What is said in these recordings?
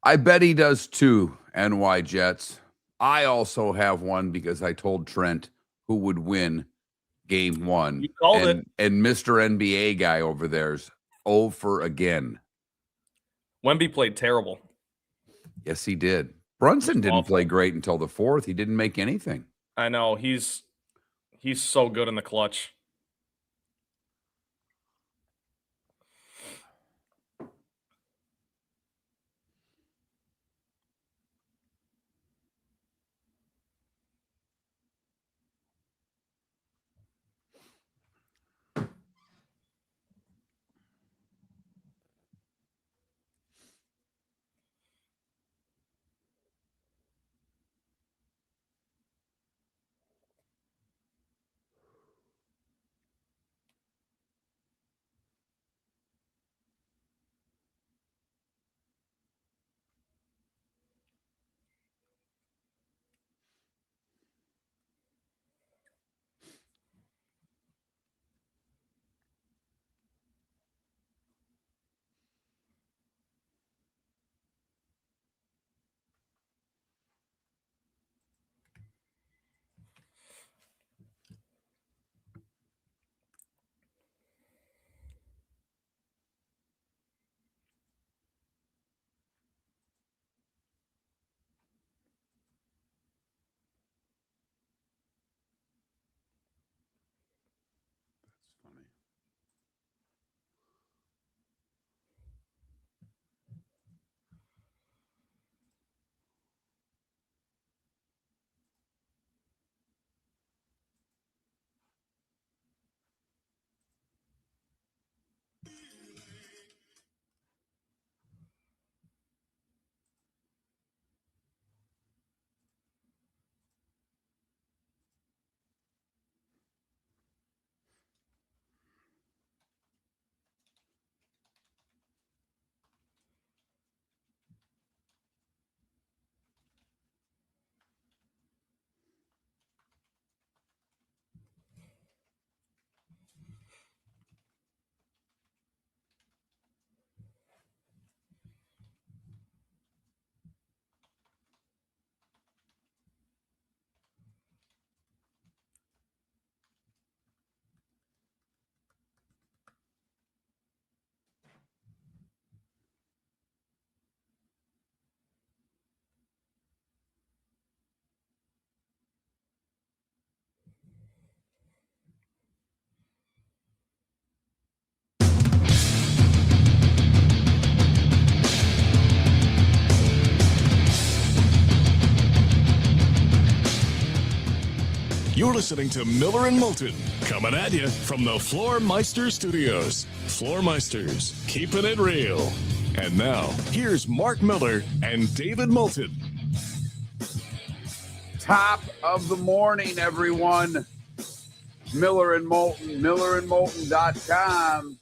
I bet he does too, NY Jets. I also have one because I told Trent who would win game one. You called it. And Mr. NBA guy over there's 0 for again. Wemby played terrible. Yes, he did. Brunson didn't awful. play great until the fourth. He didn't make anything. I know. He's so good in the clutch. You're listening to Miller and Moulton, coming at you from the Floormeister Studios. Floormeisters, keeping it real. And now, here's Mark Miller and David Moulton. Top of the morning, everyone. Miller and Moulton, millerandmoulton.com.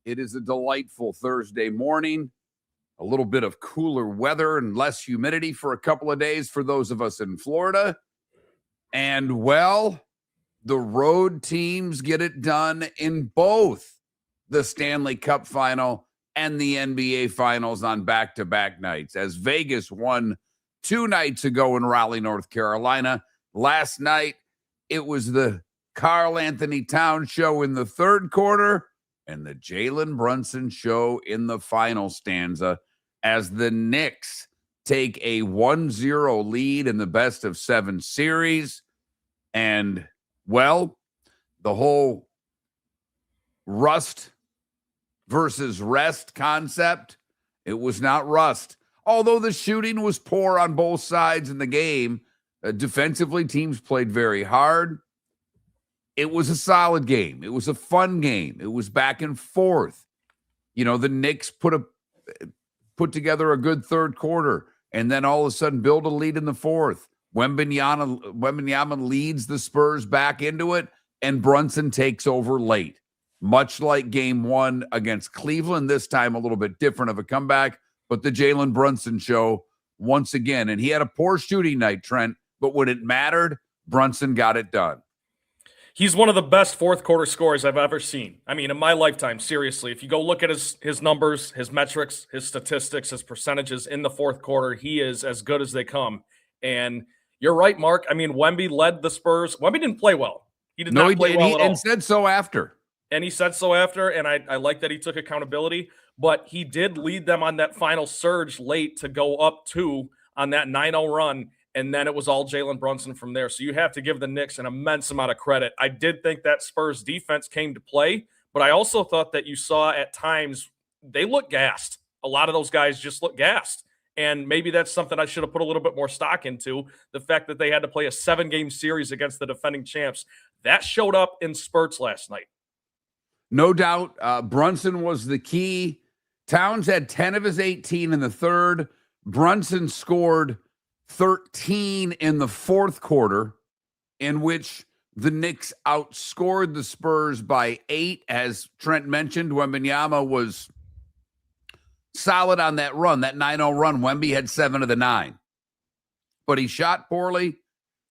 It is a delightful Thursday morning. A little bit of cooler weather and less humidity for a couple of days for those of us in Florida. And, well, the road teams get it done in both the Stanley Cup Final and the NBA Finals on back-to-back nights. As Vegas won 2 nights ago in Raleigh, North Carolina. Last night, it was the Karl Anthony Towns show in the third quarter and the Jalen Brunson show in the final stanza as the Knicks take a 1-0 lead in the best-of-7 series. And, well, the whole rust versus rest concept, it was not rust. Although the shooting was poor on both sides in the game, defensively, teams played very hard. It was a solid game. It was a fun game. It was back and forth. You know, the Knicks put together a good third quarter and then all of a sudden build a lead in the fourth. Wembanyama leads the Spurs back into it, and Brunson takes over late. Much like game one against Cleveland, this time a little bit different of a comeback, but the Jalen Brunson show once again. And he had a poor shooting night, Trent, but when it mattered, Brunson got it done. He's one of the best fourth quarter scorers I've ever seen. I mean, in my lifetime, seriously. If you go look at his numbers, his metrics, his statistics, his percentages in the fourth quarter, he is as good as they come. And you're right, Mark. I mean, Wemby led the Spurs. Wemby didn't play well. He did not play well at all. And said so after. And he said so after, and I like that he took accountability. But he did lead them on that final surge late to go up 2 on that 9-0 run. And then it was all Jalen Brunson from there. So you have to give the Knicks an immense amount of credit. I did think that Spurs defense came to play, but I also thought that you saw at times they looked gassed. A lot of those guys just looked gassed. And maybe that's something I should have put a little bit more stock into, the fact that they had to play a 7-game series against the defending champs. That showed up in spurts last night. No doubt. Brunson was the key. Towns had 10 of his 18 in the third. Brunson scored 13 in the fourth quarter, in which the Knicks outscored the Spurs by 8. As Trent mentioned, Wembanyama was solid on that run, that 9-0 run. Wemby had 7 of the 9. But he shot poorly.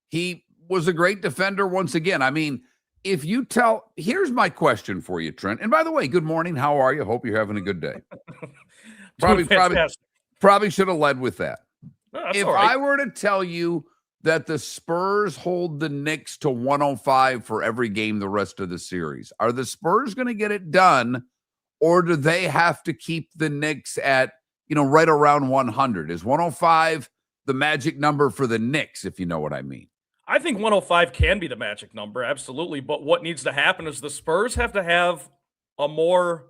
He was a great defender once again. I mean, if you tell, here's my question for you, Trent. And by the way, good morning. How are you? Hope you're having a good day. Probably should have led with that. No, if right. I were to tell you that the Spurs hold the Knicks to 105 for every game the rest of the series, are the Spurs going to get it done, or do they have to keep the Knicks at, right around 100? Is 105 the magic number for the Knicks, if you know what I mean? I think 105 can be the magic number, absolutely. But what needs to happen is the Spurs have to have a more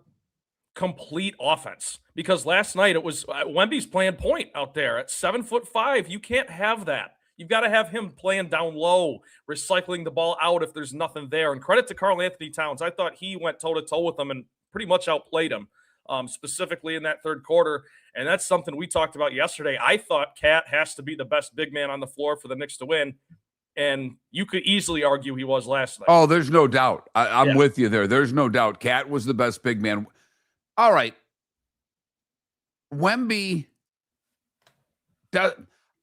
complete offense, because last night it was Wemby's playing point out there at 7'5". You can't have that. You've got to have him playing down low, recycling the ball out if there's nothing there. And credit to Karl Anthony Towns. I thought he went toe-to-toe with them and pretty much outplayed him, specifically in that third quarter. And that's something we talked about yesterday. I thought Cat has to be the best big man on the floor for the Knicks to win. And you could easily argue he was last night. Oh, there's no doubt. I'm with you there. There's no doubt. Cat was the best big man. All right. Wemby,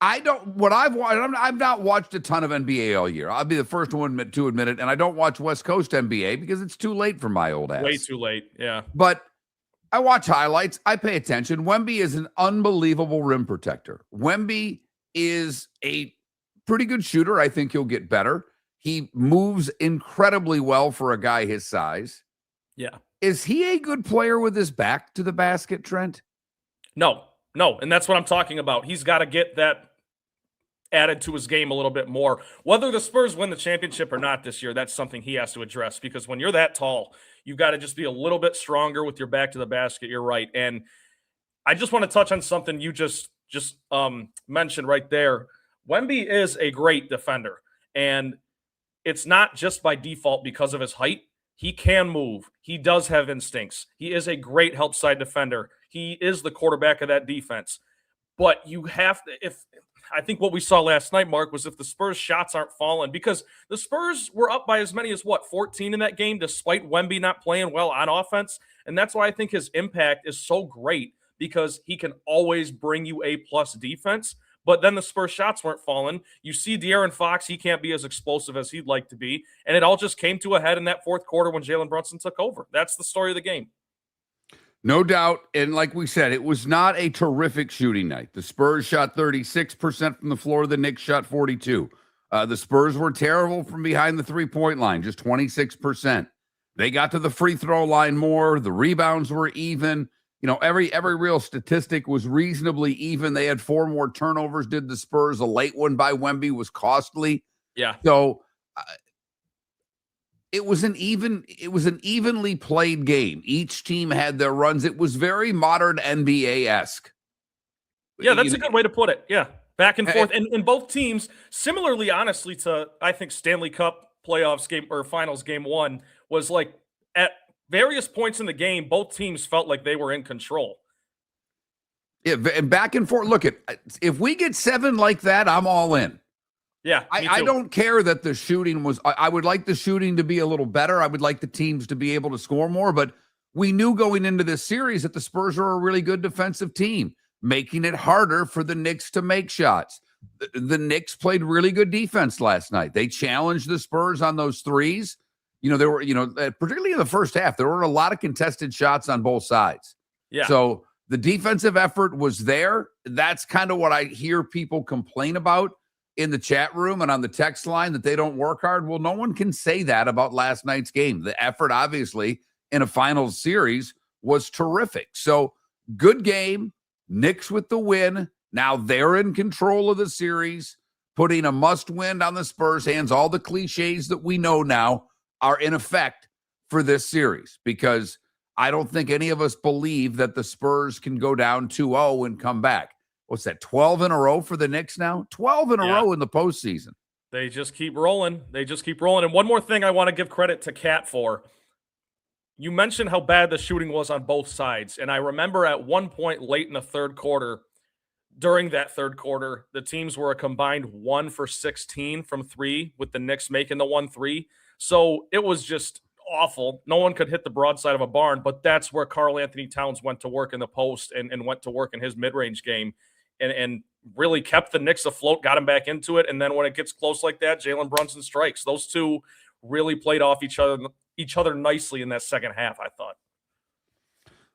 I've not watched a ton of NBA all year. I'll be the first one to admit it. And I don't watch West Coast NBA because it's too late for my old ass. Way too late. Yeah. But I watch highlights. I pay attention. Wemby is an unbelievable rim protector. Wemby is a pretty good shooter. I think he'll get better. He moves incredibly well for a guy his size. Yeah. Is he a good player with his back to the basket, Trent? No. And that's what I'm talking about. He's got to get that added to his game a little bit more. Whether the Spurs win the championship or not this year, that's something he has to address, because when you're that tall, you've got to just be a little bit stronger with your back to the basket. You're right. And I just want to touch on something you just mentioned right there. Wemby is a great defender, and it's not just by default because of his height. He can move. He does have instincts. He is a great help side defender. He is the quarterback of that defense. But you have to, I think what we saw last night, Mark, was if the Spurs shots aren't falling, because the Spurs were up by as many as 14 in that game, despite Wemby not playing well on offense. And that's why I think his impact is so great, because he can always bring you A+ defense. But then the Spurs shots weren't falling. You see De'Aaron Fox, he can't be as explosive as he'd like to be. And it all just came to a head in that fourth quarter when Jalen Brunson took over. That's the story of the game. No doubt. And like we said, it was not a terrific shooting night. The Spurs shot 36% from the floor. The Knicks shot 42%. The Spurs were terrible from behind the three-point line, just 26%. They got to the free throw line more. The rebounds were even. Every real statistic was reasonably even. They had 4 more turnovers, did the Spurs. A late one by Wemby was costly. Yeah. So it was an evenly played game. Each team had their runs. It was very modern NBA-esque. Yeah, that's a good way to put it. Yeah. Back and forth. And both teams, similarly, honestly, to, I think, Stanley Cup playoffs game or finals game 1, was like at various points in the game, both teams felt like they were in control. Yeah, and back and forth. Look, if we get 7 like that, I'm all in. Yeah, I don't care that the shooting was. I would like the shooting to be a little better. I would like the teams to be able to score more. But we knew going into this series that the Spurs are a really good defensive team, making it harder for the Knicks to make shots. the Knicks played really good defense last night. They challenged the Spurs on those threes. There were, particularly in the first half, there were a lot of contested shots on both sides. Yeah. So the defensive effort was there. That's kind of what I hear people complain about in the chat room and on the text line, that they don't work hard. Well, no one can say that about last night's game. The effort, obviously, in a finals series was terrific. So good game. Knicks with the win. Now they're in control of the series, putting a must-win on the Spurs' hands. All the cliches that we know now are in effect for this series, because I don't think any of us believe that the Spurs can go down 2-0 and come back. What's that, 12 in a row for the Knicks now? 12 in a row in the postseason. They just keep rolling. And one more thing I want to give credit to Cat for. You mentioned how bad the shooting was on both sides. And I remember at one point late in the third quarter, during that third quarter, the teams were a combined 1 for 16 from three, with the Knicks making the 1-3. So it was just awful. No one could hit the broadside of a barn, but that's where Karl Anthony Towns went to work in the post and went to work in his mid-range game and really kept the Knicks afloat, got him back into it. And then when it gets close like that, Jalen Brunson strikes. Those two really played off each other nicely in that second half, I thought.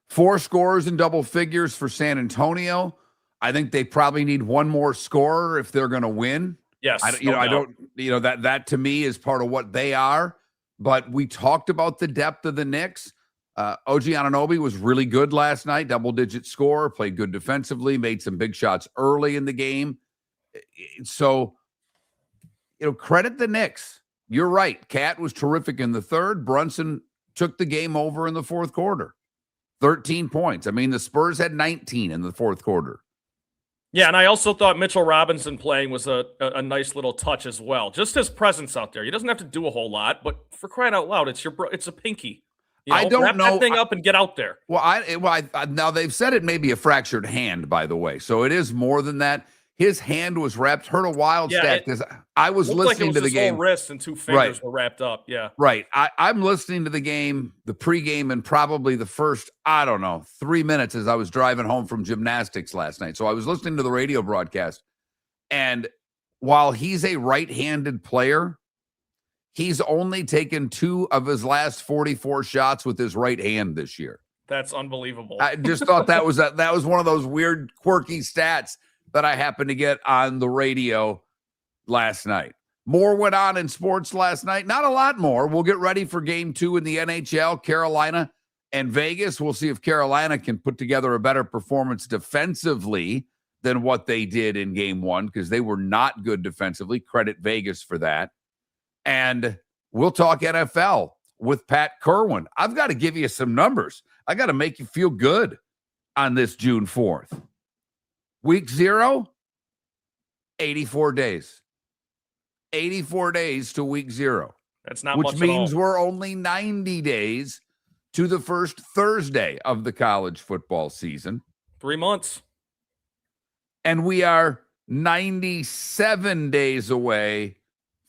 4 scores in double figures for San Antonio. I think they probably need one more scorer if they're going to win. Yes. That to me is part of what they are. But we talked about the depth of the Knicks. OG Anunoby was really good last night, double-digit score, played good defensively, made some big shots early in the game. So, credit the Knicks. You're right. Cat was terrific in the third. Brunson took the game over in the fourth quarter. 13 points. I mean, the Spurs had 19 in the fourth quarter. Yeah, and I also thought Mitchell Robinson playing was a nice little touch as well. Just his presence out there. He doesn't have to do a whole lot, but for crying out loud, it's a pinky. I don't wrap know. That thing up and get out there. Now they've said it may be a fractured hand, by the way. So it is more than that. His hand was wrapped. Heard a wild stat because I was listening to the game. Whole wrist and 2 fingers were wrapped up. Yeah. Right. I'm listening to the game, the pregame, and probably the first, 3 minutes as I was driving home from gymnastics last night. So I was listening to the radio broadcast. And while he's a right-handed player, he's only taken 2 of his last 44 shots with his right hand this year. That's unbelievable. I just thought that was one of those weird, quirky stats that I happened to get on the radio last night. More went on in sports last night. Not a lot more. We'll get ready for game 2 in the NHL, Carolina and Vegas. We'll see if Carolina can put together a better performance defensively than what they did in game 1, because they were not good defensively. Credit Vegas for that. And we'll talk NFL with Pat Kirwan. I've got to give you some numbers. I got to make you feel good on this June 4th. Week 0, 84 days. 84 days to week 0. That's not much, much which means at all. we're only 90 days to the first Thursday of the college football season. 3 months. And we are 97 days away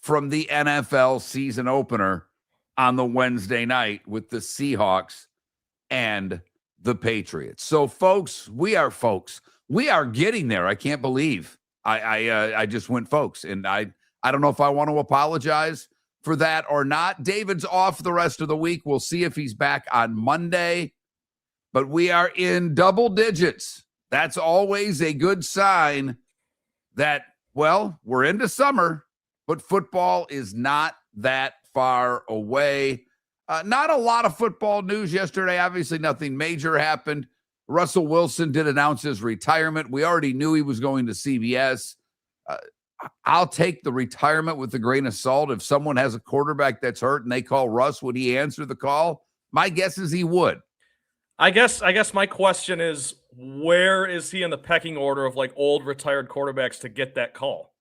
from the NFL season opener on the Wednesday night with the Seahawks and the Patriots. So, folks, we are getting there. I can't believe I just went folks. And I don't know if I want to apologize for that or not. David's off the rest of the week. We'll see if he's back on Monday. But we are in double digits. That's always a good sign that, we're into summer, but football is not that far away. Not a lot of football news yesterday. Obviously, nothing major happened. Russell Wilson did announce his retirement. We already knew he was going to CBS. I'll take the retirement with a grain of salt. If someone has a quarterback that's hurt and they call Russ, would he answer the call? My guess is he would. I guess my question is, where is he in the pecking order of old retired quarterbacks to get that call?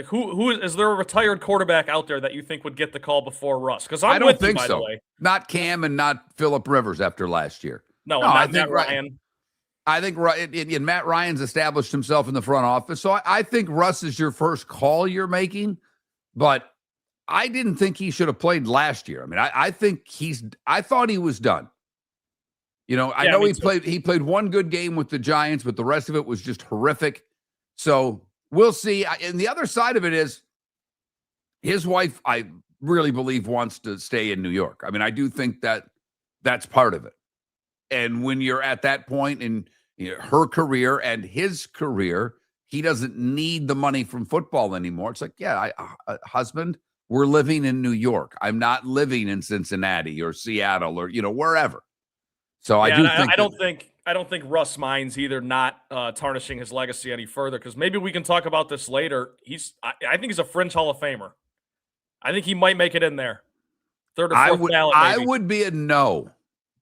Who is there a retired quarterback out there that you think would get the call before Russ? Because I don't think so. By the way. Not Cam and not Phillip Rivers after last year. No, I think Ryan. I think and Matt Ryan's established himself in the front office. So I think Russ is your first call you're making, but I didn't think he should have played last year. I mean, I thought he was done. I Yeah, know me he too. played one good game with the Giants, but the rest of it was just horrific. So we'll see. And the other side of it is his wife, I really believe, wants to stay in New York. I mean, I do think that that's part of it. And when you're at that point in her career and his career, he doesn't need the money from football anymore. It's like, yeah, husband, we're living in New York. I'm not living in Cincinnati or Seattle or wherever. So I Yeah, do and think I don't think Russ minds either not tarnishing his legacy any further, because maybe we can talk about this later. I think he's a fringe Hall of Famer. I think he might make it in there, third or fourth ballot, I maybe. would be a no,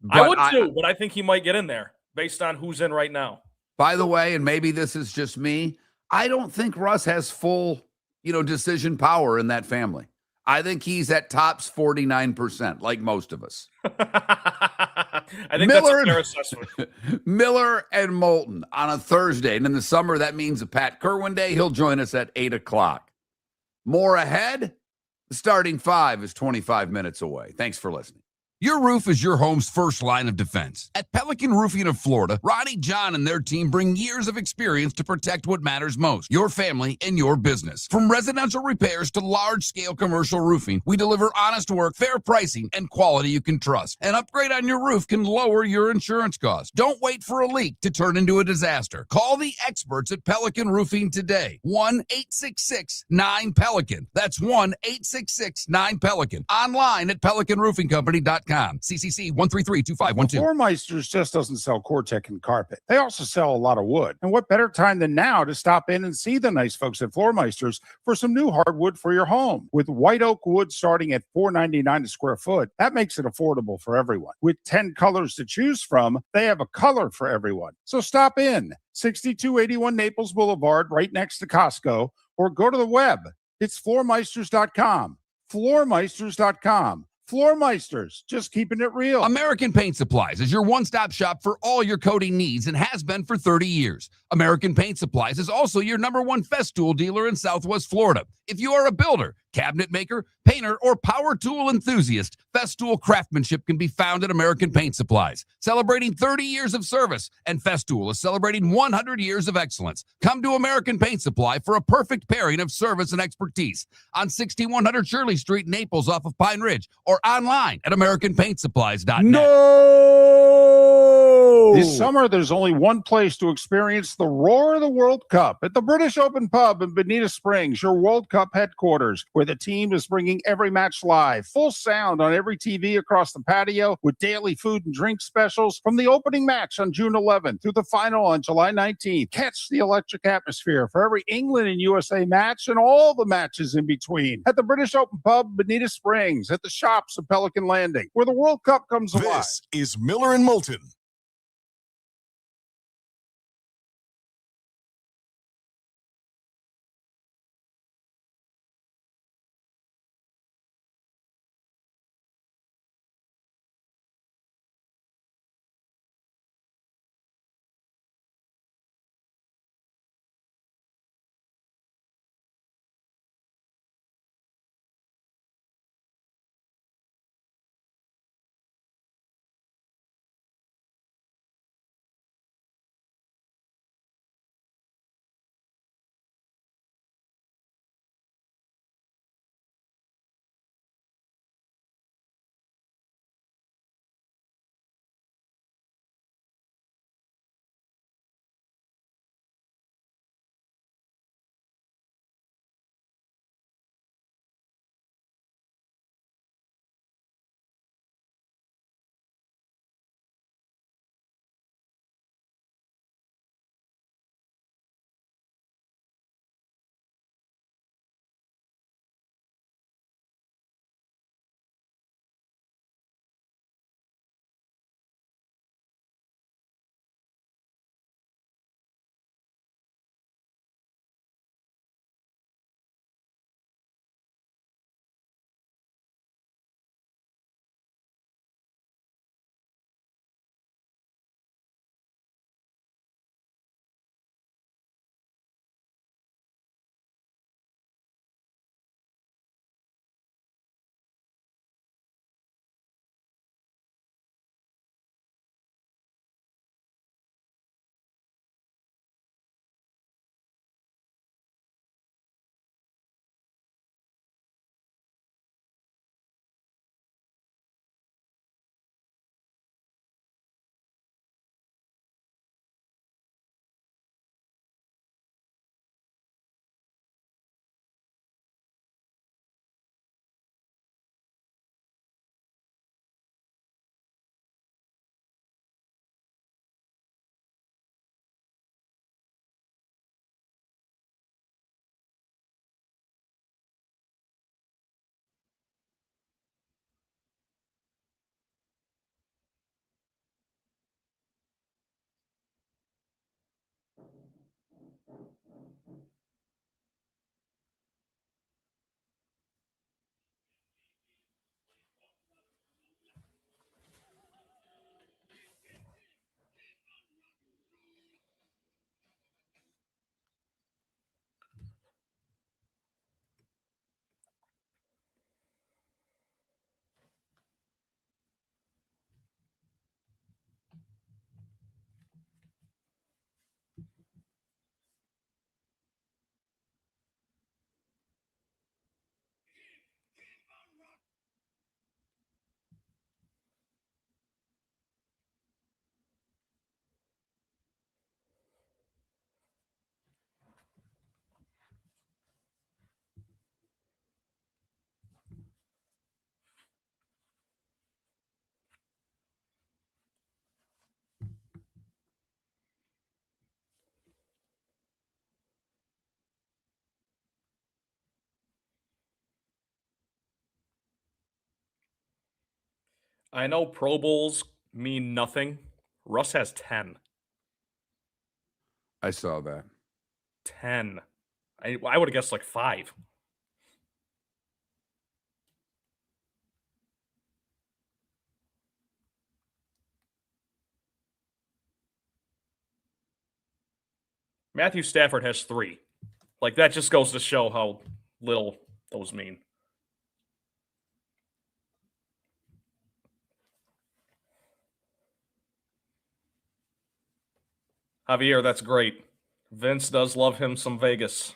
I but would too, but I think he might get in there based on who's in right now. by the way, and maybe this is just me, I don't think Russ has full, decision power in that family. I think he's at tops 49%, like most of us. I think that's a fair assessment. Miller and Moulton on a Thursday. And in the summer, that means a Pat Kirwan day. He'll join us at 8 o'clock. More ahead. The starting five is 25 minutes away. Thanks for listening. Your roof is your home's first line of defense. At Pelican Roofing of Florida, Ronnie John and their team bring years of experience to protect what matters most, your family and your business. From residential repairs to large-scale commercial roofing, we deliver honest work, fair pricing, and quality you can trust. An upgrade on your roof can lower your insurance costs. Don't wait for a leak to turn into a disaster. Call the experts at Pelican Roofing today. 1-866-9-PELICAN. That's 1-866-9-PELICAN. Online at pelicanroofingcompany.com. CCC 1332512. Floor Meisters just doesn't sell Cortec and carpet. They also sell a lot of wood. And what better time than now to stop in and see the nice folks at Floor Meisters for some new hardwood for your home. With white oak wood starting at $4.99 a square foot, that makes it affordable for everyone. With 10 colors to choose from, they have a color for everyone. So stop in. 6281 Naples Boulevard, right next to Costco, or go to the web. It's floormeisters.com. Floormeisters.com. Floor Meisters, just keeping it real. American Paint Supplies is your one-stop shop for all your coating needs and has been for 30 years. American Paint Supplies is also your #1 Festool dealer in Southwest Florida. If you are a builder, cabinet maker, painter, or power tool enthusiast, Festool craftsmanship can be found at American Paint Supplies. Celebrating 30 years of service, and Festool is celebrating 100 years of excellence. Come to American Paint Supply for a perfect pairing of service and expertise on 6100 Shirley Street, Naples, off of Pine Ridge, or online at AmericanPaintSupplies.net. No! This summer, there's only one place to experience the roar of the World Cup at the British Open Pub in Bonita Springs, your World Cup headquarters, where the team is bringing every match live, full sound on every TV across the patio, with daily food and drink specials from the opening match on June 11th through the final on July 19th. Catch the electric atmosphere for every England and USA match and all the matches in between at the British Open Pub, Bonita Springs, at the shops of Pelican Landing, where the World Cup comes alive. This is Miller and Moulton. I know Pro Bowls mean nothing. Russ has 10. I saw that. 10. I would have guessed like 5. Matthew Stafford has 3. Like, that just goes to show how little those mean. Javier, that's great. Vince does love him some Vegas.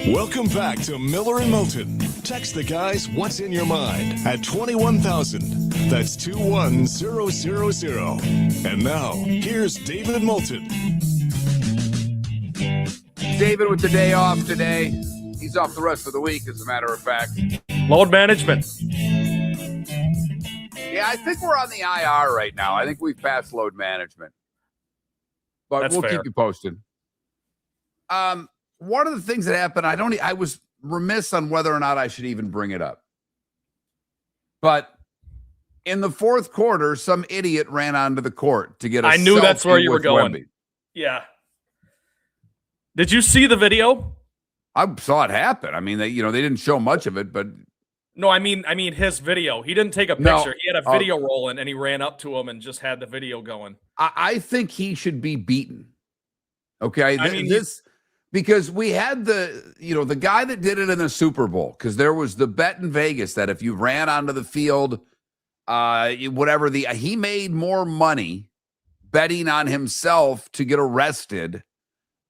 Welcome back to Miller and Moulton. Text the guys what's in your mind at 21,000. That's 21000. And now, here's David Moulton. David with the day off today. He's off the rest of the week, as a matter of fact. Load management. Yeah, I think we're on the IR right now. I think we've passed load management. But That's we'll fair. keep you posted. One of the things that happened, I was remiss on whether or not I should even bring it up. But in the fourth quarter, some idiot ran onto the court to get a I knew that's selfie where you were with going. Wemby. Yeah. Did you see the video? I saw it happen. I mean, they didn't show much of it, but No, I mean his video. He didn't take a No. picture. He had a video rolling, and he ran up to him and just had the video going. I think he should be beaten. Okay, I mean, because we had the guy that did it in the Super Bowl, because there was the bet in Vegas that if you ran onto the field, he made more money betting on himself to get arrested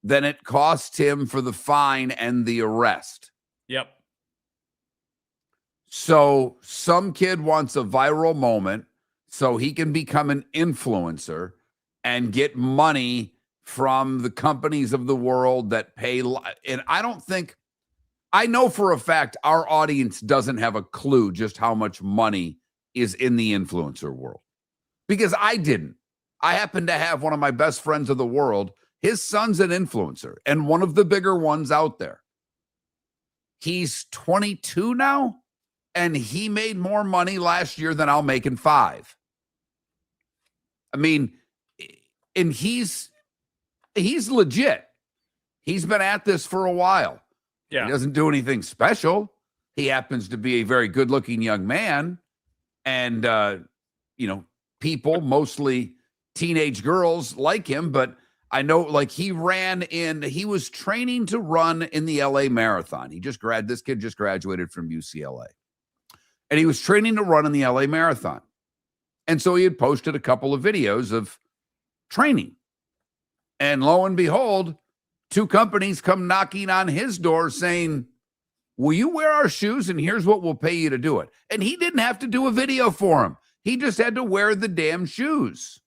than it cost him for the fine and the arrest. Yep. So some kid wants a viral moment so he can become an influencer and get money from the companies of the world that pay. And I know for a fact our audience doesn't have a clue just how much money is in the influencer world, because I didn't. I happen to have one of my best friends of the world. His son's an influencer and one of the bigger ones out there. He's 22 now, and he made more money last year than I'll make in 5. I mean, and he's legit. He's been at this for a while. Yeah. He doesn't do anything special. He happens to be a very good-looking young man. And, people, mostly teenage girls, like him. But I know, he was training to run in the LA Marathon. This kid just graduated from UCLA. And he was training to run in the LA Marathon. And so he had posted a couple of videos of training. And lo and behold, 2 companies come knocking on his door saying, will you wear our shoes? And here's what we'll pay you to do it. And he didn't have to do a video for him. He just had to wear the damn shoes.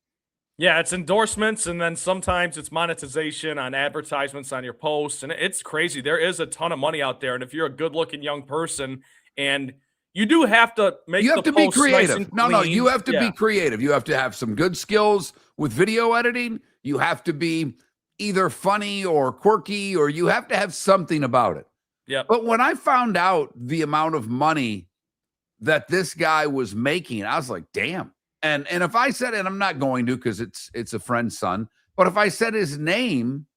Yeah, it's endorsements, and then sometimes it's monetization on advertisements on your posts, and it's crazy. There is a ton of money out there, and if you're a good-looking young person, and you do have to make you have the to be posts nice creative. and No, clean. you have to Yeah. be creative. You have to have some good skills with video editing. You have to be either funny or quirky, or you have to have something about it. Yeah. But when I found out the amount of money that this guy was making, I was like, damn. And if I said, and I'm not going to because it's a friend's son, but if I said his name,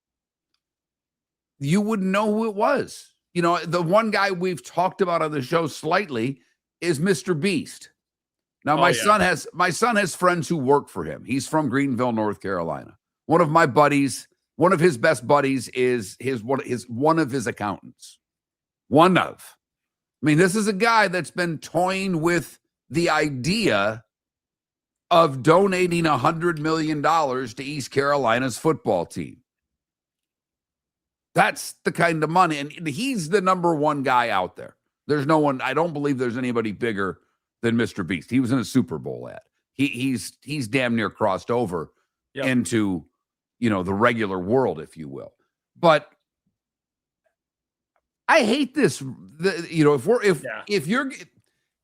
you wouldn't know who it was. The one guy we've talked about on the show slightly is Mr. Beast. Now, my son has friends who work for him. He's from Greenville, North Carolina. One of my buddies, one of his best buddies is one of his accountants. This is a guy that's been toying with the idea of donating $100 million to East Carolina's football team. That's the kind of money. And he's the number one guy out there. There's no one, I don't believe there's anybody bigger than Mr. Beast. He was in a Super Bowl ad. He's damn near crossed over into, the regular world, if you will. But I hate this.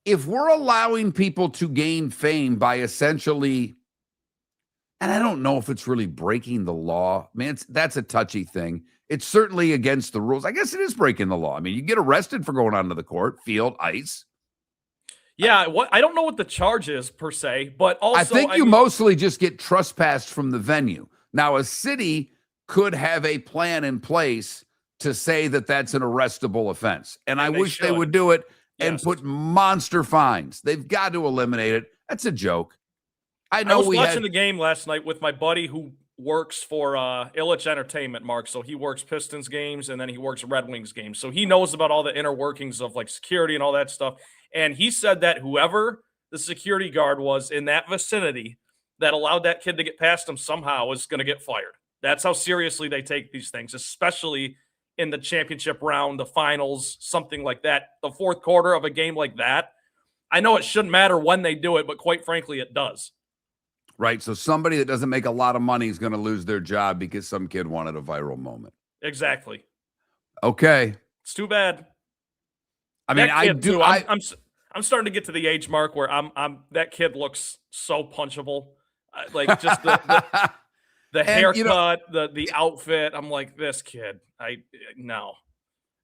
If we're allowing people to gain fame by essentially, and I don't know if it's really breaking the law, man, that's a touchy thing. It's certainly against the rules. I guess it is breaking the law. I mean, you get arrested for going onto the court, field, ice. Yeah, I don't know what the charge is per se, but also I think you mostly just get trespassed from the venue. Now, a city could have a plan in place to say that that's an arrestable offense, and I wish they would do it and put monster fines. They've got to eliminate it. That's a joke. I was watching the game last night with my buddy who works for Illich Entertainment, Mark. So he works Pistons games and then he works Red Wings games. So he knows about all the inner workings of like security and all that stuff. And he said that whoever the security guard was in that vicinity that allowed that kid to get past him somehow is going to get fired. That's how seriously they take these things, especially in the championship round, the finals, something like that. The fourth quarter of a game like that. I know it shouldn't matter when they do it, but quite frankly, it does. Right. So somebody that doesn't make a lot of money is going to lose their job because some kid wanted a viral moment. Exactly. Okay. It's too bad. I mean, I do. I'm starting to get to the age mark where I'm that kid looks so punchable. Like just the haircut, the outfit. I'm like, this kid. No.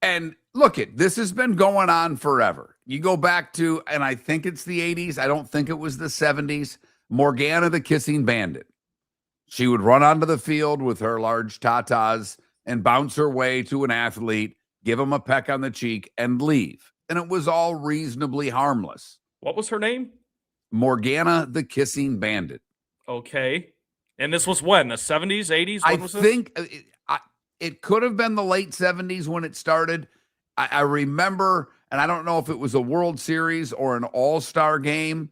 And look, this has been going on forever. You go back to, and I think it's the 80s. I don't think it was the 70s. Morgana, the kissing bandit. She would run onto the field with her large tatas and bounce her way to an athlete, give him a peck on the cheek, and leave. And it was all reasonably harmless. What was her name? Morgana, the kissing bandit. Okay. And this was when? The 70s, 80s? I think it could have been the late 70s when it started. I remember, and I don't know if it was a World Series or an all-star game,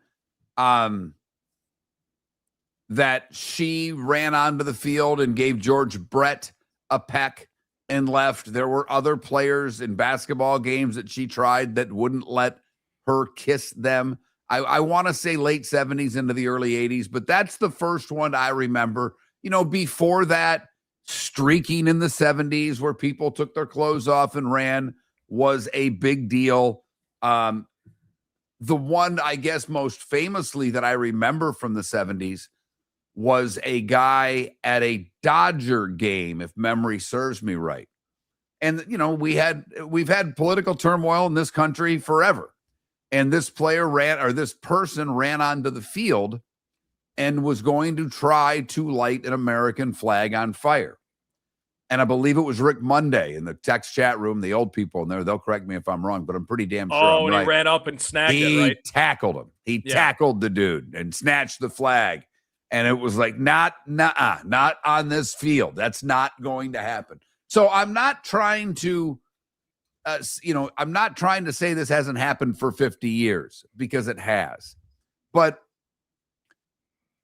that she ran onto the field and gave George Brett a peck and left. There were other players in basketball games that she tried that wouldn't let her kiss them. I want to say late 70s into the early 80s, but that's the first one I remember. Before that, streaking in the 70s where people took their clothes off and ran was a big deal. The one, I guess, most famously that I remember from the 70s was a guy at a Dodger game, if memory serves me right. And, we've had political turmoil in this country forever. And this person ran onto the field and was going to try to light an American flag on fire. And I believe it was Rick Monday in the text chat room, the old people in there. They'll correct me if I'm wrong, but I'm pretty damn sure. Oh, and he ran up and snagged it, right? He tackled him. He tackled the dude and snatched the flag. And it was like, not on this field. That's not going to happen. So I'm not trying to, I'm not trying to say this hasn't happened for 50 years because it has. But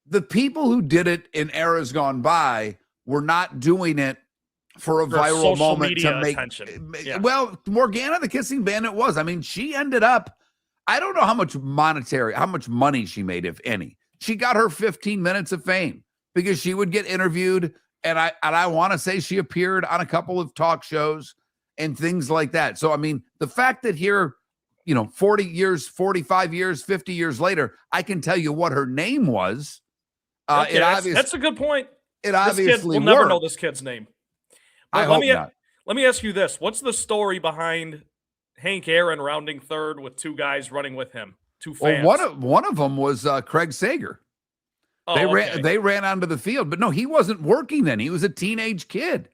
the people who did it in eras gone by were not doing it for a viral moment to make attention. Well, Morgana, the kissing bandit was. I mean, she ended up, I don't know how much money she made, if any. She got her 15 minutes of fame because she would get interviewed. And I want to say she appeared on a couple of talk shows and things like that. So, I mean, the fact that here, 40 years, 45 years, 50 years later, I can tell you what her name was. That's a good point. It obviously we'll never know this kid's name. But I hope not. Let me ask you this. What's the story behind Hank Aaron rounding third with two guys running with him? Two fans. Well, one of them was Craig Sager. They ran onto the field, but no, he wasn't working then. He was a teenage kid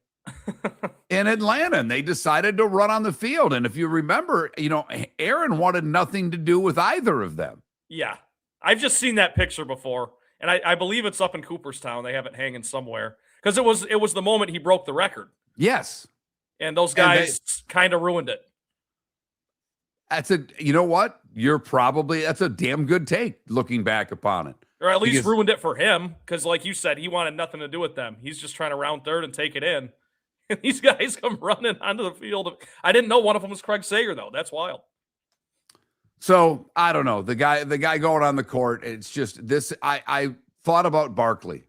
in Atlanta, and they decided to run on the field. And if you remember, Aaron wanted nothing to do with either of them. Yeah. I've just seen that picture before, and I believe it's up in Cooperstown. They have it hanging somewhere because it was the moment he broke the record. Yes. And those guys kind of ruined it. You know what? That's a damn good take looking back upon it. Or at least Because- ruined it for him, because like you said, he wanted nothing to do with them. He's just trying to round third and take it in. And these guys come running onto the field. I didn't know one of them was Craig Sager, though. That's wild. So I don't know. The guy going on the court, it's just this. I thought about Barkley,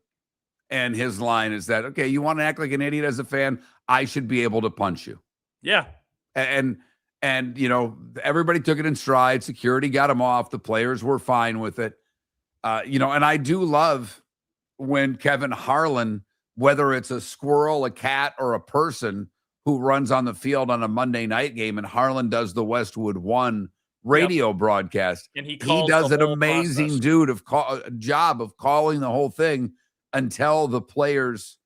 and his line is that, okay, you want to act like an idiot as a fan? I should be able to punch you. Yeah. And you know, everybody took it in stride. Security got him off. The players were fine with it. You know, and I do love when Kevin Harlan, whether it's a squirrel, a cat, or a person who runs on the field on a Monday night game, and Harlan does the Westwood One radio broadcast, And he does an amazing job of calling the whole thing until the players,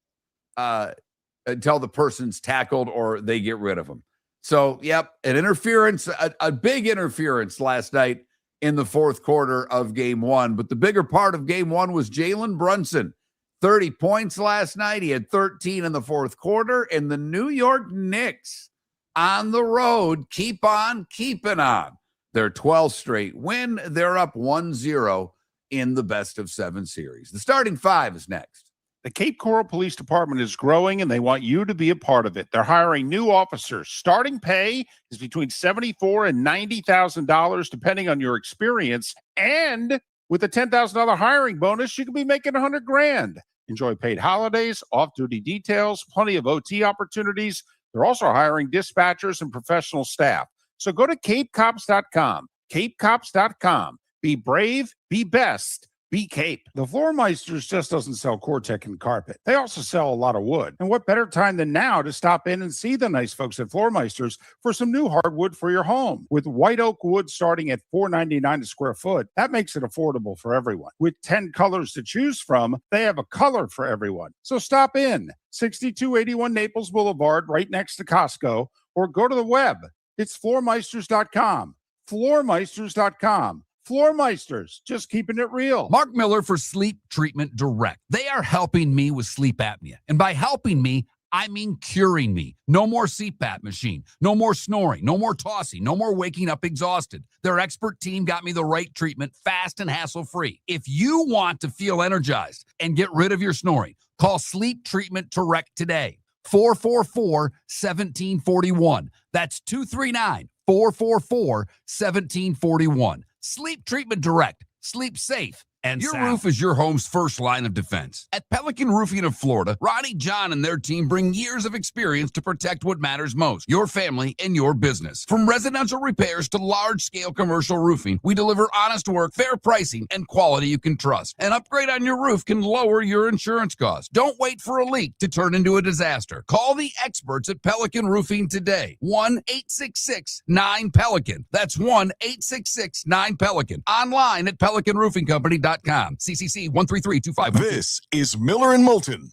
until the person's tackled or they get rid of him. So, yep, an interference, a big interference last night in the fourth quarter of game one. But the bigger part of game one was Jalen Brunson. 30 points last night. He had 13 in the fourth quarter. And the New York Knicks on the road keep on keeping on. Their 12th straight win. They're up 1-0 in the best of 7 series. The starting five is next. The Cape Coral Police Department is growing, and they want you to be a part of it. They're hiring new officers. Starting pay is between $74,000 and $90,000, depending on your experience. And with a $10,000 hiring bonus, you could be making $100,000. Enjoy paid holidays, off-duty details, plenty of OT opportunities. They're also hiring dispatchers and professional staff. So go to CapeCops.com. CapeCops.com. Be brave, be best. Be Cape. The Floormeisters just doesn't sell Cortec and carpet. They also sell a lot of wood. And what better time than now to stop in and see the nice folks at Floormeisters for some new hardwood for your home. With white oak wood starting at $4.99 a square foot, that makes it affordable for everyone. With 10 colors to choose from, they have a color for everyone. So stop in. 6281 Naples Boulevard, right next to Costco, or go to the web. It's floormeisters.com. Floormeisters.com. Floormeisters, just keeping it real. Mark Miller for Sleep Treatment Direct. They are helping me with sleep apnea. And by helping me, I mean curing me. No more CPAP machine. No more snoring. No more tossing. No more waking up exhausted. Their expert team got me the right treatment, fast and hassle-free. If you want to feel energized and get rid of your snoring, call Sleep Treatment Direct today. 444-1741. That's 239-444-1741. Sleep Treatment Direct. Sleep safe. And your roof is your home's first line of defense. At Pelican Roofing of Florida, Ronnie John and their team bring years of experience to protect what matters most, your family and your business. From residential repairs to large-scale commercial roofing, we deliver honest work, fair pricing, and quality you can trust. An upgrade on your roof can lower your insurance costs. Don't wait for a leak to turn into a disaster. Call the experts at Pelican Roofing today. 1-866-9-PELICAN. That's 1-866-9-PELICAN. Online at PelicanRoofingCompany.com. CCC 13325. This is Miller and Moulton.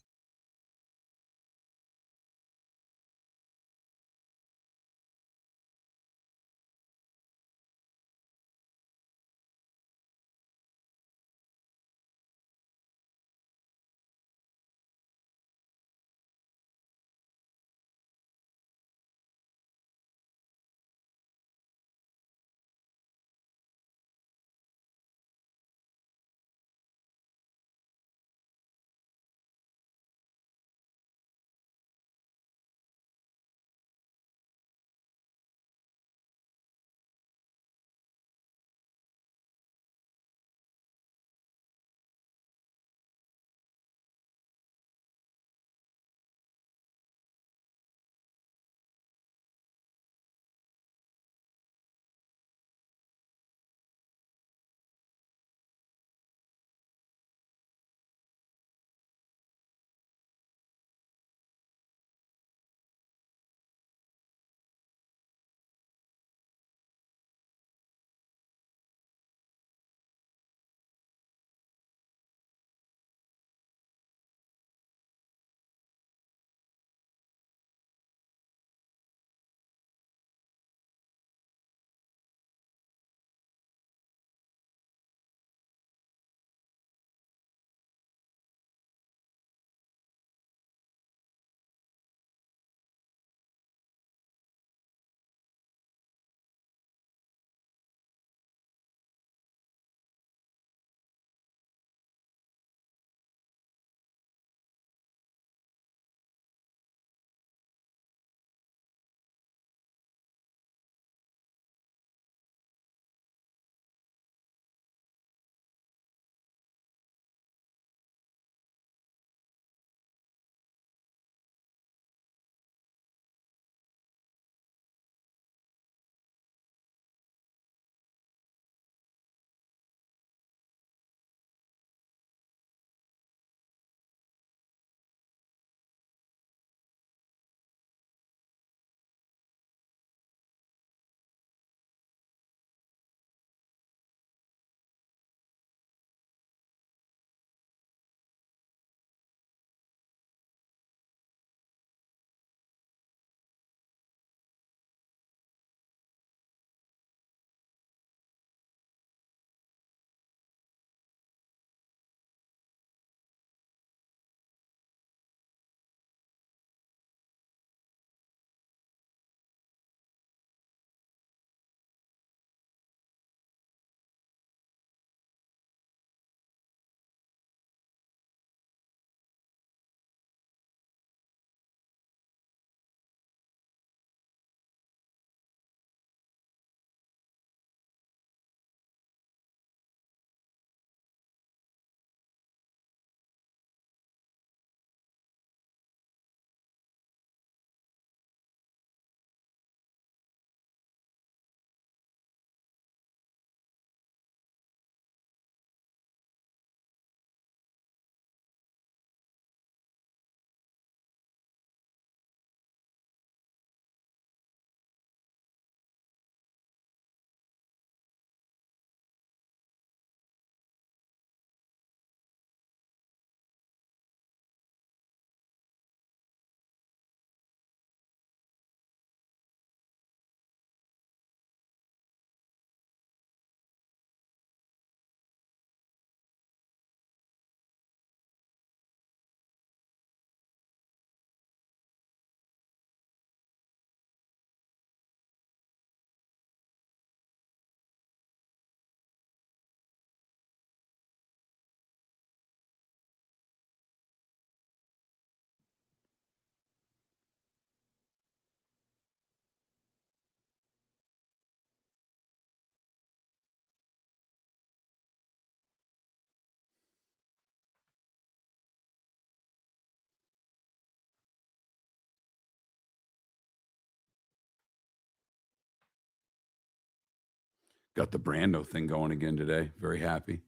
Got the Brando thing going again today. Very happy.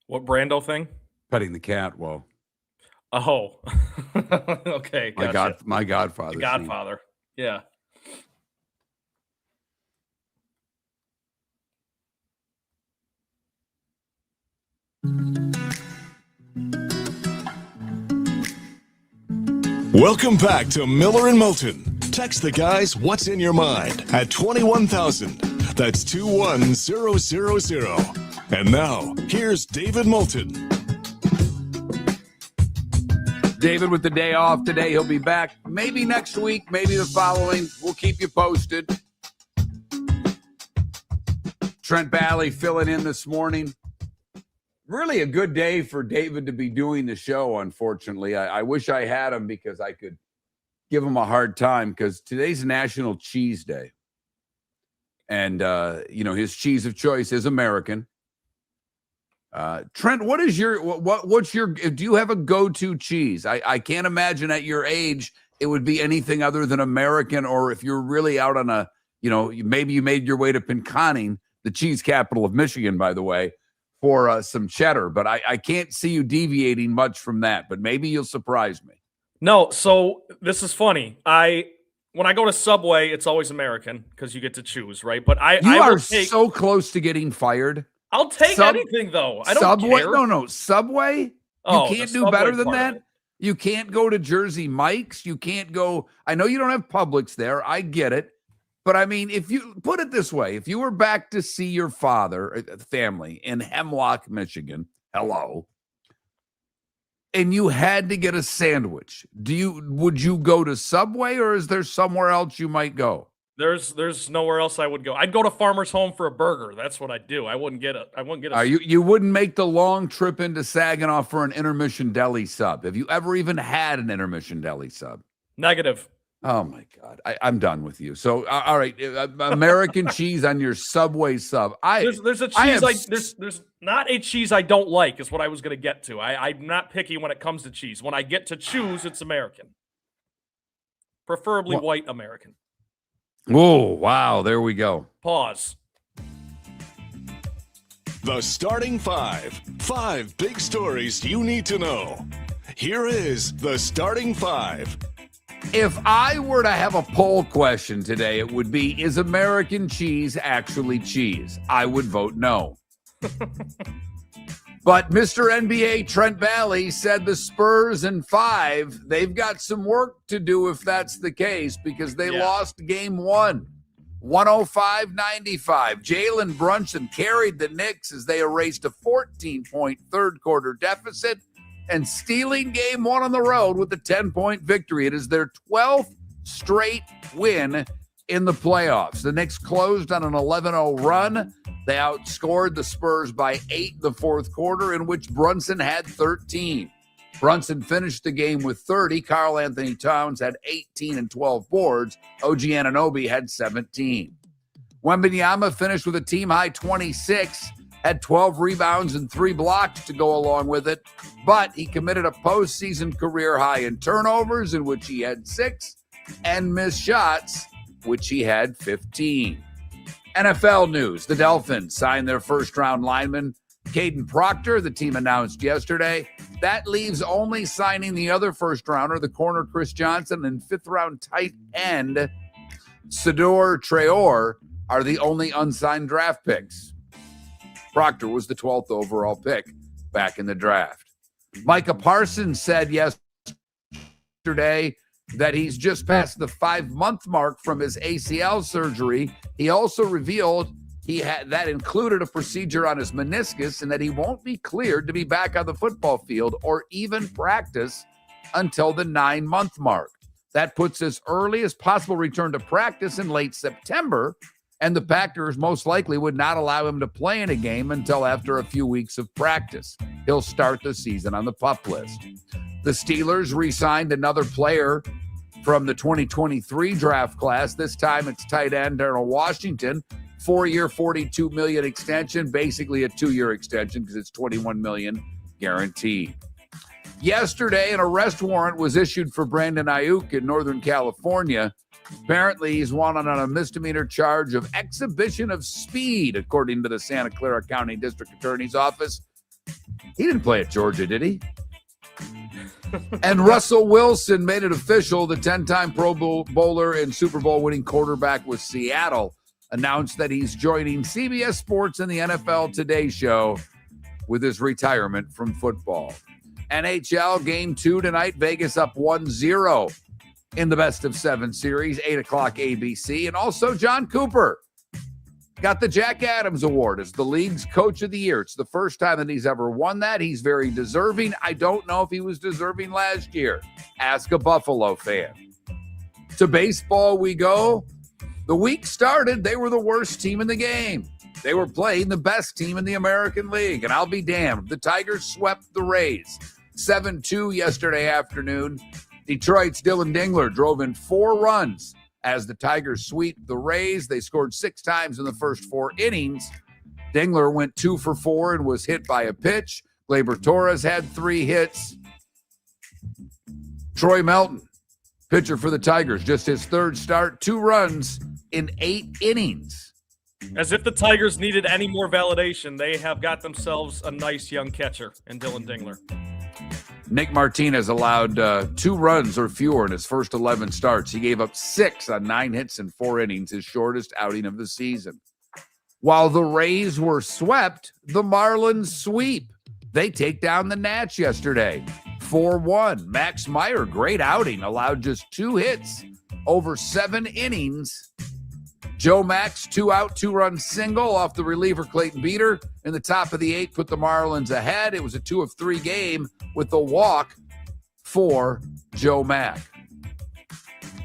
What Brando thing? Petting the cat. Well, Oh, okay. Gotcha. My Godfather. The Godfather. Yeah. Welcome back to Miller and Moulton. Text the guys what's in your mind at 21,000. That's 21000. And now, here's David Moulton. David with the day off today. He'll be back maybe next week, maybe the following. We'll keep you posted. Trent Bally filling in this morning. Really a good day for David to be doing the show, unfortunately. I wish I had him because I could give him a hard time because today's National Cheese Day. And, his cheese of choice is American. Trent, what is what's your, do you have a go-to cheese? I can't imagine at your age it would be anything other than American, or if you're really out on maybe you made your way to Pinconning, the cheese capital of Michigan, by the way, for some cheddar, but I can't see you deviating much from that, but maybe you'll surprise me. No, so this is funny. When I go to Subway, it's always American because you get to choose, right? But you are so close to getting fired. I'll take anything, though. I don't Subway, care. No, Subway? You can't do better than that? You can't go to Jersey Mike's. You can't go. I know you don't have Publix there. I get it. But I mean, if you put it this way, if you were back to see your family in Hemlock, Michigan, hello, and you had to get a sandwich, would you go to Subway, or is there somewhere else you might go? There's nowhere else I would go. I'd go to Farmer's Home for a burger. That's what I'd do. I wouldn't get a. You wouldn't make the long trip into Saginaw for an intermission deli sub. Have you ever even had an intermission deli sub? Negative. Oh my God, I'm done with you. So, all right, American cheese on your Subway sub. There's a cheese there's not a cheese I don't like. Is what I was going to get to. I'm not picky when it comes to cheese. When I get to choose, it's American, preferably white American. Oh wow, there we go. Pause. The starting five. 5 big stories you need to know. Here is the starting five. If I were to have a poll question today, it would be, is American cheese actually cheese? I would vote no. But Mr. NBA Trent Bally said the Spurs in 5, they've got some work to do if that's the case, because they lost game 1, 105-95. Jalen Brunson carried the Knicks as they erased a 14-point third quarter deficit and stealing game 1 on the road with a 10-point victory. It is their 12th straight win in the playoffs. The Knicks closed on an 11-0 run. They outscored the Spurs by 8 in the fourth quarter, in which Brunson had 13. Brunson finished the game with 30. Karl Anthony Towns had 18 and 12 boards. OG Anunoby had 17. Wembanyama finished with a team-high 26, had 12 rebounds and 3 blocks to go along with it, but he committed a postseason career high in turnovers, in which he had 6, and missed shots, which he had 15. NFL news. The Dolphins signed their first-round lineman, Caden Proctor, the team announced yesterday. That leaves only signing the other first-rounder, the corner Chris Johnson, and fifth-round tight end Sador Traore are the only unsigned draft picks. Proctor was the 12th overall pick back in the draft. Micah Parsons said yesterday that he's just past the 5-month mark from his ACL surgery. He also revealed that included a procedure on his meniscus, and that he won't be cleared to be back on the football field or even practice until the 9-month mark. That puts his earliest possible return to practice in late September, and the Packers most likely would not allow him to play in a game until after a few weeks of practice. He'll start the season on the PUP list. The Steelers re-signed another player from the 2023 draft class. This time it's tight end Darnell Washington. 4-year, $42 million extension, basically a 2-year extension because it's $21 million guaranteed. Yesterday, an arrest warrant was issued for Brandon Ayuk in Northern California. Apparently, he's wanted on a misdemeanor charge of exhibition of speed, according to the Santa Clara County District Attorney's Office. He didn't play at Georgia, did he? And Russell Wilson made it official. The 10-time Pro Bowler and Super Bowl winning quarterback with Seattle announced that he's joining CBS Sports and the NFL Today Show with his retirement from football. NHL Game 2 tonight, Vegas up 1-0 in the best-of-7 series, 8 o'clock ABC. And also John Cooper got the Jack Adams Award as the league's Coach of the Year. It's the first time that he's ever won that. He's very deserving. I don't know if he was deserving last year. Ask a Buffalo fan. To baseball we go. The week started, they were the worst team in the game. They were playing the best team in the American League, and I'll be damned. The Tigers swept the Rays 7-2 yesterday afternoon. Detroit's Dylan Dingler drove in 4 runs as the Tigers sweep the Rays. They scored 6 times in the first 4 innings. Dingler went 2 for 4 and was hit by a pitch. Gleyber Torres had 3 hits. Troy Moulton, pitcher for the Tigers, just his 3rd start, 2 runs in 8 innings. As if the Tigers needed any more validation, they have got themselves a nice young catcher in Dylan Dingler. Nick Martinez allowed 2 runs or fewer in his first 11 starts. He gave up 6 on 9 hits in 4 innings, his shortest outing of the season. While the Rays were swept, the Marlins sweep. They take down the Nats yesterday, 4-1. Max Meyer, great outing, allowed just 2 hits over 7 innings. Joe Max, 2-out, 2-run single off the reliever Clayton Beeter in the top of the 8th, put the Marlins ahead. It was a 2 of 3 game with the walk for Joe Mack.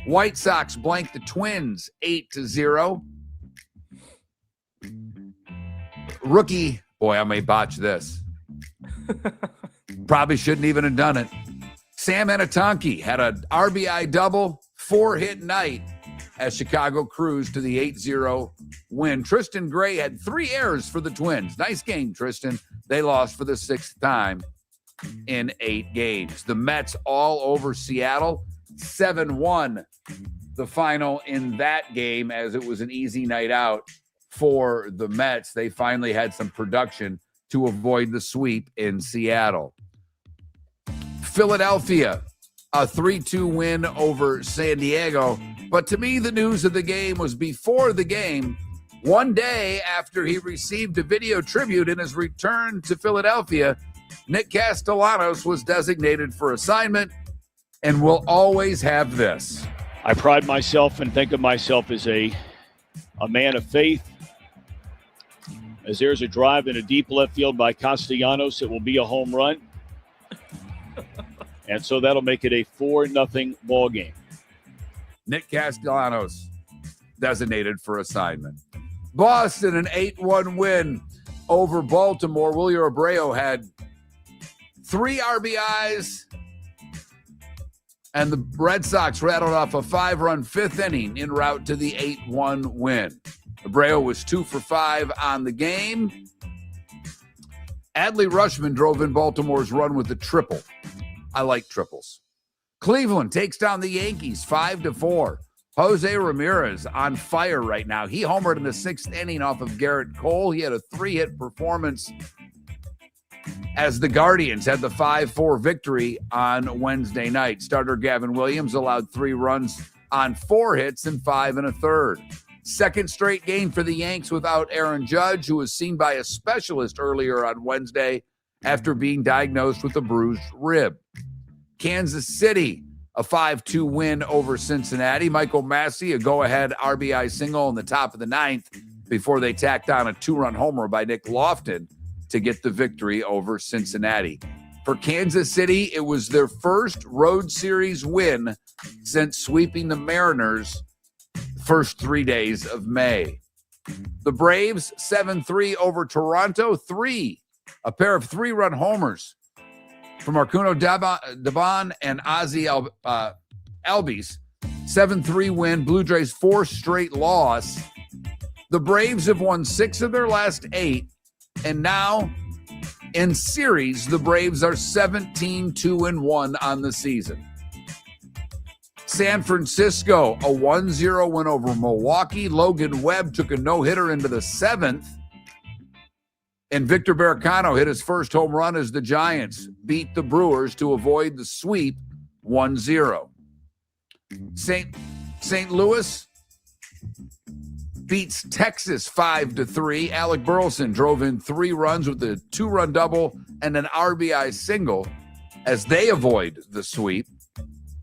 White Sox blanked the Twins 8-0. Rookie, boy, I may botch this. Probably shouldn't even have done it. Sam Anatonki had an RBI double, 4-hit night as Chicago cruised to the 8-0 win. Tristan Gray had 3 errors for the Twins. Nice game, Tristan. They lost for the 6th time in 8 games. The Mets all over Seattle, 7-1 the final in that game, as it was an easy night out for the Mets. They finally had some production to avoid the sweep in Seattle. Philadelphia, a 3-2 win over San Diego. But to me, the news of the game was before the game. One day after he received a video tribute in his return to Philadelphia, Nick Castellanos was designated for assignment and will always have this. I pride myself and think of myself as a man of faith. As there's a drive in a deep left field by Castellanos, it will be a home run. And so that'll make it a 4-0 ball game. Nick Castellanos designated for assignment. Boston, an 8-1 win over Baltimore. Willie Abreu had 3 RBIs, and the Red Sox rattled off a 5-run 5th inning en route to the 8-1 win. Abreu was 2 for 5 on the game. Adley Rutschman drove in Baltimore's run with a triple. I like triples. Cleveland takes down the Yankees 5-4. Jose Ramirez on fire right now. He homered in the 6th inning off of Garrett Cole. He had a 3-hit performance as the Guardians had the 5-4 victory on Wednesday night. Starter Gavin Williams allowed 3 runs on 4 hits and 5 1/3. Second straight game for the Yanks without Aaron Judge, who was seen by a specialist earlier on Wednesday after being diagnosed with a bruised rib. Kansas City, a 5-2 win over Cincinnati. Michael Massey, a go-ahead RBI single in the top of the 9th before they tacked on a 2-run homer by Nick Lofton to get the victory over Cincinnati. For Kansas City, it was their first road series win since sweeping the Mariners first 3 days of May. The Braves, 7-3 over Toronto. A pair of 3-run homers from Arcuno Daban and Ozzy Albies. 7-3 win. Blue Jays 4 straight loss. The Braves have won 6 of their last 8, and now In series, the Braves are 17-2-1 on the season. San Francisco, a 1-0 win over Milwaukee. Logan Webb took a no-hitter into the 7th. And Victor Barricano hit his first home run as the Giants beat the Brewers to avoid the sweep 1-0. St. Louis beats Texas 5-3. Alec Burleson drove in 3 runs with a 2-run double and an RBI single as they avoid the sweep.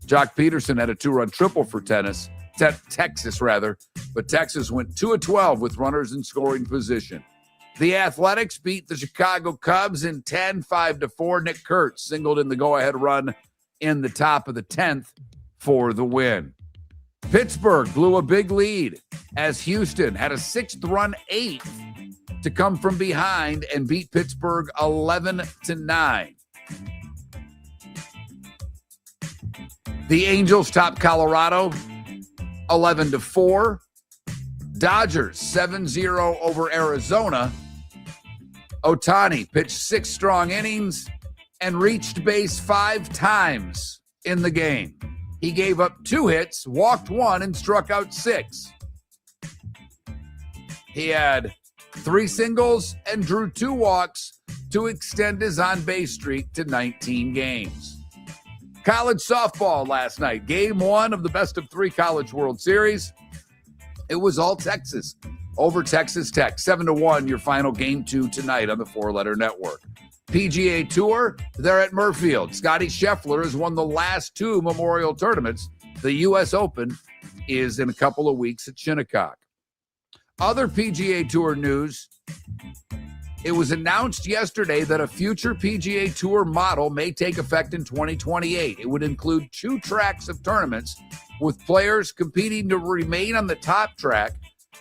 Jock Peterson had a 2-run triple for Texas, but Texas went 2-12 with runners in scoring position. The Athletics beat the Chicago Cubs in 10, 5-4. Nick Kurtz singled in the go-ahead run in the top of the 10th for the win. Pittsburgh blew a big lead as Houston had a 6th-run 8th to come from behind and beat Pittsburgh 11-9. The Angels topped Colorado 11-4. Dodgers 7-0 over Arizona. Ohtani pitched 6 strong innings and reached base 5 times in the game. He gave up 2 hits, walked 1, and struck out 6. He had 3 singles and drew 2 walks to extend his on-base streak to 19 games. College softball last night, game 1 of the best-of-3 College World Series. It was all Texas over Texas Tech, 7-1, your final game 2 tonight on the 4-Letter Network. PGA Tour, they're at Murfield. Scotty Scheffler has won the last 2 Memorial tournaments. The U.S. Open is in a couple of weeks at Shinnecock. Other PGA Tour news, it was announced yesterday that a future PGA Tour model may take effect in 2028. It would include 2 tracks of tournaments with players competing to remain on the top track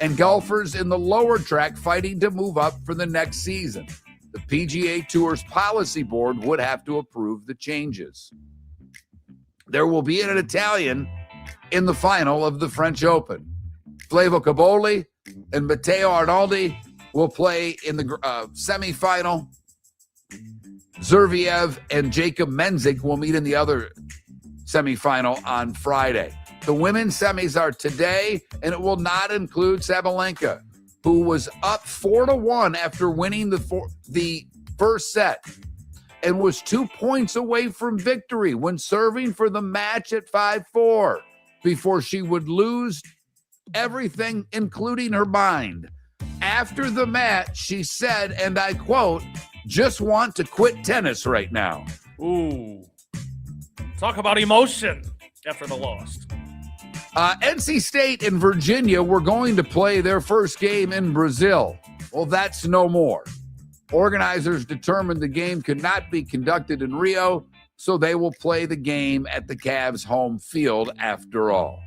and golfers in the lower track fighting to move up for the next season. The PGA Tour's policy board would have to approve the changes. There will be an Italian in the final of the French Open. Flavio Caboli and Matteo Arnaldi will play in the semifinal. Zurviev and Jacob Menzik will meet in the other semifinal on Friday. The women's semis are today, and it will not include Sabalenka, who was up 4-1 after winning the first set and was 2 points away from victory when serving for the match at 5-4 before she would lose everything, including her mind. After the match, she said, and I quote, "Just want to quit tennis right now." Ooh. Talk about emotion after the loss. NC State and Virginia were going to play their first game in Brazil. Well, that's no more. Organizers determined the game could not be conducted in Rio, so they will play the game at the Cavs' home field after all.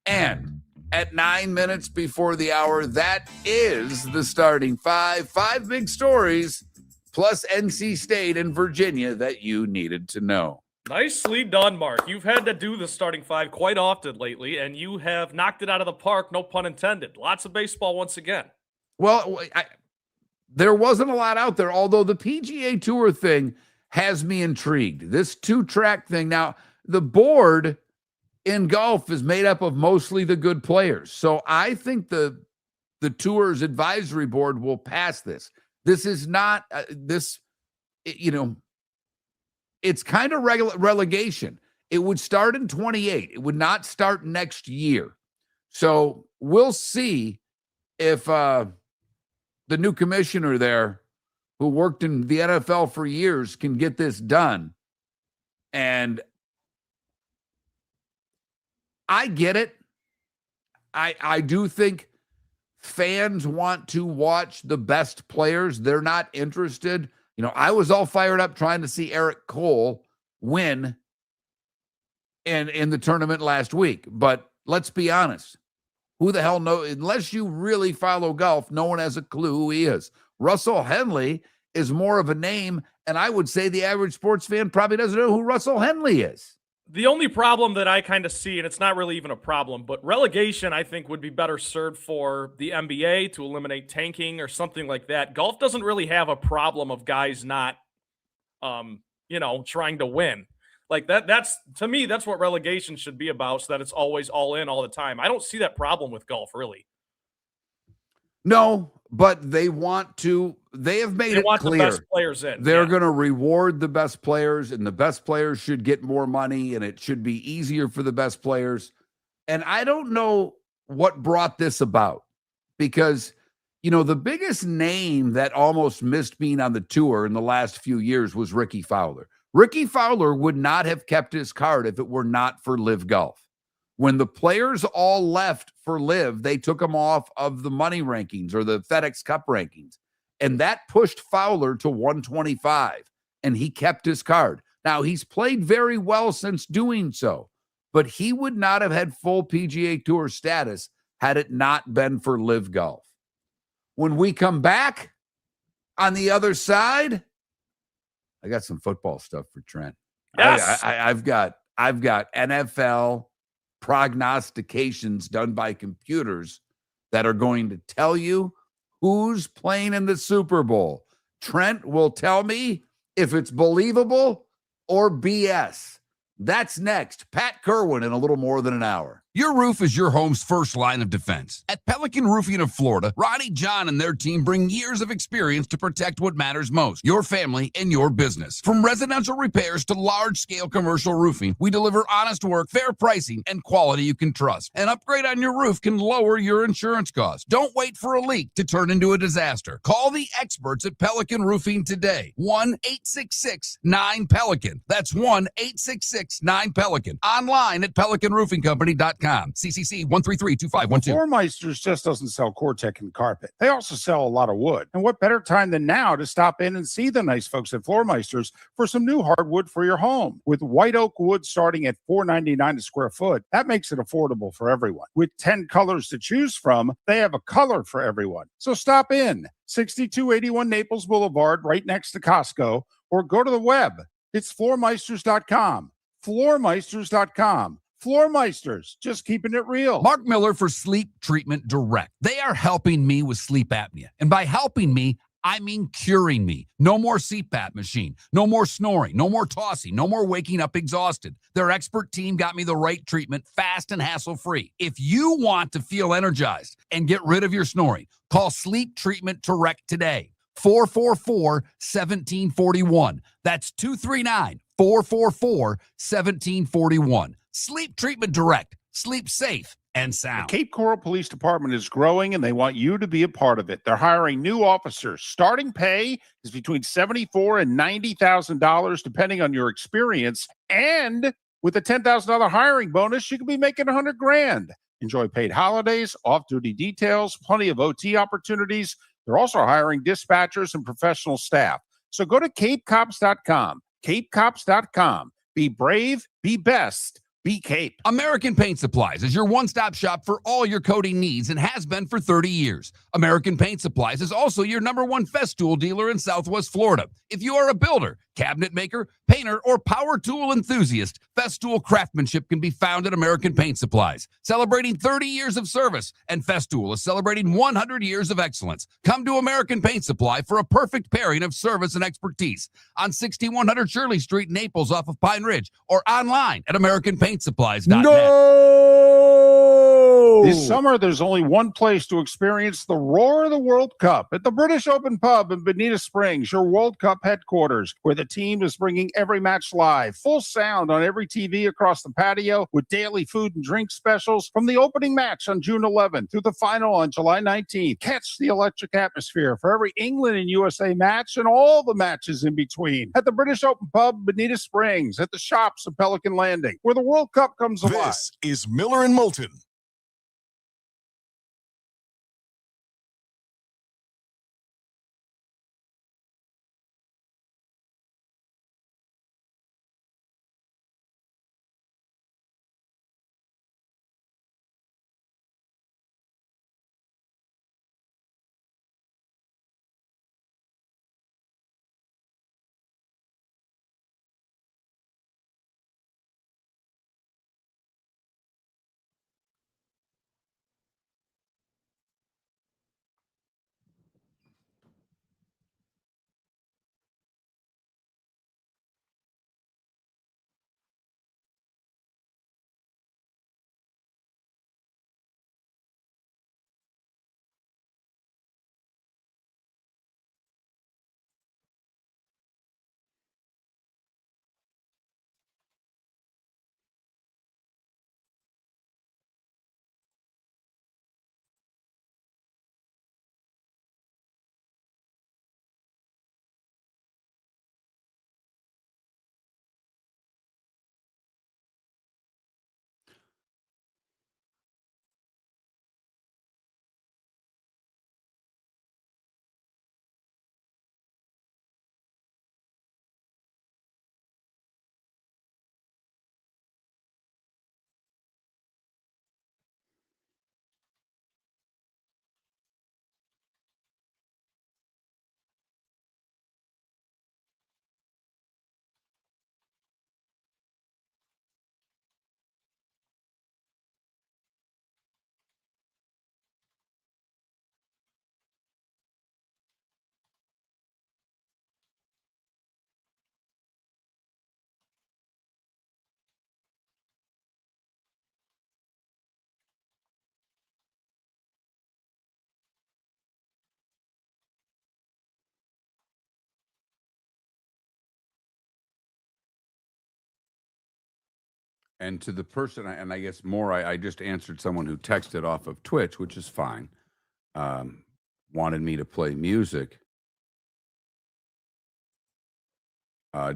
And at 9 minutes before the hour, that is the starting 5. 5 big stories, plus NC State and Virginia that you needed to know. Nicely done, Mark. You've had to do the starting 5 quite often lately, and you have knocked it out of the park, no pun intended. Lots of baseball once again. Well, there wasn't a lot out there, although the PGA Tour thing has me intrigued. This 2-track thing. Now, the board in golf is made up of mostly the good players. So I think the Tour's advisory board will pass this. This is not it's kind of relegation. It would start in 28. It would not start next year. So we'll see if the new commissioner there, who worked in the NFL for years, can get this done. And I get it. I do think fans want to watch the best players. They're not interested. I was all fired up trying to see Eric Cole win in the tournament last week. But let's be honest. Who the hell knows? Unless you really follow golf, no one has a clue who he is. Russell Henley is more of a name, and I would say the average sports fan probably doesn't know who Russell Henley is. The only problem that I kind of see, and it's not really even a problem, but relegation, I think, would be better served for the NBA to eliminate tanking or something like that. Golf doesn't really have a problem of guys not, trying to win. Like that's to me, that's what relegation should be about, so that it's always all in all the time. I don't see that problem with golf, really. No, but they have made They it want the clear best players in. they're Yeah. going to reward the best players, and the best players should get more money, and it should be easier for the best players. And I don't know what brought this about, because, the biggest name that almost missed being on the tour in the last few years was Ricky Fowler. Ricky Fowler would not have kept his card if it were not for Live Golf. When the players all left for Live, they took him off of the money rankings or the FedEx Cup rankings. And that pushed Fowler to 125, and he kept his card. Now, he's played very well since doing so, but he would not have had full PGA Tour status had it not been for Live Golf. When we come back on the other side, I got some football stuff for Trent. Yes. I've got NFL prognostications done by computers that are going to tell you who's playing in the Super Bowl. Trent will tell me if it's believable or BS. That's next. Pat Kirwan in a little more than an hour. Your roof is your home's first line of defense. At Pelican Roofing of Florida, Ronnie John and their team bring years of experience to protect what matters most, your family and your business. From residential repairs to large-scale commercial roofing, we deliver honest work, fair pricing, and quality you can trust. An upgrade on your roof can lower your insurance costs. Don't wait for a leak to turn into a disaster. Call the experts at Pelican Roofing today. 1-866-9-PELICAN. That's 1-866-9-PELICAN. Online at pelicanroofingcompany.com. CCC 1332512. Floor Meisters just doesn't sell Cortec and carpet. They also sell a lot of wood. And what better time than now to stop in and see the nice folks at Floor Meisters for some new hardwood for your home. With white oak wood starting at $4.99 a square foot, that makes it affordable for everyone. With 10 colors to choose from, they have a color for everyone. So stop in, 6281 Naples Boulevard, right next to Costco, or go to the web. It's floormeisters.com. Floormeisters.com. Floor Meisters, just keeping it real. Mark Miller for Sleep Treatment Direct. They are helping me with sleep apnea. And by helping me, I mean curing me. No more CPAP machine. No more snoring. No more tossing. No more waking up exhausted. Their expert team got me the right treatment, fast and hassle-free. If you want to feel energized and get rid of your snoring, call Sleep Treatment Direct today. 444-1741. That's 239-444-1741. Sleep Treatment Direct. Sleep safe and sound. The Cape Coral Police Department is growing, and they want you to be a part of it. They're hiring new officers. Starting pay is between $74,000 and $90,000, depending on your experience. And with a $10,000 hiring bonus, you could be making $100,000. Enjoy paid holidays, off-duty details, plenty of OT opportunities. They're also hiring dispatchers and professional staff. So go to capecops.com. Capecops.com. Be brave, be best. Be Cape. American Paint Supplies is your one-stop shop for all your coating needs and has been for 30 years. American Paint Supplies is also your #1 Festool dealer in Southwest Florida. If you are a builder, cabinet maker, painter, or power tool enthusiast, Festool craftsmanship can be found at American Paint Supplies. Celebrating 30 years of service, and Festool is celebrating 100 years of excellence. Come to American Paint Supply for a perfect pairing of service and expertise on 6100 Shirley Street, Naples, off of Pine Ridge, or online at AmericanPaintSupplies.net. No! This summer, there's only one place to experience the roar of the World Cup at the British Open Pub in Bonita Springs, your World Cup headquarters, where the team is bringing every match live, full sound on every TV across the patio, with daily food and drink specials from the opening match on June 11th through the final on July 19th. Catch the electric atmosphere for every England and USA match and all the matches in between at the British Open Pub, Bonita Springs, at the shops of Pelican Landing, where the World Cup comes alive. This is Miller and Moulton. And to the person, and I guess more, I just answered someone who texted off of Twitch, which is fine. Wanted me to play music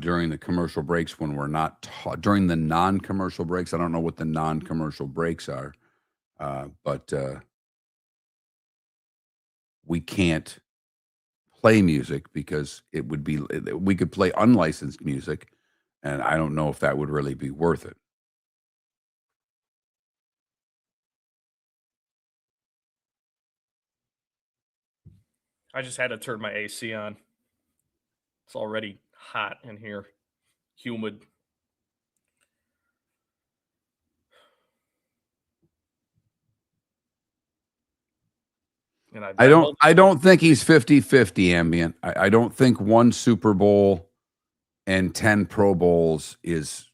during the commercial breaks when we're not during the non-commercial breaks. I don't know what the non-commercial breaks are, but we can't play music because it would be, we could play unlicensed music, and I don't know if that would really be worth it. I just had to turn my AC on. It's already hot in here, humid. And I don't think he's 50-50 ambient. I don't think 1 Super Bowl and 10 Pro Bowls is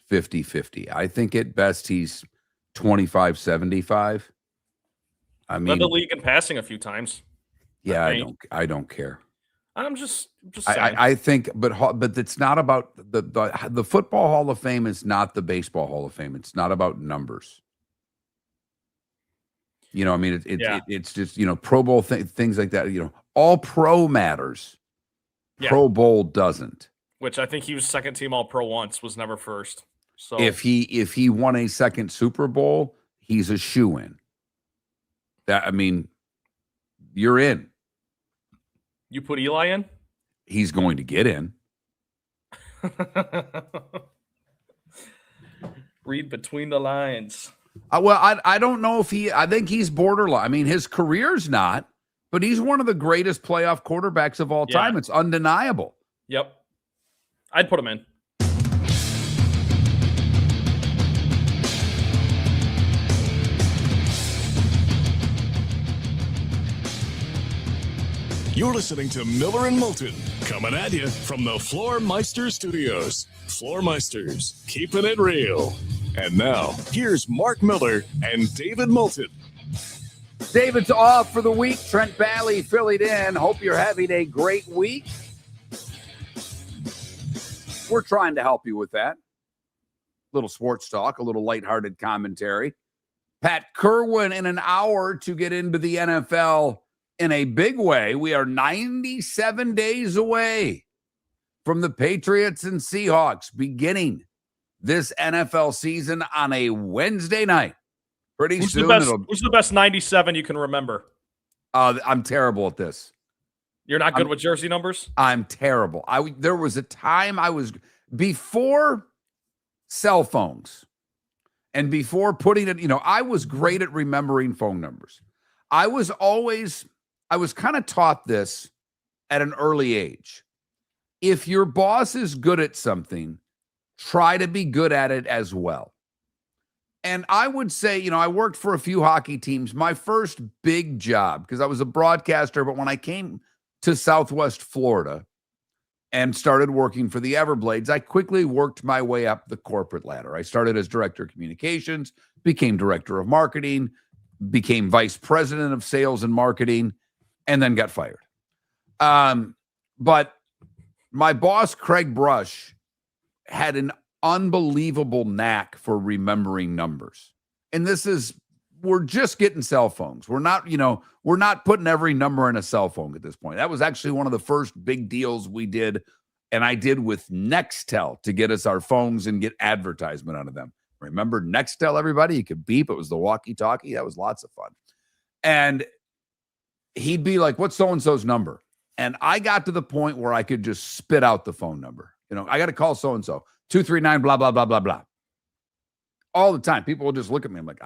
50-50. I think at best he's 25-75. I mean, led the league in passing a few times. Yeah, I don't care. I'm just saying. I think, but it's not about the Football Hall of Fame is not the Baseball Hall of Fame. It's not about numbers. You know, I mean, it's just, you know, Pro Bowl things like that. You know, all pro matters. Yeah. Pro Bowl doesn't. Which I think he was second team All Pro once, was never first. So if he won a second Super Bowl, he's a shoo-in. That, I mean, you're in. You put Eli in? He's going to get in. Read between the lines. Well, I don't know if I think he's borderline. I mean, his career's not, but he's one of the greatest playoff quarterbacks of all time. It's undeniable. Yep. I'd put him in. You're listening to Miller and Moulton, coming at you from the Floor Meister Studios. Floor Meisters, keeping it real. And now, here's Mark Miller and David Moulton. David's off for the week. Trent Bally filled in. Hope you're having a great week. We're trying to help you with that. A little sports talk, a little lighthearted commentary. Pat Kirwan in an hour to get into the NFL in a big way. We are 97 days away from the Patriots and Seahawks beginning this NFL season on a Wednesday night. Pretty soon. Who's the best 97 you can remember? I'm terrible at this. You're not good with jersey numbers? I'm terrible. There was a time before cell phones and before putting it, you know, I was great at remembering phone numbers. I was kind of taught this at an early age. If your boss is good at something, try to be good at it as well. And I would say, you know, I worked for a few hockey teams. My first big job, because I was a broadcaster, but when I came to Southwest Florida and started working for the Everblades, I quickly worked my way up the corporate ladder. I started as director of communications, became director of marketing, became vice president of sales and marketing, and then got fired. But my boss, Craig Brush, had an unbelievable knack for remembering numbers. And we're just getting cell phones. We're not putting every number in a cell phone at this point. That was actually one of the first big deals we did. And I did with Nextel to get us our phones and get advertisement out of them. Remember Nextel, everybody? You could beep. It was the walkie-talkie. That was lots of fun. And he'd be like, what's so-and-so's number? And I got to the point where I could just spit out the phone number. You know, I got to call so-and-so, 239, blah, blah, blah, blah, blah. All the time. People will just look at me. I'm like,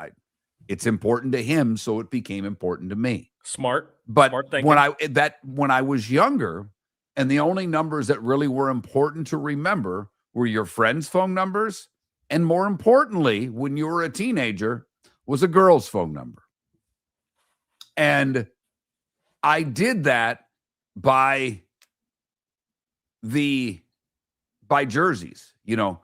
it's important to him, so it became important to me. Smart thinking. When I was younger, and the only numbers that really were important to remember were your friends' phone numbers, and more importantly, when you were a teenager, was a girl's phone number. And I did that by jerseys, you know,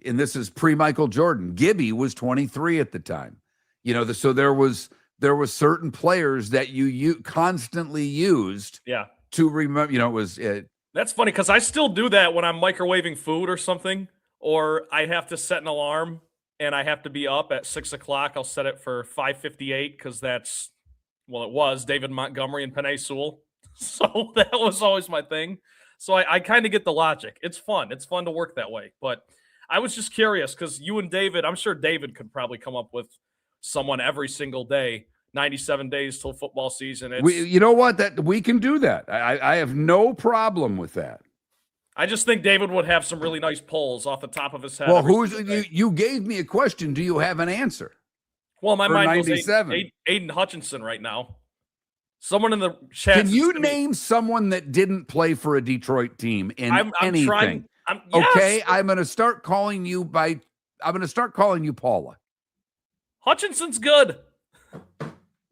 and this is pre-Michael Jordan. Gibby was 23 at the time. You know, so there was certain players that you constantly used to remember, you know, That's funny because I still do that when I'm microwaving food or something, or I have to set an alarm and I have to be up at 6 o'clock, I'll set it for 5:58 because that's, well, it was David Montgomery and Penei Sewell. So that was always my thing. So I kind of get the logic. It's fun. It's fun to work that way. But I was just curious because you and David, I'm sure David could probably come up with someone every single day, 97 days till football season. You know what? That we can do that. I have no problem with that. I just think David would have some really nice polls off the top of his head. Well, you gave me a question. Do you have an answer? Well, my mind goes 97. Aiden Hutchinson right now. Someone in the chat. Can you name someone that didn't play for a Detroit team in anything? Okay, yes. I'm going to start calling you Paula. Hutchinson's good.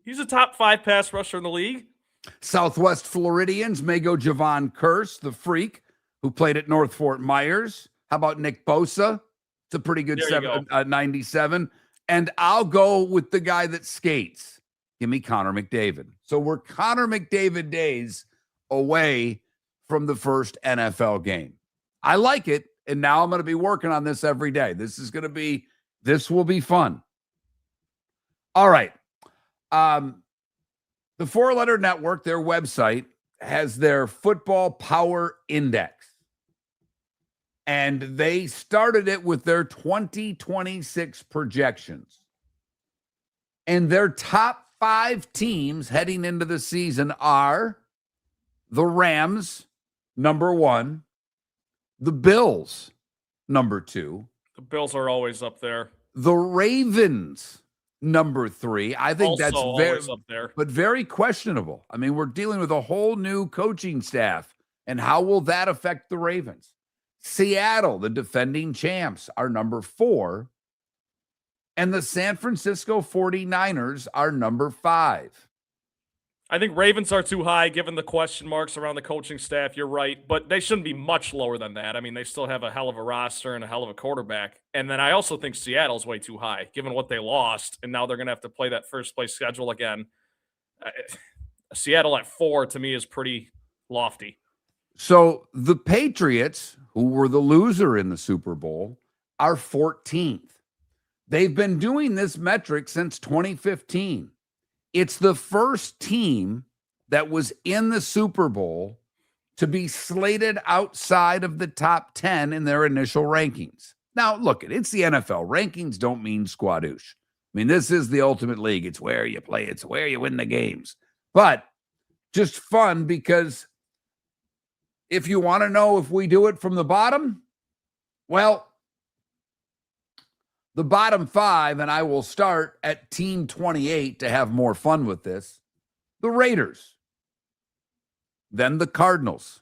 He's a top 5 pass rusher in the league. Southwest Floridians may go Javon Curse, the freak, who played at North Fort Myers. How about Nick Bosa? It's a pretty good 97. And I'll go with the guy that skates. Give me Connor McDavid. So we're Connor McDavid days away from the first NFL game. I like it, and now I'm going to be working on this every day. This will be fun. All right. The 4-letter network, their website, has their football power index. And they started it with their 2026 projections. And their top 5 teams heading into the season are the Rams, number 1, the Bills, number 2. The Bills are always up there. The Ravens, number 3. I think also that's very always up there, but very questionable. I mean, we're dealing with a whole new coaching staff, and how will that affect the Ravens? Seattle, the defending champs, are number 4. And the San Francisco 49ers are number 5. I think Ravens are too high given the question marks around the coaching staff. You're right, but they shouldn't be much lower than that. I mean, they still have a hell of a roster and a hell of a quarterback. And then I also think Seattle's way too high given what they lost, and now they're going to have to play that first place schedule again. Seattle at 4 to me is pretty lofty. So the Patriots, who were the loser in the Super Bowl, are 14th. They've been doing this metric since 2015. It's the first team that was in the Super Bowl to be slated outside of the top 10 in their initial rankings. Now, look, it's the NFL. Rankings don't mean squadoosh. I mean, this is the ultimate league. It's where you play. It's where you win the games. But just fun because if you want to know if we do it from the bottom, well, the bottom 5, and I will start at team 28 to have more fun with this. The Raiders, then the Cardinals,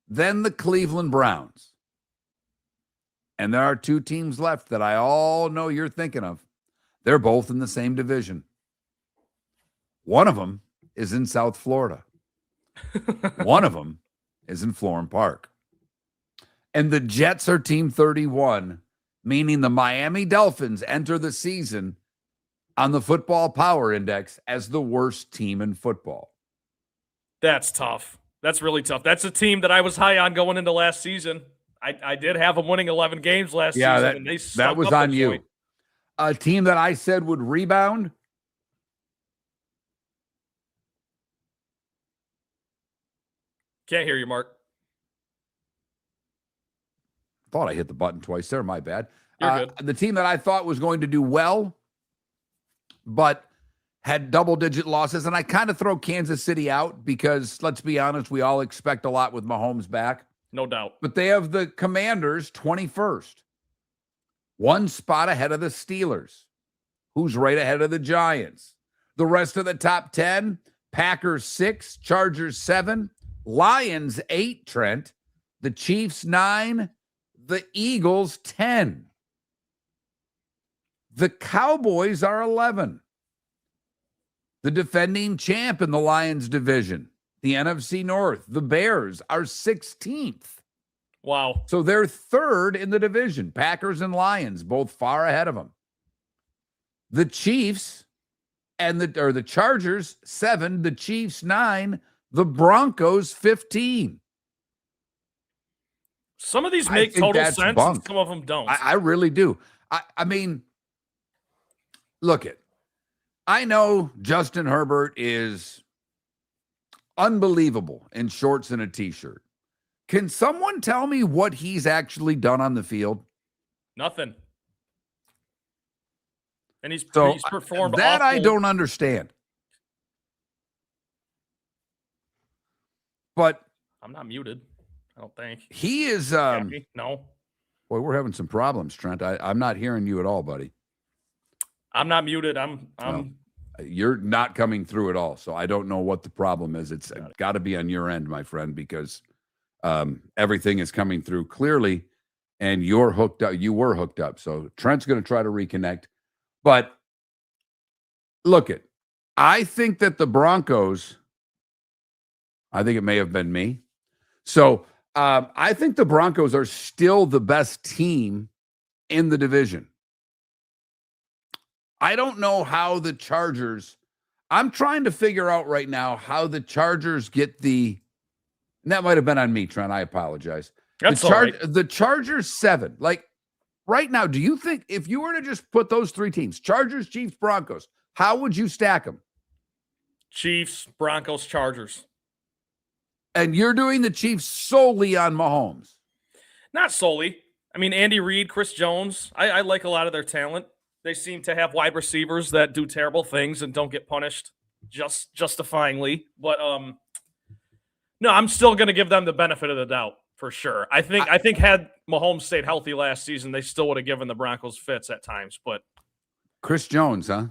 then the Cleveland Browns. And there are 2 teams left that I all know you're thinking of. They're both in the same division. One of them is in South Florida. One of them is in Florham Park. And the Jets are team 31, meaning the Miami Dolphins enter the season on the Football Power Index as the worst team in football. That's tough. That's really tough. That's a team that I was high on going into last season. I did have them winning 11 games last season. And that was on you. A team that I said would rebound. Can't hear you, Mark. Thought I hit the button twice there. My bad. You're good. The team that I thought was going to do well, but had double-digit losses, and I kind of throw Kansas City out because, let's be honest, we all expect a lot with Mahomes back. No doubt. But they have the Commanders 21st. 1 spot ahead of the Steelers, who's right ahead of the Giants. The rest of the top 10, Packers 6, Chargers 7, Lions 8, Trent, the Chiefs 9, the Eagles 10. The Cowboys are 11. The defending champ in the Lions division, the NFC North, the Bears are 16th. Wow. So they're 3rd in the division. Packers and Lions both far ahead of them. The Chiefs and the Chargers 7, the Chiefs 9, the Broncos 15. Some of these make total sense and some of them don't. I really do. I mean, look it. I know Justin Herbert is unbelievable in shorts and a t-shirt. Can someone tell me what he's actually done on the field? Nothing. And he's So performed that awful. I don't understand. But I'm not muted, I don't think. he is No. Boy, we're having some problems, Trent. I'm not hearing you at all, buddy. I'm not muted. You're not coming through at all. So I don't know what the problem is. It's got to be on your end, my friend, because everything is coming through clearly and you're hooked up. You were hooked up. So Trent's going to try to reconnect. But look it, I think that the Broncos, I think it may have been me. So I think the Broncos are still the best team in the division. I don't know how the Chargers, I'm trying to figure out right now how the Chargers get and that might have been on me, Trent. I apologize. That's all right. The Chargers 7, like right now, do you think if you were to just put those three teams, Chargers, Chiefs, Broncos, how would you stack them? Chiefs, Broncos, Chargers. And you're doing the Chiefs solely on Mahomes. Not solely. I mean, Andy Reid, Chris Jones, I like a lot of their talent. They seem to have wide receivers that do terrible things and don't get punished justifyingly. But no, I'm still going to give them the benefit of the doubt for sure. I think had Mahomes stayed healthy last season, they still would have given the Broncos fits at times. But Chris Jones, huh?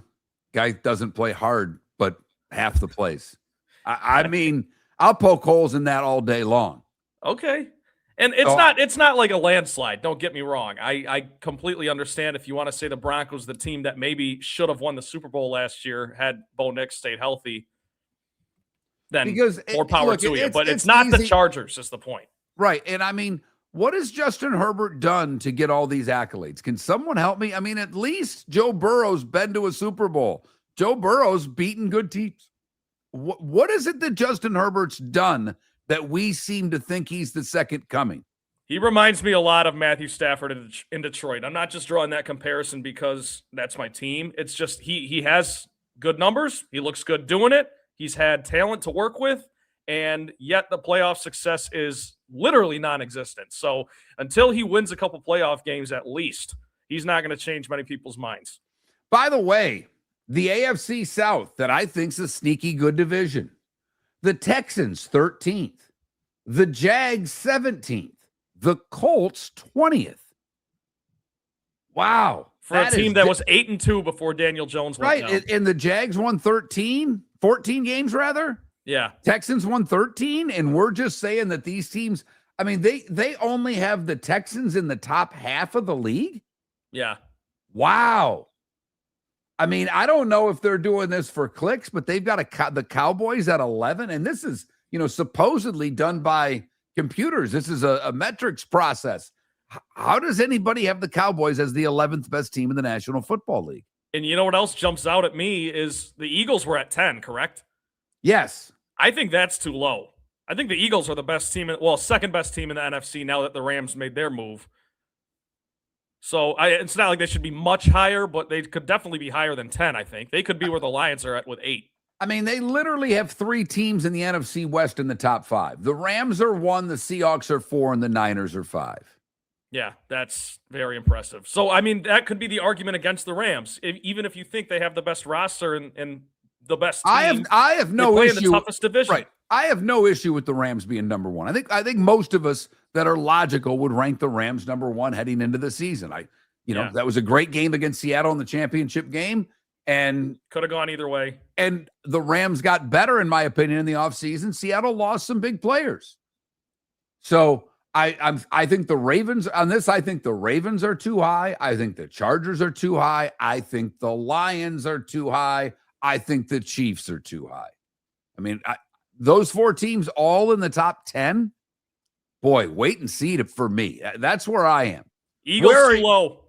Guy doesn't play hard, but half the plays. I mean, I'll poke holes in that all day long. Okay. And it's not like a landslide. Don't get me wrong. I completely understand if you want to say the Broncos, the team that maybe should have won the Super Bowl last year, had Bo Nix stayed healthy, then more power to you. But it's not easy. The Chargers is the point. Right. And I mean, what has Justin Herbert done to get all these accolades? Can someone help me? I mean, at least Joe Burrow's been to a Super Bowl. Joe Burrow's beaten good teams. What is it that Justin Herbert's done that we seem to think he's the second coming? He reminds me a lot of Matthew Stafford in Detroit. I'm not just drawing that comparison because that's my team. It's just he has good numbers. He looks good doing it. He's had talent to work with, and yet the playoff success is literally non-existent. So until he wins a couple playoff games at least, he's not going to change many people's minds. By the way, the AFC South that I think's a sneaky good division. The Texans 13th, the Jags 17th, the Colts 20th. Wow. For a team that was 8-2 before Daniel Jones went down. And the Jags won 14 games rather. Yeah. Texans won 13, and we're just saying that these teams, I mean, they only have the Texans in the top half of the league? Yeah. Wow. I mean, I don't know if they're doing this for clicks, but they've got the Cowboys at 11, and this is, supposedly done by computers. This is a metrics process. How does anybody have the Cowboys as the 11th best team in the National Football League? And you know what else jumps out at me is the Eagles were at 10, correct? Yes. I think that's too low. I think the Eagles are the best team, second best team in the NFC now that the Rams made their move. So it's not like they should be much higher, but they could definitely be higher than 10, I think. They could be where the Lions are at with 8. I mean, they literally have 3 teams in the NFC West in the top 5. The Rams are 1, the Seahawks are 4, and the Niners are 5. Yeah, that's very impressive. So, I mean, that could be the argument against the Rams, even if you think they have the best roster and the best team. I have no issue. In the toughest division. Right. I have no issue with the Rams being number 1. I think most of us that are logical would rank the Rams number 1 heading into the season. That was a great game against Seattle in the championship game, and could have gone either way. And the Rams got better, in my opinion, in the offseason. Seattle lost some big players. So I think the Ravens on this, I think the Ravens are too high. I think the Chargers are too high. I think the Lions are too high. I think the Chiefs are too high. I mean, those 4 teams all in the top 10. Boy, wait and see for me. That's where I am. Eagles too low.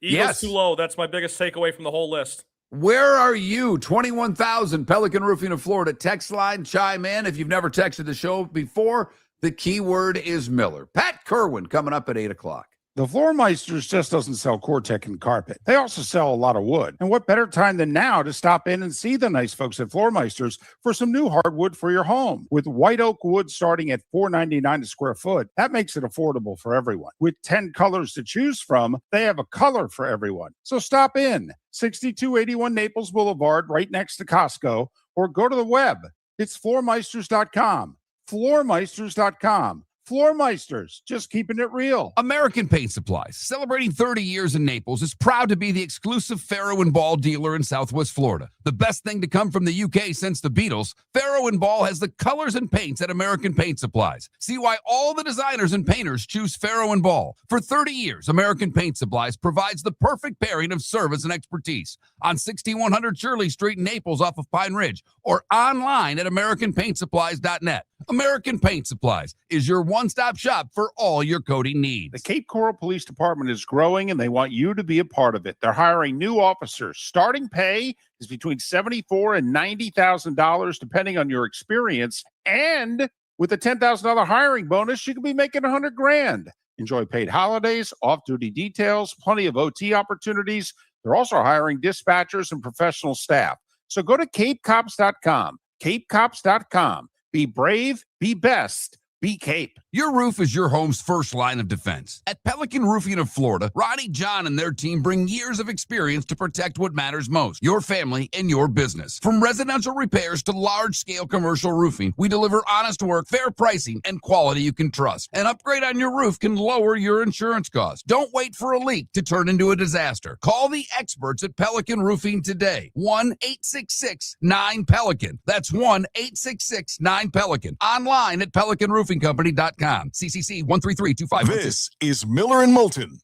Eagles too low. That's my biggest takeaway from the whole list. Where are you? 21,000 Pelican Roofing of Florida text line. Chime in. If you've never texted the show before, the keyword is Miller. Pat Kirwan coming up at 8 o'clock. The Floormeisters just doesn't sell Cortec and carpet. They also sell a lot of wood. And what better time than now to stop in and see the nice folks at Floormeisters for some new hardwood for your home. With white oak wood starting at $4.99 a square foot, that makes it affordable for everyone. With 10 colors to choose from, they have a color for everyone. So stop in, 6281 Naples Boulevard, right next to Costco, or go to the web. It's floormeisters.com. Floormeisters.com. Floormeisters, just keeping it real. American Paint Supplies, celebrating 30 years in Naples, is proud to be the exclusive Farrow and Ball dealer in Southwest Florida. The best thing to come from the UK since the Beatles, Farrow and Ball has the colors and paints at American Paint Supplies. See why all the designers and painters choose Farrow and Ball. For 30 years, American Paint Supplies provides the perfect pairing of service and expertise on 6100 Shirley Street in Naples off of Pine Ridge, or online at AmericanPaintSupplies.net. American Paint Supplies is your one-stop shop for all your coating needs. The Cape Coral Police Department is growing, and they want you to be a part of it. They're hiring new officers. Starting pay is between $74,000 and $90,000, depending on your experience. And with a $10,000 hiring bonus, you could be making $100,000. Enjoy paid holidays, off-duty details, plenty of OT opportunities. They're also hiring dispatchers and professional staff. So go to CapeCops.com. CapeCops.com. Be brave, be best, be Cape. Your roof is your home's first line of defense. At Pelican Roofing of Florida, Ronnie John and their team bring years of experience to protect what matters most, your family and your business. From residential repairs to large-scale commercial roofing, we deliver honest work, fair pricing, and quality you can trust. An upgrade on your roof can lower your insurance costs. Don't wait for a leak to turn into a disaster. Call the experts at Pelican Roofing today. 1-866-9-PELICAN. That's 1-866-9-PELICAN. Online at PelicanRoofingCompany.com. CCC 13325. This is Miller and Moulton.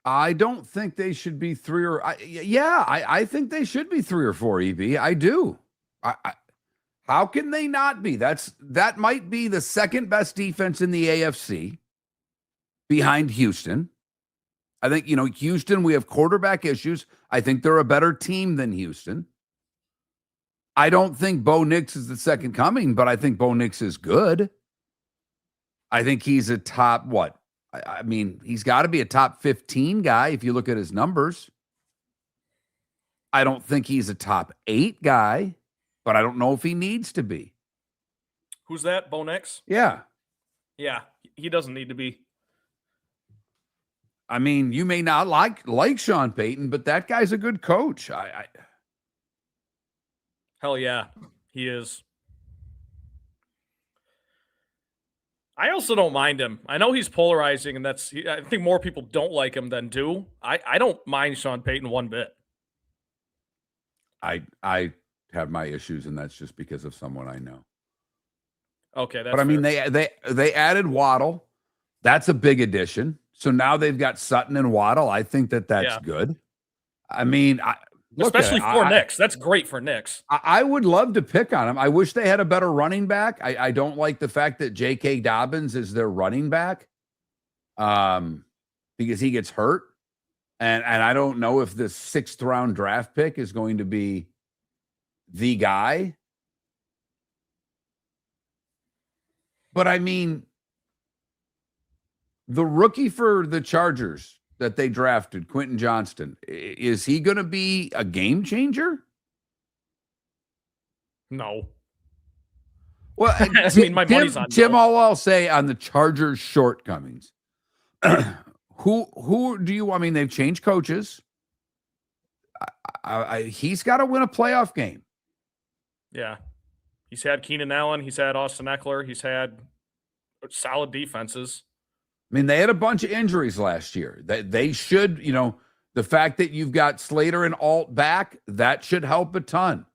I don't think they should be I think they should be 3 or 4, EB. I do. How can they not be? That might be the second best defense in the AFC behind Houston. I think, Houston, we have quarterback issues. I think they're a better team than Houston. I don't think Bo Nix is the second coming, but I think Bo Nix is good. I think he's a top, he's got to be a top 15 guy if you look at his numbers. I don't think he's a top 8 guy, but I don't know if he needs to be. Who's that? Bo Nix? Yeah. Yeah, he doesn't need to be. I mean, you may not like Sean Payton, but that guy's a good coach. Hell yeah, he is. I also don't mind him. I know he's polarizing, and I think more people don't like him than do. I don't mind Sean Payton one bit. I have my issues, and that's just because of someone I know. Okay, that's but I mean, fair. they added Waddle. That's a big addition. So now they've got Sutton and Waddle. I think that's good. I mean, especially for Nix. That's great for Nix. I would love to pick on him. I wish they had a better running back. I don't like the fact that J.K. Dobbins is their running back because he gets hurt. And I don't know if the 6th round draft pick is going to be the guy. But I mean, the rookie for the Chargers that they drafted, Quentin Johnston, is he going to be a game changer? No. Well, I mean, my money's on Jim, no. all I'll say on the Chargers' shortcomings. Who do you? I mean, they've changed coaches. He's got to win a playoff game. Yeah, he's had Keenan Allen. He's had Austin Eckler. He's had solid defenses. I mean, they had a bunch of injuries last year. They should, the fact that you've got Slater and Alt back, that should help a ton.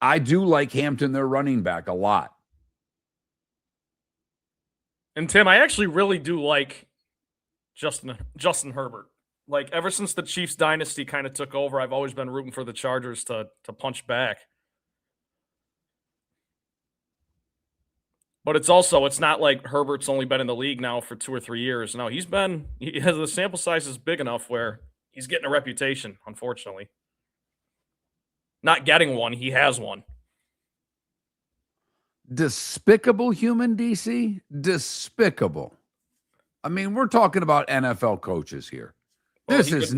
I do like Hampton, their running back, a lot. And Tim, I actually really do like Justin Herbert. Like, ever since the Chiefs dynasty kind of took over, I've always been rooting for the Chargers to punch back. But it's not like Herbert's only been in the league now for 2 or 3 years. No, the sample size is big enough where he's getting a reputation, unfortunately. not getting one. He has one. Despicable human, DC? Despicable. I mean, we're talking about NFL coaches here. Well, This is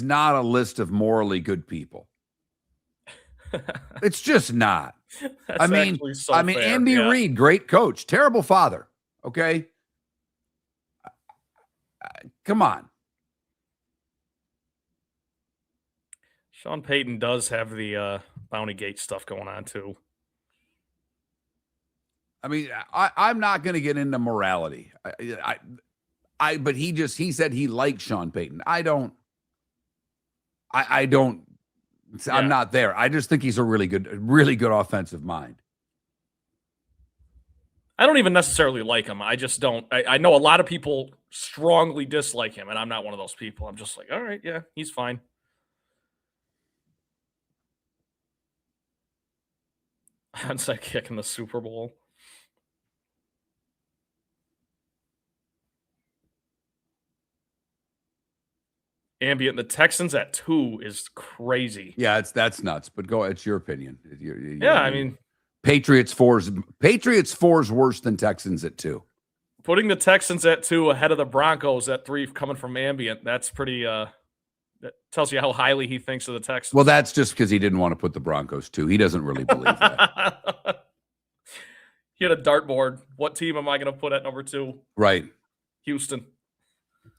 not a list of morally good people. It's just not. That's I mean, actually so fair. Andy Yeah. Reid, great coach, terrible father. Okay. Come on. Sean Payton does have the Bounty Gate stuff going on too. I mean, I'm not going to get into morality. But he said he liked Sean Payton. I don't. Yeah. I'm not there. I just think he's a really good offensive mind. I don't even necessarily like him. I just don't. I know a lot of people strongly dislike him, and I'm not one of those people. I'm just like, all right, yeah, he's fine. Onside kick in the Super Bowl. Ambient, the Texans at 2 is crazy. Yeah, that's nuts. But go, it's your opinion. Yeah, I mean, Patriots 4's worse than Texans at 2. putting the Texans at 2 ahead of the Broncos at 3 coming from Ambient, that's pretty that tells you how highly he thinks of the Texans. Well, that's just because he didn't want to put the Broncos 2. He doesn't really believe that. He had a dartboard. What team am I going to put at number 2? Right. Houston.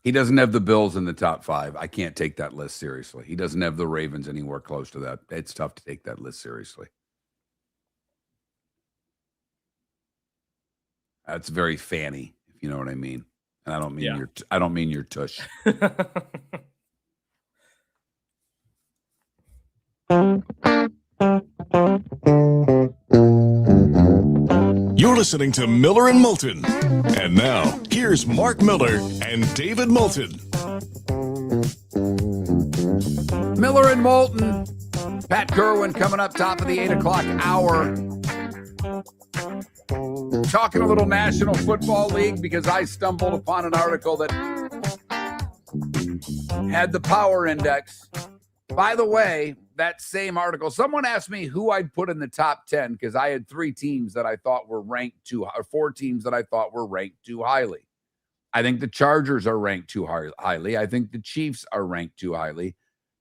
He doesn't have the Bills in the top 5. I can't take that list seriously. He doesn't have the Ravens anywhere close to that. It's tough to take that list seriously. That's very fanny, if you know what I mean. And I don't mean your tush. You're listening to Miller and Moulton. And now, here's Mark Miller and David Moulton. Miller and Moulton. Pat Kirwan coming up top of the 8 o'clock hour. Talking a little National Football League because I stumbled upon an article that had the power index. By the way, that same article, someone asked me who I'd put in the top 10 because I had 4 teams that I thought were ranked too highly. I think the Chargers are ranked too highly. I think the Chiefs are ranked too highly.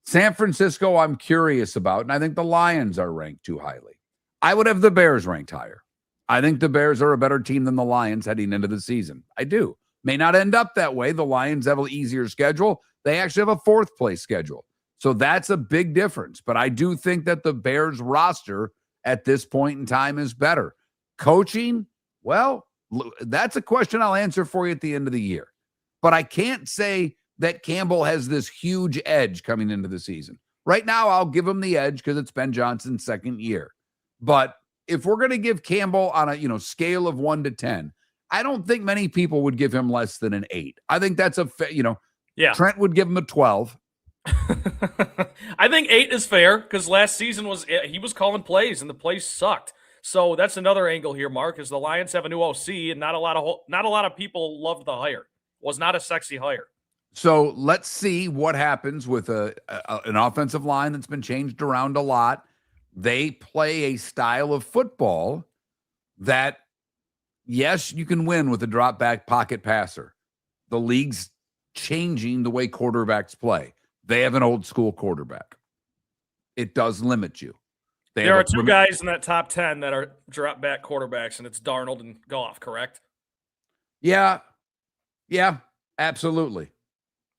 San Francisco, I'm curious about, and I think the Lions are ranked too highly. I would have the Bears ranked higher. I think the Bears are a better team than the Lions heading into the season. I do. May not end up that way. The Lions have an easier schedule. They actually have a 4th place schedule. So that's a big difference. But I do think that the Bears roster at this point in time is better. Coaching, well, that's a question I'll answer for you at the end of the year. But I can't say that Campbell has this huge edge coming into the season. Right now, I'll give him the edge because it's Ben Johnson's 2nd year. But if we're going to give Campbell on a scale of 1 to 10, I don't think many people would give him less than an 8. I think that's yeah. Trent would give him a 12. I think 8 is fair because last season he was calling plays and the plays sucked. So that's another angle here, Mark, is the Lions have a new OC and not a lot of people loved the hire. Was not a sexy hire. So let's see what happens with an offensive line that's been changed around a lot. They play a style of football that, yes, you can win with a drop back pocket passer. The league's changing the way quarterbacks play. They have an old school quarterback. It does limit you. There are 2 guys in that top 10 that are drop back quarterbacks, and it's Darnold and Goff, correct? Yeah, absolutely.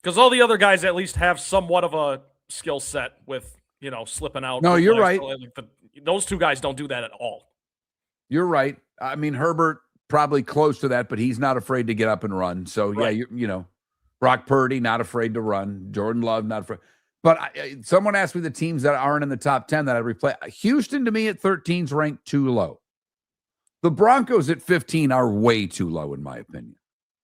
Because all the other guys at least have somewhat of a skill set with, slipping out. No, you're right. Those 2 guys don't do that at all. You're right. I mean, Herbert probably close to that, but he's not afraid to get up and run. So, right. Yeah, Brock Purdy, not afraid to run. Jordan Love, not afraid. But someone asked me the teams that aren't in the top 10 that I'd replay. Houston, to me, at 13 is ranked too low. The Broncos at 15 are way too low, in my opinion.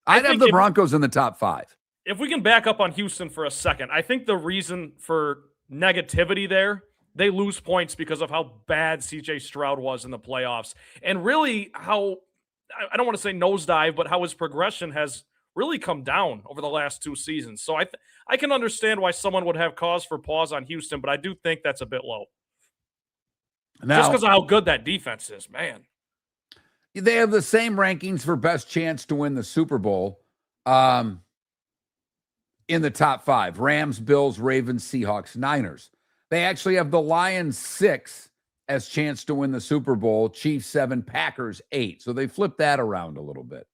I'd have the Broncos in the top 5. If we can back up on Houston for a second, I think the reason for negativity there, they lose points because of how bad C.J. Stroud was in the playoffs. And really how, I don't want to say nosedive, but how his progression has really come down over the last 2 seasons. So I can understand why someone would have cause for pause on Houston, but I do think that's a bit low. Now, just because of how good that defense is, man. they have the same rankings for best chance to win the Super Bowl in the top 5. Rams, Bills, Ravens, Seahawks, Niners. They actually have the Lions 6 as chance to win the Super Bowl, Chiefs 7, Packers 8. So they flipped that around a little bit.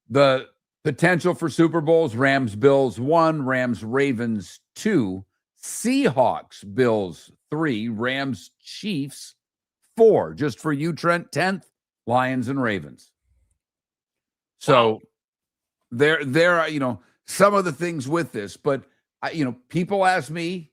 The potential for Super Bowls, Rams, Bills 1, Rams, Ravens 2, Seahawks, Bills 3, Rams, Chiefs 4. Just for you, Trent, 10th, Lions and Ravens. So Wow. there are, some of the things with this, but people ask me,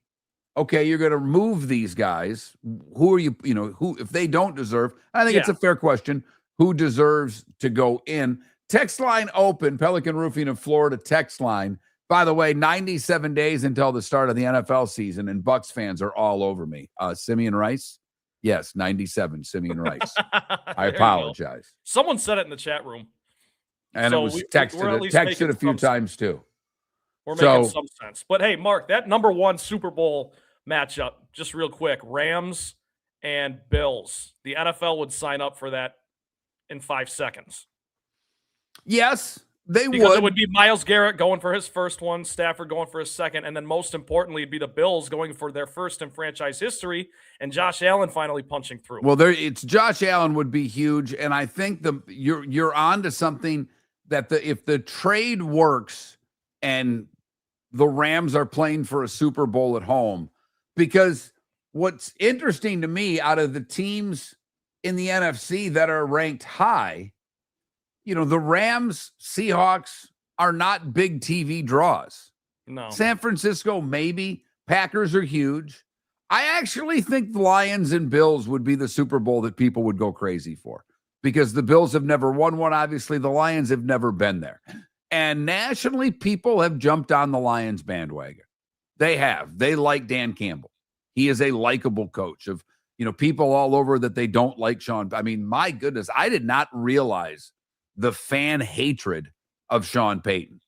okay, you're going to remove these guys. Who are you, who, if they don't deserve, I think it's a fair question. Who deserves to go in? Text line open, Pelican Roofing of Florida text line. By the way, 97 days until the start of the NFL season, and Bucks fans are all over me. Simeon Rice? Yes, 97, Simeon Rice. I apologize. Someone said it in the chat room. And So it was we're at least texted making a few some times too. We're making some sense. But hey, Mark, that number 1 Super Bowl matchup, just real quick, Rams and Bills. The NFL would sign up for that in 5 seconds. Yes, they Because would. it would be Myles Garrett going for his first one, Stafford going for his second, and then most importantly, it'd be the Bills going for their first in franchise history, and Josh Allen finally punching through. Well, it's Josh Allen would be huge, and I think you're on to something that if the trade works and the Rams are playing for a Super Bowl at home, because what's interesting to me out of the teams in the NFC that are ranked high, the Rams, Seahawks are not big TV draws. No. San Francisco, maybe. Packers are huge. I actually think the Lions and Bills would be the Super Bowl that people would go crazy for, because the Bills have never won one. Obviously, the Lions have never been there. And nationally, people have jumped on the Lions bandwagon. They have. They like Dan Campbell. He is a likable coach of, people all over that they don't like Sean. I mean, my goodness, I did not realize the fan hatred of Sean Payton.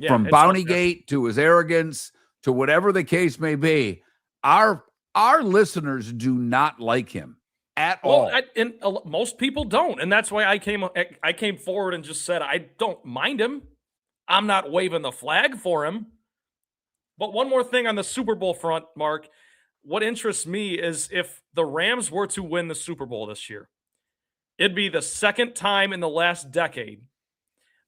From Bountygate to his arrogance to whatever the case may be, our listeners do not like him at all. And most people don't, and that's why I came forward and just said I don't mind him. I'm not waving the flag for him. But one more thing on the Super Bowl front, Mark. What interests me is if the Rams were to win the Super Bowl this year, it'd be the second time in the last decade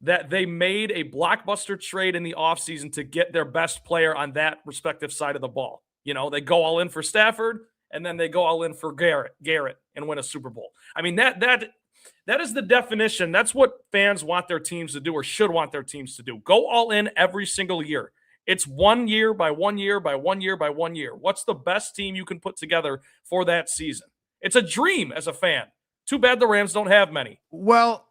that they made a blockbuster trade in the offseason to get their best player on that respective side of the ball. They go all in for Stafford, and then they go all in for Garrett and win a Super Bowl. I mean, that is the definition. That's what fans want their teams to do, or should want their teams to do. Go all in every single year. It's 1 year by 1 year by 1 year by 1 year. What's the best team you can put together for that season? It's a dream as a fan. Too bad the Rams don't have many. Well,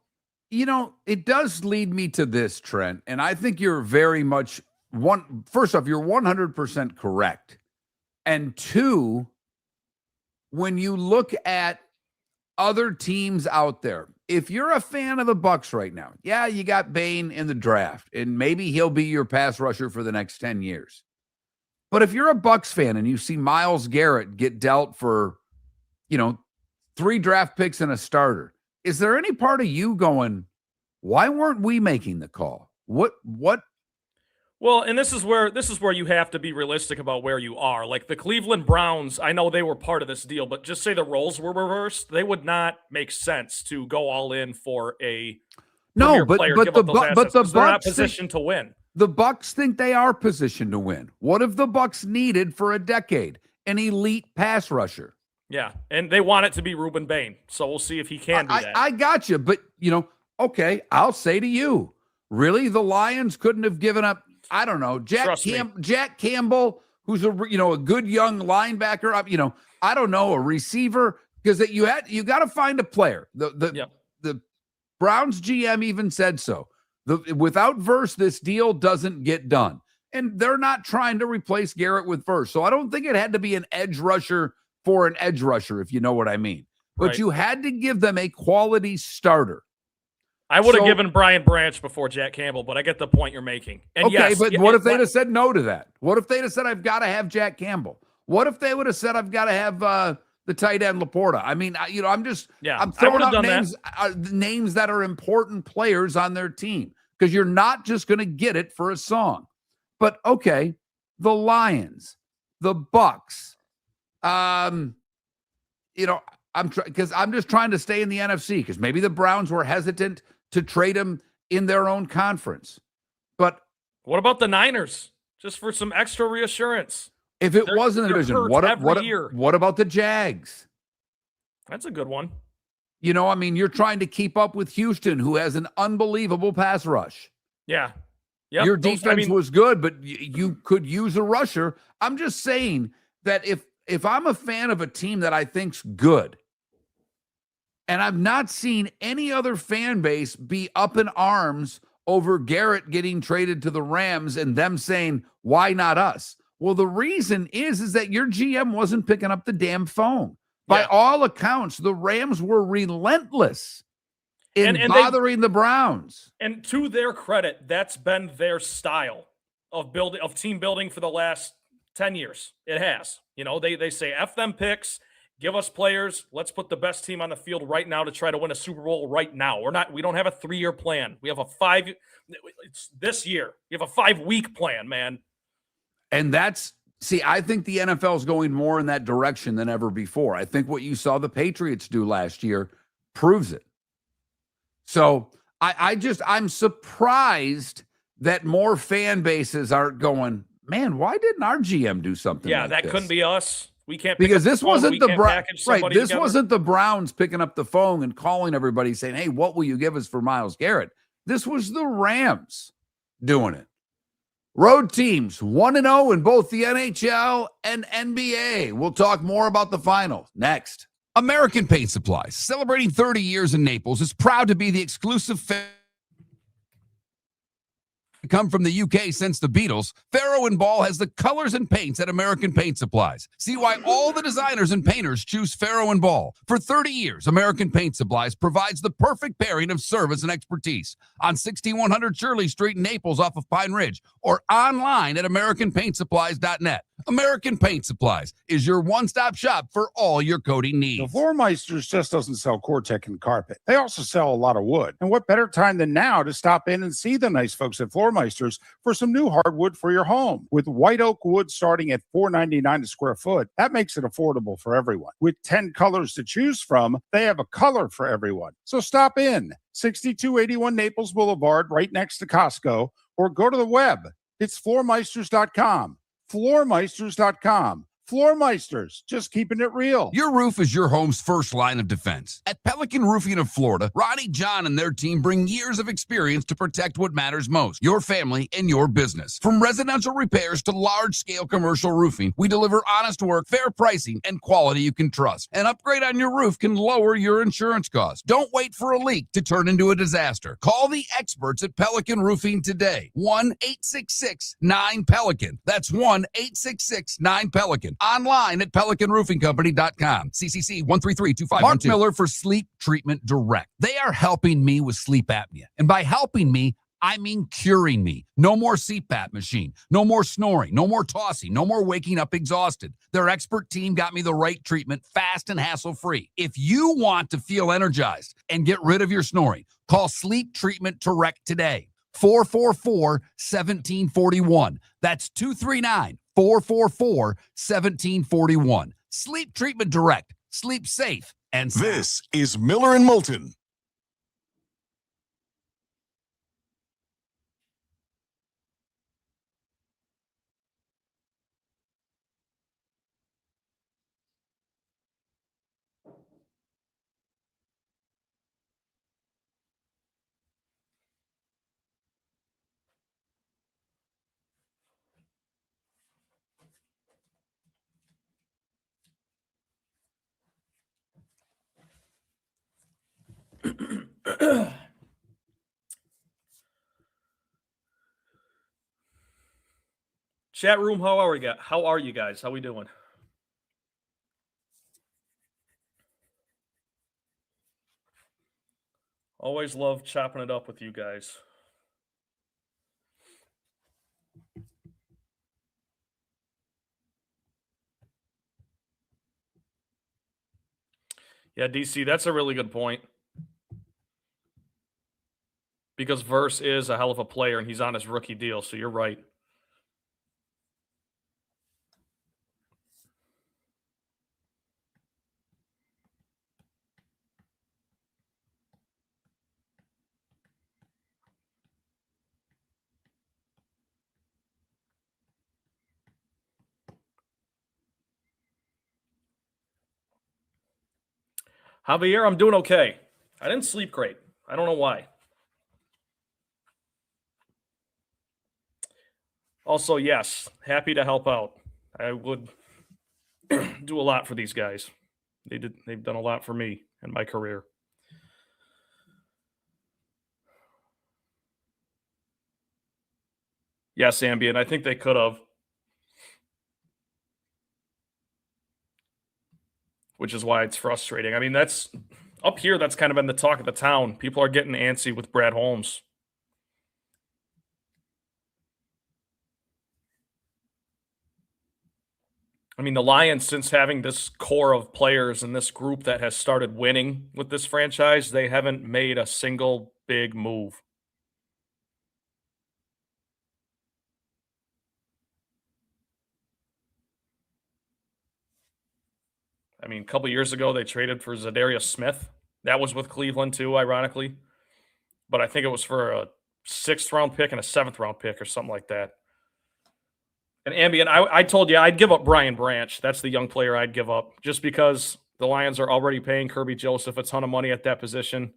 it does lead me to this, Trent, and I think you're very much first off, you're 100% correct. And two, when you look at other teams out there, if you're a fan of the Bucks right now, yeah, you got Bain in the draft, and maybe he'll be your pass rusher for the next 10 years. But if you're a Bucks fan and you see Myles Garrett get dealt for, 3 draft picks and a starter, is there any part of you going, why weren't we making the call? What? Well, and this is where you have to be realistic about where you are. Like the Cleveland Browns, I know they were part of this deal, but just say the roles were reversed, they would not make sense to go all in for a player, give up those assets, because they're not positioned to win. The Bucks think they are positioned to win. What if the Bucks needed for a decade an elite pass rusher? Yeah, and they want it to be Ruben Bain, so we'll see if he can do that. I got you, but okay, I'll say to you, really, the Lions couldn't have given up. I don't know, Jack Campbell, who's a good young linebacker. I don't know, a receiver, because you got to find a player. The Browns GM even said so. Without Verse, this deal doesn't get done, and they're not trying to replace Garrett with Verse. So I don't think it had to be an edge rusher for an edge rusher, if you know what I mean. But right. You had to give them a quality starter. I would have given Brian Branch before Jack Campbell, but I get the point you're making. And okay, yes, but what if they'd have said no to that? What if they'd have said, I've got to have Jack Campbell? What if they would have said, I've got to have the tight end Laporta. I mean, I'm I throwing would've out done names, names that are important players on their team, because you're not just going to get it for a song. But okay, the Lions, the Bucks, I'm just trying to stay in the NFC, because maybe the Browns were hesitant to trade him in their own conference. But what about the Niners? Just for some extra reassurance. If it wasn't a division, what about the Jags? That's a good one. You're trying to keep up with Houston, who has an unbelievable pass rush. Yeah. Yep. Your defense was good, but you could use a rusher. I'm just saying that if I'm a fan of a team that I think's good, and I've not seen any other fan base be up in arms over Garrett getting traded to the Rams and them saying, why not us? Well, the reason is that your GM wasn't picking up the damn phone. By all accounts, the Rams were relentless in bothering the Browns. And to their credit, that's been their style of team building for the last 10 years. It has. They say, F them picks, give us players. Let's put the best team on the field right now to try to win a Super Bowl right now. We don't have a 3-year plan. We have it's this year. We have a 5-week plan, man. And I think the NFL is going more in that direction than ever before. I think what you saw the Patriots do last year proves it. So I'm surprised that more fan bases aren't going, man, why didn't our GM do something like that this? Couldn't be us. We can't, because this wasn't the Browns. Right. This together. Wasn't the Browns picking up the phone and calling everybody saying, hey, what will you give us for Myles Garrett? This was the Rams doing it. Road teams 1-0 in both the NHL and NBA. We'll talk more about the final next. American Paint Supplies, celebrating 30 years in Naples, is proud to be the exclusive come from the UK since the Beatles. Farrow & Ball has the colors and paints at American Paint Supplies. See why all the designers and painters choose Farrow & Ball. For 30 years, American Paint Supplies provides the perfect pairing of service and expertise on 6100 Shirley Street in Naples off of Pine Ridge, or online at AmericanPaintSupplies.net. American Paint Supplies is your one-stop shop for all your coating needs. The Floor Meisters just doesn't sell Cortec and carpet. They also sell a lot of wood. And what better time than now to stop in and see the nice folks at Floor Meisters for some new hardwood for your home. With white oak wood starting at $4.99 a square foot, that makes it affordable for everyone. With 10 colors to choose from, they have a color for everyone. So stop in, 6281 Naples Boulevard, right next to Costco, or go to the web. It's floormeisters.com. floormeisters.com. Floor Meisters, just keeping it real. Your roof is your home's first line of defense. At Pelican Roofing of Florida, Ronnie John and their team bring years of experience to protect what matters most, your family and your business. From residential repairs to large-scale commercial roofing, we deliver honest work, fair pricing, and quality you can trust. An upgrade on your roof can lower your insurance costs. Don't wait for a leak to turn into a disaster. Call the experts at Pelican Roofing today. 1-866-9-PELICAN. That's 1-866-9-PELICAN. Online at PelicanRoofingCompany.com. CCC 1332512. Mark Miller for Sleep Treatment Direct. They are helping me with sleep apnea. And by helping me, I mean curing me. No more CPAP machine. No more snoring. No more tossing. No more waking up exhausted. Their expert team got me the right treatment, fast and hassle-free. If you want to feel energized and get rid of your snoring, call Sleep Treatment Direct today. 444-1741. That's 239-444-1741. Sleep Treatment Direct. Sleep safe and sound. This is Miller and Moulton. Chat room, how are you guys? How we doing? Always love chopping it up with you guys. Yeah, DC, that's a really good point. Because Verse is a hell of a player, and he's on his rookie deal, so you're right. Javier, I'm doing okay. I didn't sleep great. I don't know why. Also, yes, happy to help out. I would do a lot for these guys. They've done a lot for me in my career. Yes, Ambient, I think they could have. Which is why it's frustrating. I mean, that's up here, that's kind of been the talk of the town. People are getting antsy with Brad Holmes. I mean, the Lions, since having this core of players and this group that has started winning with this franchise, they haven't made a single big move. I mean, a couple years ago, they traded for Zadarius Smith. That was with Cleveland, too, ironically. But I think it was for a 6th-round pick and a 7th-round pick or something like that. And Ambient, I told you I'd give up Brian Branch. That's the young player I'd give up just because the Lions are already paying Kirby Joseph a ton of money at that position.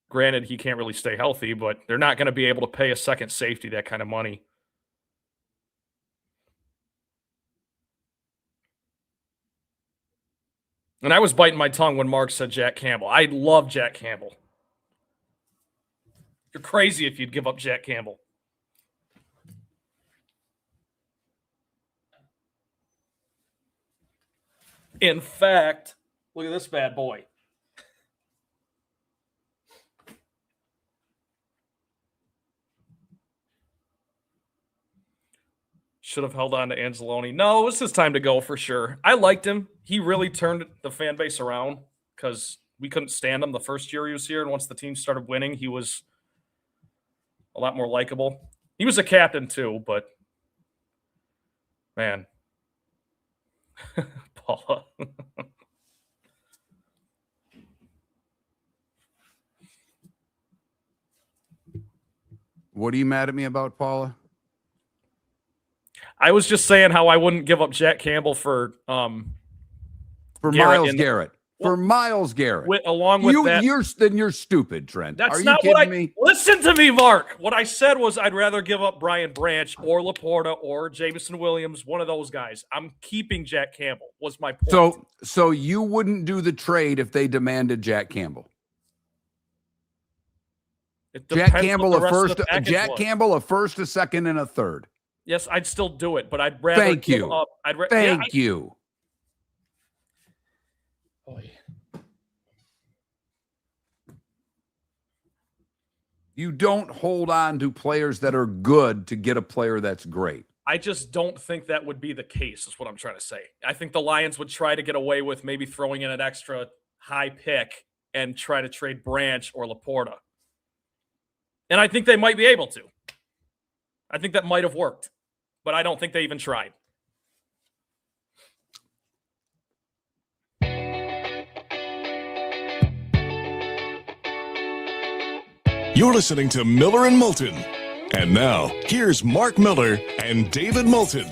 Granted, he can't really stay healthy, but they're not going to be able to pay a second safety that kind of money. And I was biting my tongue when Mark said Jack Campbell. I love Jack Campbell. You're crazy if you'd give up Jack Campbell. In fact, look at this bad boy. Should have held on to Anzalone. No, it was his time to go for sure. I liked him. He really turned the fan base around because we couldn't stand him the first year he was here. And once the team started winning, he was a lot more likable. He was a captain too, but man. Paula. What are you mad at me about, Paula? I was just saying how I wouldn't give up Jack Campbell for Myles Garrett. For Myles Garrett. Along with that. You're stupid, Trent. That's Are you not kidding what me? Listen to me, Mark. What I said was I'd rather give up Brian Branch or Laporta or Jameson Williams, one of those guys. I'm keeping Jack Campbell, was my point. So you wouldn't do the trade if they demanded Jack Campbell? Jack Campbell, a first, a second, and a third. Yes, I'd still do it, but I'd rather give up. Thank you. You don't hold on to players that are good to get a player that's great. I just don't think that would be the case, is what I'm trying to say. I think the Lions would try to get away with maybe throwing in an extra high pick and try to trade Branch or Laporta. And I think they might be able to. I think that might have worked, but I don't think they even tried. You're listening to Miller and Moulton. And now, here's Mark Miller and David Moulton.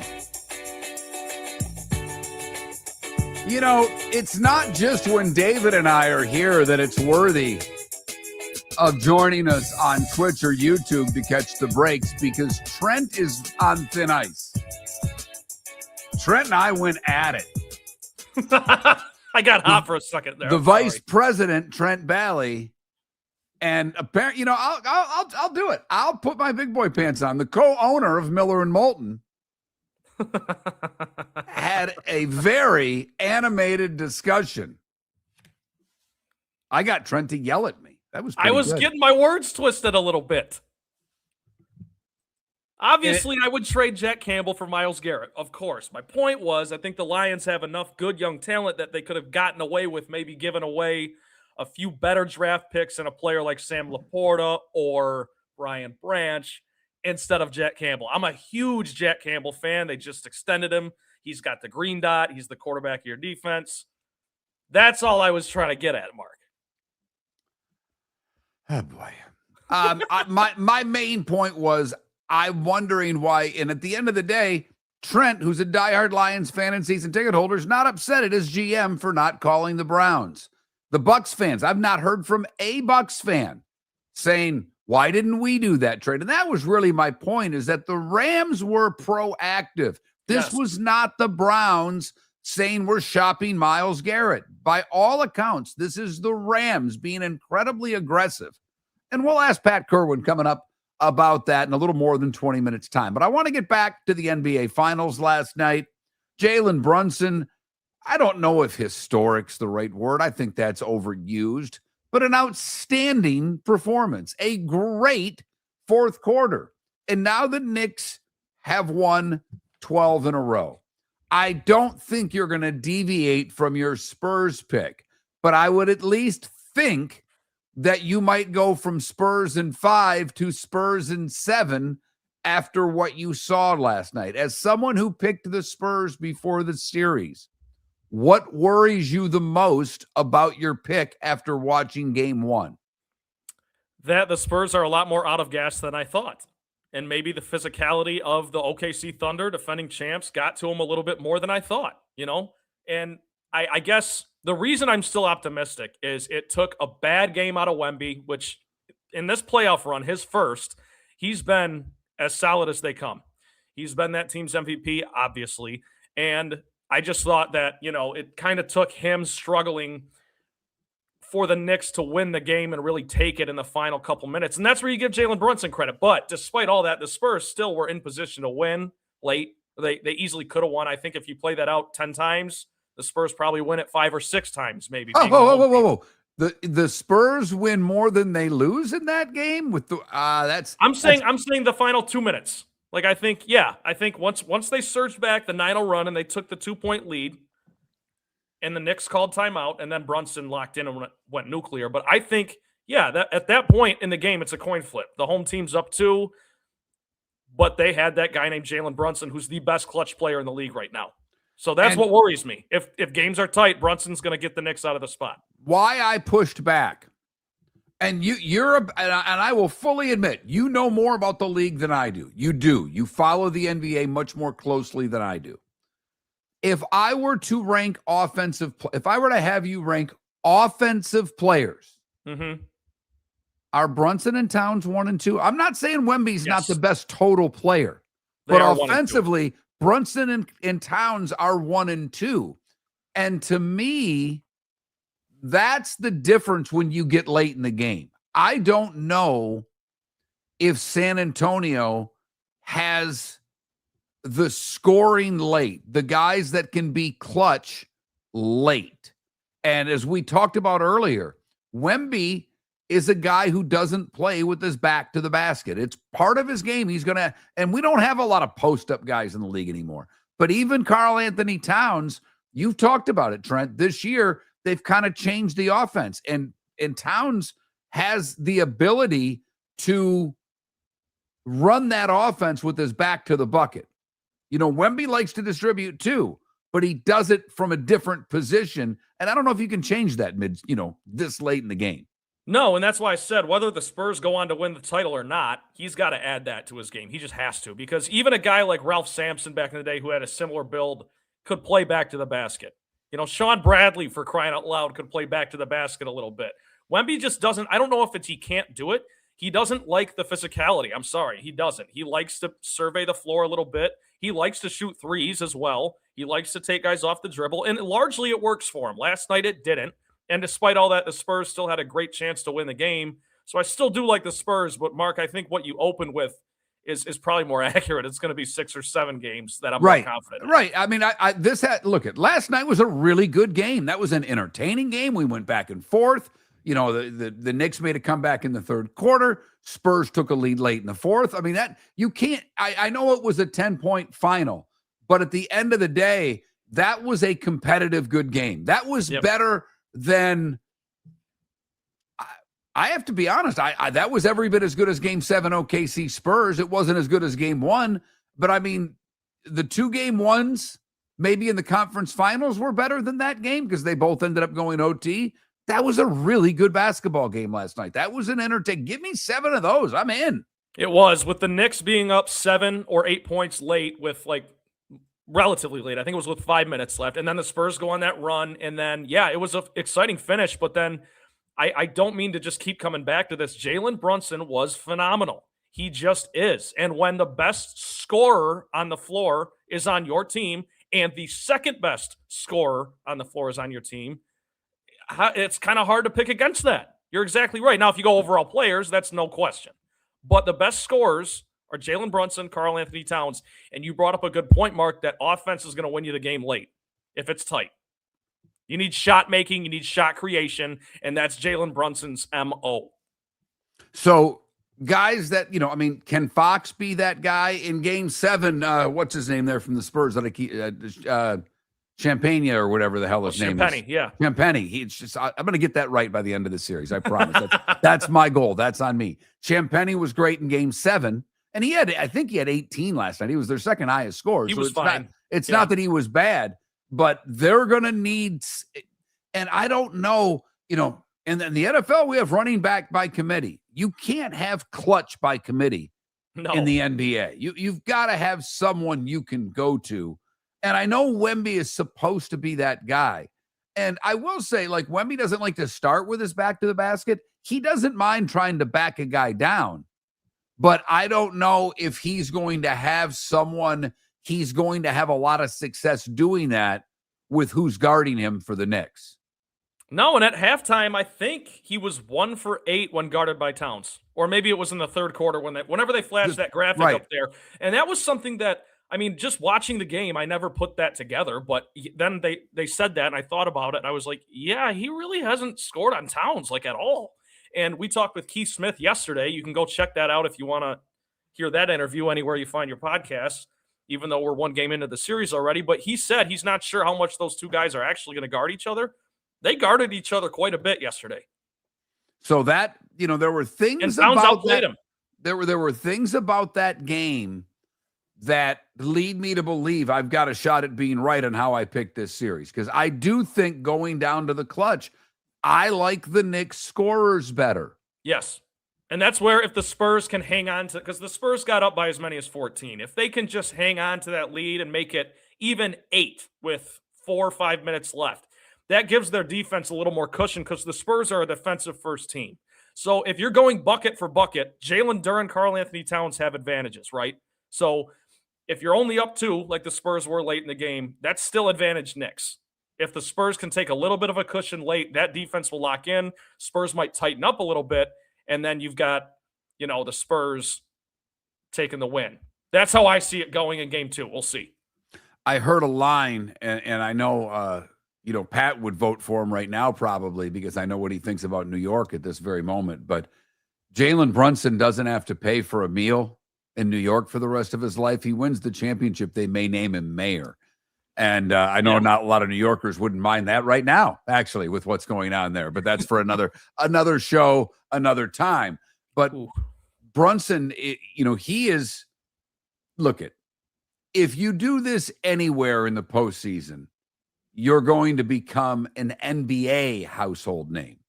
You know, it's not just when David and I are here that it's worthy of joining us on Twitch or YouTube to catch the breaks, because Trent is on thin ice. Trent and I went at it. I got hot for a second there. The vice president, Trent Bally, and apparently, you know, I'll do it. I'll put my big boy pants on. The co-owner of Miller and Moulton had a very animated discussion. I got Trent to yell at me. That was I was good. getting my words twisted a little bit. Obviously, I would trade Jack Campbell for Myles Garrett, of course. My point was, I think the Lions have enough good young talent that they could have gotten away with maybe giving away a few better draft picks and a player like Sam Laporta or Brian Branch instead of Jack Campbell. I'm a huge Jack Campbell fan. They just extended him. He's got the green dot. He's the quarterback of your defense. That's all I was trying to get at, Mark. Oh, boy. My main point was I'm wondering why, and at the end of the day, Trent, who's a diehard Lions fan and season ticket holder, is not upset at his GM for not calling the Browns. The Bucs fans, I've not heard from a Bucs fan saying, why didn't we do that trade? And that was really my point, is that the Rams were proactive. This was not the Browns saying we're shopping Myles Garrett. By all accounts, this is the Rams being incredibly aggressive. And we'll ask Pat Kirwan coming up about that in a little more than 20 minutes time. But I want to get back to the NBA Finals last night. Jalen Brunson, I don't know if historic's the right word. I think that's overused, but an outstanding performance, a great fourth quarter. And now the Knicks have won 12 in a row. I don't think you're going to deviate from your Spurs pick, but I would at least think that you might go from Spurs in 5 to Spurs in 7 after what you saw last night. As someone who picked the Spurs before the series, what worries you the most about your pick after watching game 1? That the Spurs are a lot more out of gas than I thought. And maybe the physicality of the OKC Thunder, defending champs, got to them a little bit more than I thought, And I guess the reason I'm still optimistic is it took a bad game out of Wemby, which in this playoff run, his first, he's been as solid as they come. He's been that team's MVP, obviously. And I just thought that, it kind of took him struggling for the Knicks to win the game and really take it in the final couple minutes. And that's where you give Jalen Brunson credit. But despite all that, the Spurs still were in position to win late. They easily could have won. I think if you play that out 10 times, the Spurs probably win it 5 or 6 times, maybe. Whoa. The Spurs win more than they lose in that game with I'm saying the final 2 minutes. Like, I think once they surged back the 9-0 run and they took the 2-point lead, and the Knicks called timeout, and then Brunson locked in and went nuclear. But I think, that at that point in the game, it's a coin flip. The home team's up 2, but they had that guy named Jalen Brunson, who's the best clutch player in the league right now. So that's what worries me. If games are tight, Brunson's going to get the Knicks out of the spot. Why I pushed back, and I will fully admit, you know more about the league than I do. You do. You follow the NBA much more closely than I do. If I were to rank if I were to have you rank offensive players, are Brunson and Towns 1 and 2? I'm not saying Wemby's not the best total player, but offensively, Brunson and Towns are 1 and 2. And to me, that's the difference when you get late in the game. I don't know if San Antonio has the scoring late, the guys that can be clutch late. And as we talked about earlier, Wemby is a guy who doesn't play with his back to the basket. It's part of his game. And we don't have a lot of post-up guys in the league anymore. But even Karl Anthony Towns, you've talked about it, Trent. This year, they've kind of changed the offense. And Towns has the ability to run that offense with his back to the bucket. Wemby likes to distribute too, but he does it from a different position. And I don't know if you can change that this late in the game. No, and that's why I said whether the Spurs go on to win the title or not, he's got to add that to his game. He just has to, because even a guy like Ralph Sampson back in the day who had a similar build could play back to the basket. Sean Bradley, for crying out loud, could play back to the basket a little bit. Wemby just doesn't. I don't know if it's he can't do it. He doesn't like the physicality. I'm sorry. He doesn't. He likes to survey the floor a little bit. He likes to shoot threes as well. He likes to take guys off the dribble, and largely it works for him. Last night it didn't, and despite all that, the Spurs still had a great chance to win the game. So I still do like the Spurs, but Mark, I think what you opened with is probably more accurate. It's going to be 6 or 7 games that I'm more confident in. Right. I mean, last night was a really good game. That was an entertaining game. We went back and forth. The Knicks made a comeback in the third quarter. Spurs took a lead late in the fourth. I mean, that you can't. I know it was a 10-point final, but at the end of the day, that was a competitive, good game. That was better than. I have to be honest. That was every bit as good as Game 7 OKC Spurs. It wasn't as good as Game 1, but I mean, the 2 Game 1s maybe in the conference finals were better than that game because they both ended up going OT. That was a really good basketball game last night. That was an entertaining. Give me 7 of those. I'm in. It was, with the Knicks being up 7 or 8 points late with relatively late. I think it was with 5 minutes left. And then the Spurs go on that run. And then, it was an exciting finish. But then I don't mean to just keep coming back to this. Jalen Brunson was phenomenal. He just is. And when the best scorer on the floor is on your team and the second best scorer on the floor is on your team, it's kind of hard to pick against that. You're exactly right. Now, if you go overall players, that's no question. But the best scorers are Jalen Brunson, Karl Anthony Towns, and you brought up a good point, Mark, that offense is going to win you the game late if it's tight. You need shot making, you need shot creation, and that's Jalen Brunson's MO. So guys that, can Fox be that guy in Game 7? What's his name there from the Spurs that I keep Champagne or whatever the hell his name is. Champagne. He's just, I'm going to get that right by the end of the series. I promise. That's my goal. That's on me. Champagne was great in Game 7, and I think he had 18 last night. He was their second highest scorer. He was fine. It's not that he was bad, but they're going to need, and I don't know, and in the NFL, we have running back by committee. You can't have clutch by committee in the NBA. You've got to have someone you can go to. And I know Wemby is supposed to be that guy. And I will say, Wemby doesn't like to start with his back to the basket. He doesn't mind trying to back a guy down. But I don't know if he's going to have he's going to have a lot of success doing that with who's guarding him for the Knicks. No, and at halftime, I think he was 1 for 8 when guarded by Towns. Or maybe it was in the third quarter whenever they flashed that graphic up there. And that was something that, just watching the game, I never put that together. But then they said that, and I thought about it, and I was like, yeah, he really hasn't scored on Towns, at all. And we talked with Keith Smith yesterday. You can go check that out if you want to hear that interview anywhere you find your podcasts, even though we're 1 game into the series already. But he said he's not sure how much those two guys are actually going to guard each other. They guarded each other quite a bit yesterday. So that, there were things about that. There were things about that game that lead me to believe I've got a shot at being right on how I picked this series. Because I do think going down to the clutch, I like the Knicks scorers better. Yes. And that's where if the Spurs can hang on to, because the Spurs got up by as many as 14. If they can just hang on to that lead and make it even 8 with 4 or 5 minutes left, that gives their defense a little more cushion because the Spurs are a defensive first team. So if you're going bucket for bucket, Jalen Duren, Karl Anthony Towns have advantages, right? So if you're only up 2, like the Spurs were late in the game, that's still advantage Knicks. If the Spurs can take a little bit of a cushion late, that defense will lock in. Spurs might tighten up a little bit, and then you've got, the Spurs taking the win. That's how I see it going in Game 2. We'll see. I heard a line, and I know, Pat would vote for him right now probably because I know what he thinks about New York at this very moment. But Jalen Brunson doesn't have to pay for a meal in New York for the rest of his life. He wins the championship. They may name him mayor. And I know not a lot of New Yorkers wouldn't mind that right now, actually, with what's going on there. But that's for another show, another time. But Brunson, he is, if you do this anywhere in the postseason, you're going to become an NBA household name.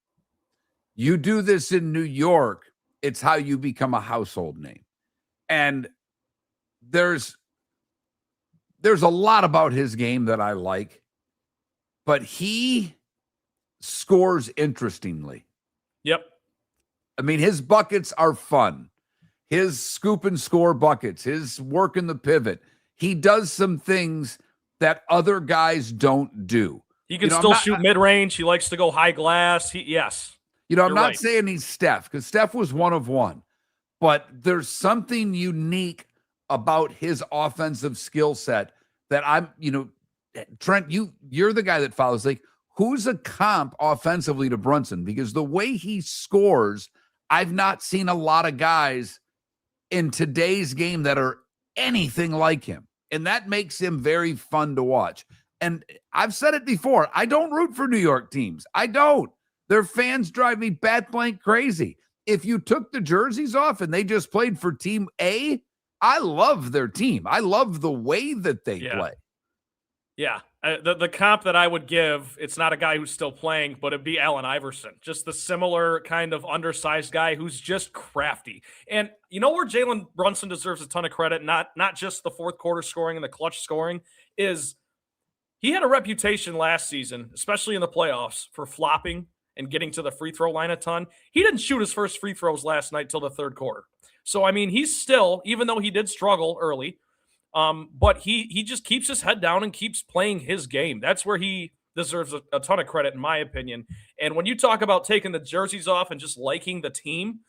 You do this in New York, it's how you become a household name. And there's a lot about his game that I like, but he scores interestingly. Yep. His buckets are fun. His scoop and score buckets, his work in the pivot. He does some things that other guys don't do. He can still shoot mid-range. He likes to go high glass. Yes. I'm not saying he's Steph, because Steph was 1 of 1. But there's something unique about his offensive skill set that I'm, Trent, you're the guy that follows. who's a comp offensively to Brunson? Because the way he scores, I've not seen a lot of guys in today's game that are anything like him. And that makes him very fun to watch. And I've said it before, I don't root for New York teams. I don't. Their fans drive me bat blank crazy. If you took the jerseys off and they just played for Team A, I love their team. I love the way that they play. Yeah. The comp that I would give, it's not a guy who's still playing, but it'd be Allen Iverson. Just the similar kind of undersized guy who's just crafty. And you know where Jalen Brunson deserves a ton of credit, not just the fourth quarter scoring and the clutch scoring, is he had a reputation last season, especially in the playoffs, for flopping and getting to the free throw line a ton. He didn't shoot his first free throws last night till the third quarter. So, I mean, he's still, even though he did struggle early, but he just keeps his head down and keeps playing his game. That's where he deserves a ton of credit, in my opinion. And when you talk about taking the jerseys off and just liking the team,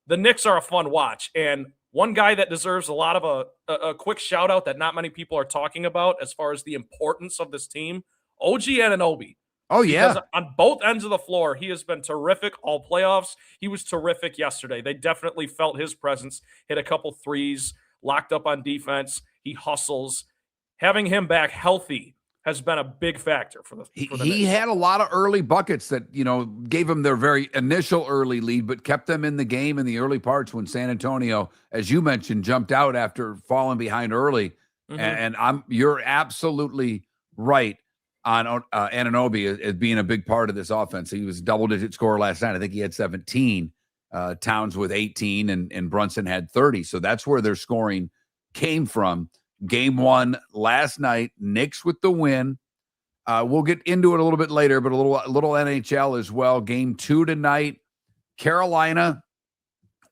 the Knicks are a fun watch. And one guy that deserves a lot of a quick shout out that not many people are talking about as far as the importance of this team, OG Anunoby. Oh, yeah. Because on both ends of the floor, he has been terrific all playoffs. He was terrific yesterday. They definitely felt his presence, hit a couple threes, locked up on defense. He hustles. Having him back healthy has been a big factor for the He Knicks. had a lot of early buckets that, gave them their very initial early lead, but kept them in the game in the early parts when San Antonio, as you mentioned, jumped out after falling behind early. Mhm. And you're absolutely right on Anunoby as being a big part of this offense. He was a double-digit scorer last night. I think he had 17, Towns with 18, and Brunson had 30. So that's where their scoring came from. Game one last night, Knicks with the win. We'll get into it a little bit later, but a little NHL as well. Game two tonight, Carolina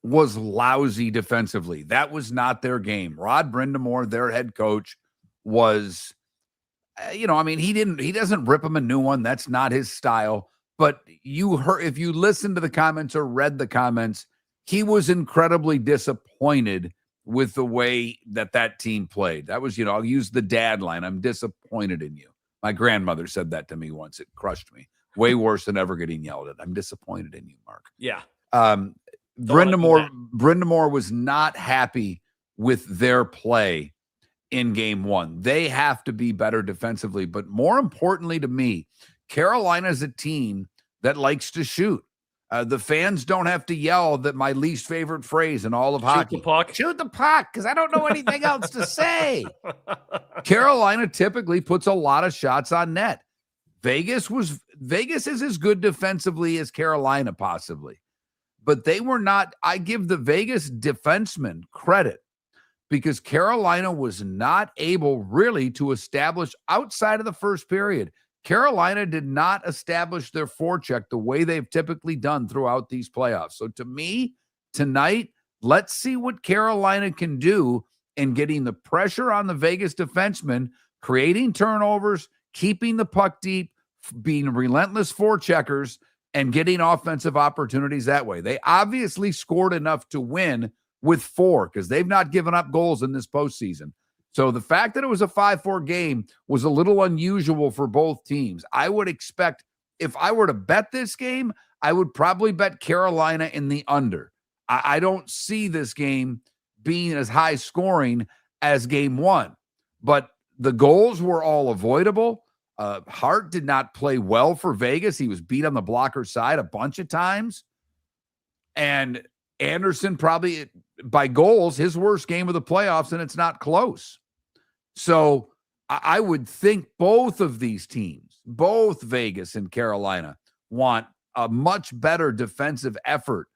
was lousy defensively. That was not their game. Rod Brindamore, their head coach, was, he doesn't rip them a new one. That's not his style. But if you listened to the comments or read the comments, he was incredibly disappointed with the way that team played. That was, I'll use the dad line. I'm disappointed in you. My grandmother said that to me once. It crushed me. Way worse than ever getting yelled at. I'm disappointed in you, Mark. Yeah. Brindamore was not happy with their play in game one. They have to be better defensively. But more importantly to me, Carolina's a team that likes to shoot. The fans don't have to yell that my least favorite phrase in all of hockey. Shoot the puck. Shoot the puck, because I don't know anything else to say. Carolina typically puts a lot of shots on net. Vegas is as good defensively as Carolina possibly. But they were not. I give the Vegas defensemen credit because Carolina was not able really to establish outside of the first period. Carolina did not establish their forecheck the way they've typically done throughout these playoffs. So to me, tonight, let's see what Carolina can do in getting the pressure on the Vegas defensemen, creating turnovers, keeping the puck deep, being relentless forecheckers, and getting offensive opportunities that way. They obviously scored enough to win with 4 because they've not given up goals in this postseason. So the fact that it was a 5-4 game was a little unusual for both teams. I would expect, if I were to bet this game, I would probably bet Carolina in the under. I don't see this game being as high scoring as game one, but the goals were all avoidable. Hart did not play well for Vegas. He was beat on the blocker side a bunch of times. And Anderson probably, by goals, his worst game of the playoffs, and it's not close. So I would think both of these teams, both Vegas and Carolina, want a much better defensive effort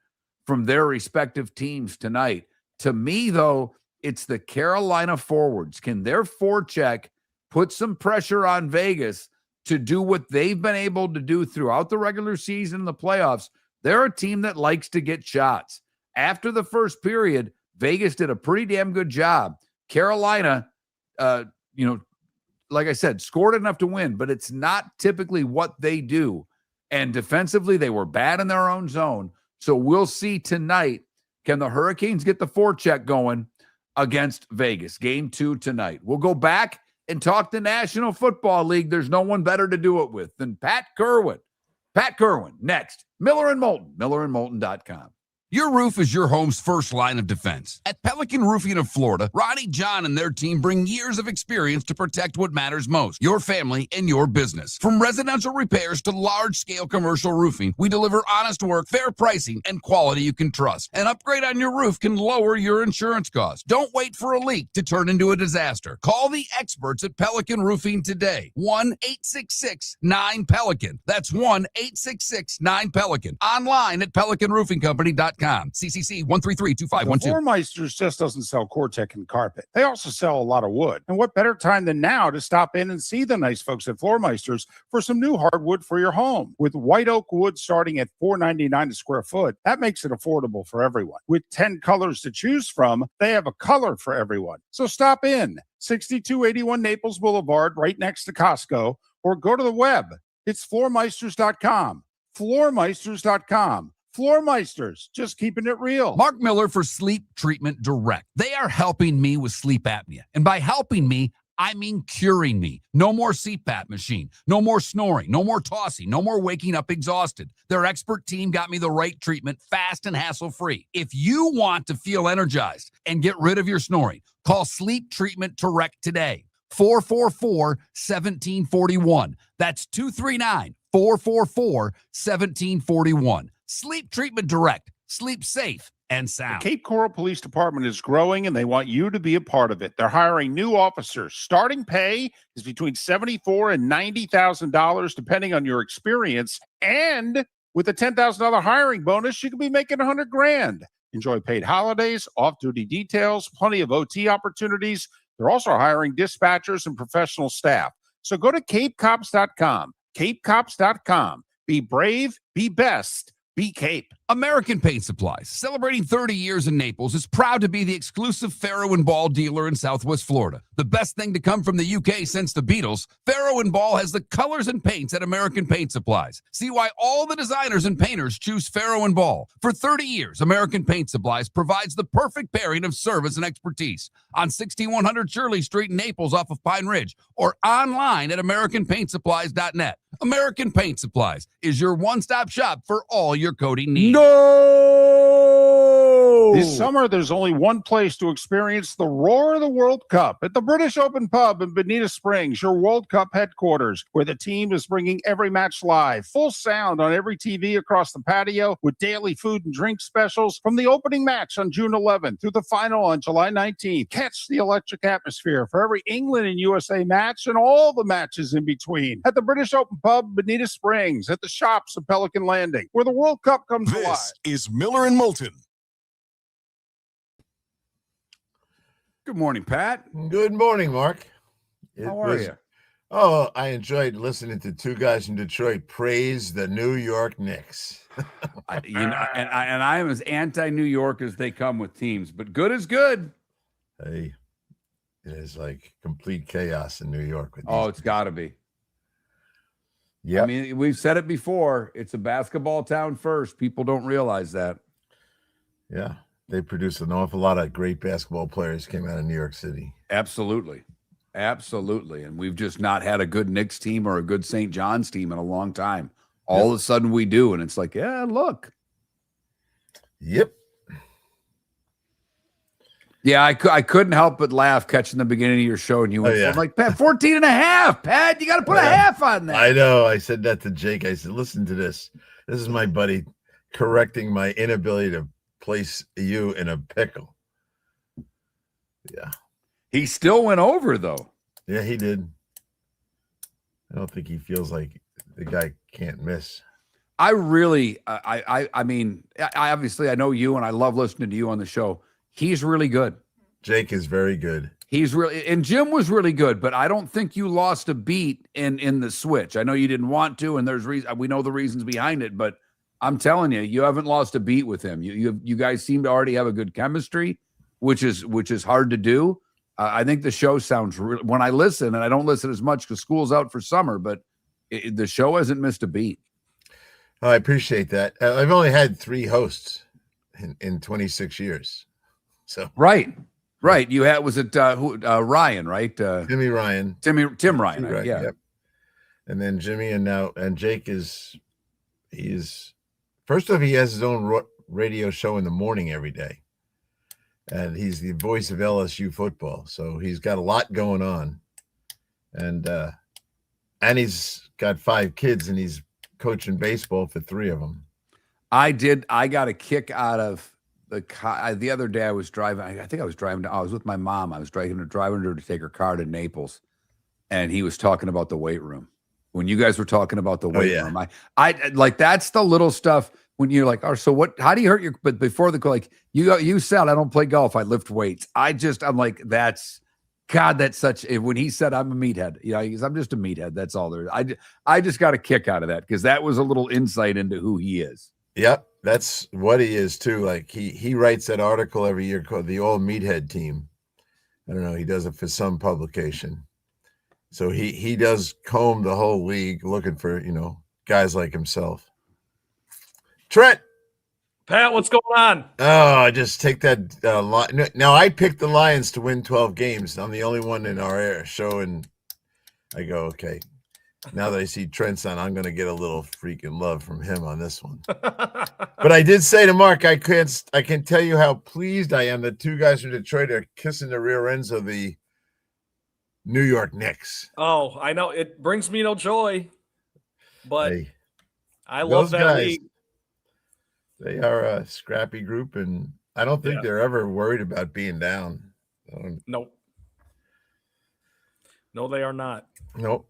from their respective teams tonight. To me, though, it's the Carolina forwards. Can their forecheck put some pressure on Vegas to do what they've been able to do throughout the regular season and the playoffs? They're a team that likes to get shots. After the first period, Vegas did a pretty damn good job. Carolina, like I said, scored enough to win, but it's not typically what they do. And defensively, they were bad in their own zone. So we'll see tonight, can the Hurricanes get the forecheck going against Vegas? Game 2 tonight. We'll go back and talk the National Football League, there's no one better to do it with than Pat Kirwan. Pat Kirwan, next. Miller and Moulton, millerandmoulton.com. Your roof is your home's first line of defense. At Pelican Roofing of Florida, Ronnie John and their team bring years of experience to protect what matters most, your family and your business. From residential repairs to large-scale commercial roofing, we deliver honest work, fair pricing, and quality you can trust. An upgrade on your roof can lower your insurance costs. Don't wait for a leak to turn into a disaster. Call the experts at Pelican Roofing today. 1-866-9-PELICAN. That's 1-866-9-PELICAN. Online at pelicanroofingcompany.com. CCC 1332512. Floor Meisters just doesn't sell Cortec and carpet. They also sell a lot of wood. And what better time than now to stop in and see the nice folks at Floor Meisters for some new hardwood for your home. With white oak wood starting at $4.99 a square foot, that makes it affordable for everyone. With 10 colors to choose from, they have a color for everyone. So stop in. 6281 Naples Boulevard, right next to Costco, or go to the web. It's floormeisters.com. Floormeisters.com. Floor Meisters, just keeping it real. Mark Miller for Sleep Treatment Direct. They are helping me with sleep apnea. And by helping me, I mean curing me. No more CPAP machine, no more snoring, no more tossing, no more waking up exhausted. Their expert team got me the right treatment fast and hassle-free. If you want to feel energized and get rid of your snoring, call Sleep Treatment Direct today. 444-1741. That's 239-444-1741. Sleep Treatment Direct. Sleep safe and sound. The Cape Coral Police Department is growing, and they want you to be a part of it. They're hiring new officers. Starting pay is between $74,000 and $90,000, depending on your experience. And with a $10,000 hiring bonus, you could be making $100,000. Enjoy paid holidays, off-duty details, plenty of OT opportunities. They're also hiring dispatchers and professional staff. So go to capecops.com. Capecops.com. Be brave, be best, be Cape. American Paint Supplies, celebrating 30 years in Naples, is proud to be the exclusive Farrow & Ball dealer in Southwest Florida. The best thing to come from the UK since the Beatles, Farrow & Ball has the colors and paints at American Paint Supplies. See why all the designers and painters choose Farrow & Ball. For 30 years, American Paint Supplies provides the perfect pairing of service and expertise on 6100 Shirley Street in Naples off of Pine Ridge, or online at AmericanPaintSupplies.net. American Paint Supplies is your one-stop shop for all your coating needs. This summer, there's only one place to experience the roar of the World Cup at the British Open Pub in Bonita Springs, your World Cup headquarters, where the team is bringing every match live, full sound on every TV across the patio, with daily food and drink specials from the opening match on June 11th through the final on July 19th. Catch the electric atmosphere for every England and USA match and all the matches in between at the British Open Pub, Bonita Springs, at the shops of Pelican Landing, where the World Cup comes alive. This is Miller and Moulton. Good morning, Pat. Good morning, Mark. How are you? Oh, I enjoyed listening to two guys from Detroit praise the New York Knicks. I am as anti-New York as they come with teams, but good is good. Hey, it is like complete chaos in New York. It's got to be. Yeah, I mean, we've said it before. It's a basketball town first. People don't realize that. Yeah. They produced an awful lot of great basketball players came out of New York City. Absolutely. And we've just not had a good Knicks team or a good St. John's team in a long time. All of a sudden we do, and it's like, yeah, look. Yep. Yeah, I couldn't help but laugh catching the beginning of your show, and you went, I'm like, Pat, 14 and a half, Pat. You got to put a half on that. I know. I said that to Jake. I said, listen to this. This is my buddy correcting my inability to place you in a pickle. Yeah. He still went over, though. Yeah, he did. I don't think he feels like the guy can't miss. I really, I mean, I obviously, I know you, and I love listening to you on the show. He's really good. Jake is very good. He's really, and Jim was really good, but I don't think you lost a beat in the switch. I know you didn't want to, and there's reason, we know the reasons behind it, but I'm telling you, you haven't lost a beat with him. You guys seem to already have a good chemistry, which is hard to do. I think the show sounds when I listen, and I don't listen as much because school's out for summer, but the show hasn't missed a beat. Oh, I appreciate that. I've only had 3 hosts in 26 years. So right. Right. You had, was it Ryan, right? Timmy Ryan. Tim Ryan. Right. Yeah. Yep. And then Jimmy and Jake first off, he has his own radio show in the morning every day. And he's the voice of LSU football. So he's got a lot going on. And he's got 5 kids and he's coaching baseball for 3 of them. I got a kick out of the other day. I was driving. I think I was driving. I was with my mom. I was driving her to take her car to Naples. And he was talking about the weight room. When you guys were talking about the weight room, I like, that's the little stuff when you're like, oh, so what, how do you hurt your, but before the, like you said, I don't play golf. I lift weights. I'm like, that's such, when he said, I'm a meathead, I'm just a meathead. That's all there is. I just got a kick out of that because that was a little insight into who he is. Yep. That's what he is too. Like he writes that article every year called the All Meathead Team. I don't know. He does it for some publication. So he does comb the whole league looking for, guys like himself. Trent. Pat, what's going on? Oh, I just take that. Now, I picked the Lions to win 12 games. I'm the only one in our show, and I go, okay. Now that I see Trent's on, I'm going to get a little freaking love from him on this one. But I did say to Mark, I can tell you how pleased I am that 2 guys from Detroit are kissing the rear ends of the New York Knicks. Oh, I know. It brings me no joy, but Hey, I love that guys, league. They are a scrappy group, and I don't think they're ever worried about being down. Nope. No, they are not. Nope.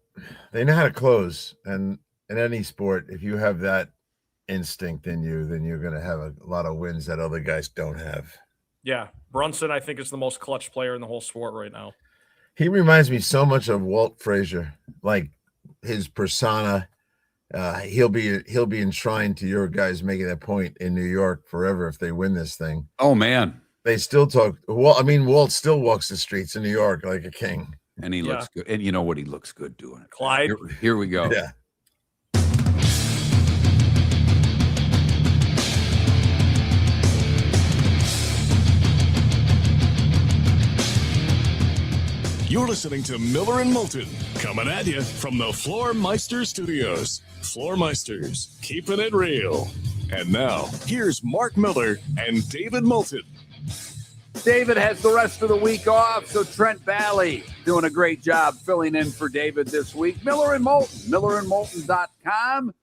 They know how to close. And in any sport, if you have that instinct in you, then you're going to have a lot of wins that other guys don't have. Yeah. Brunson, I think, is the most clutch player in the whole sport right now. He reminds me so much of Walt Frazier, like his persona. He'll be enshrined to your guys making that point in New York forever if they win this thing. Oh man, they still talk. Well, I mean, Walt still walks the streets in New York like a king, and he looks good. And you know what? He looks good doing it. Clyde. Here we go. Yeah. You're listening to Miller and Moulton, coming at you from the Floor Meister Studios. Floor Meisters, keeping it real. And now, here's Mark Miller and David Moulton. David has the rest of the week off, so Trent Valley doing a great job filling in for David this week. Miller and Moulton, millerandmoulton.com.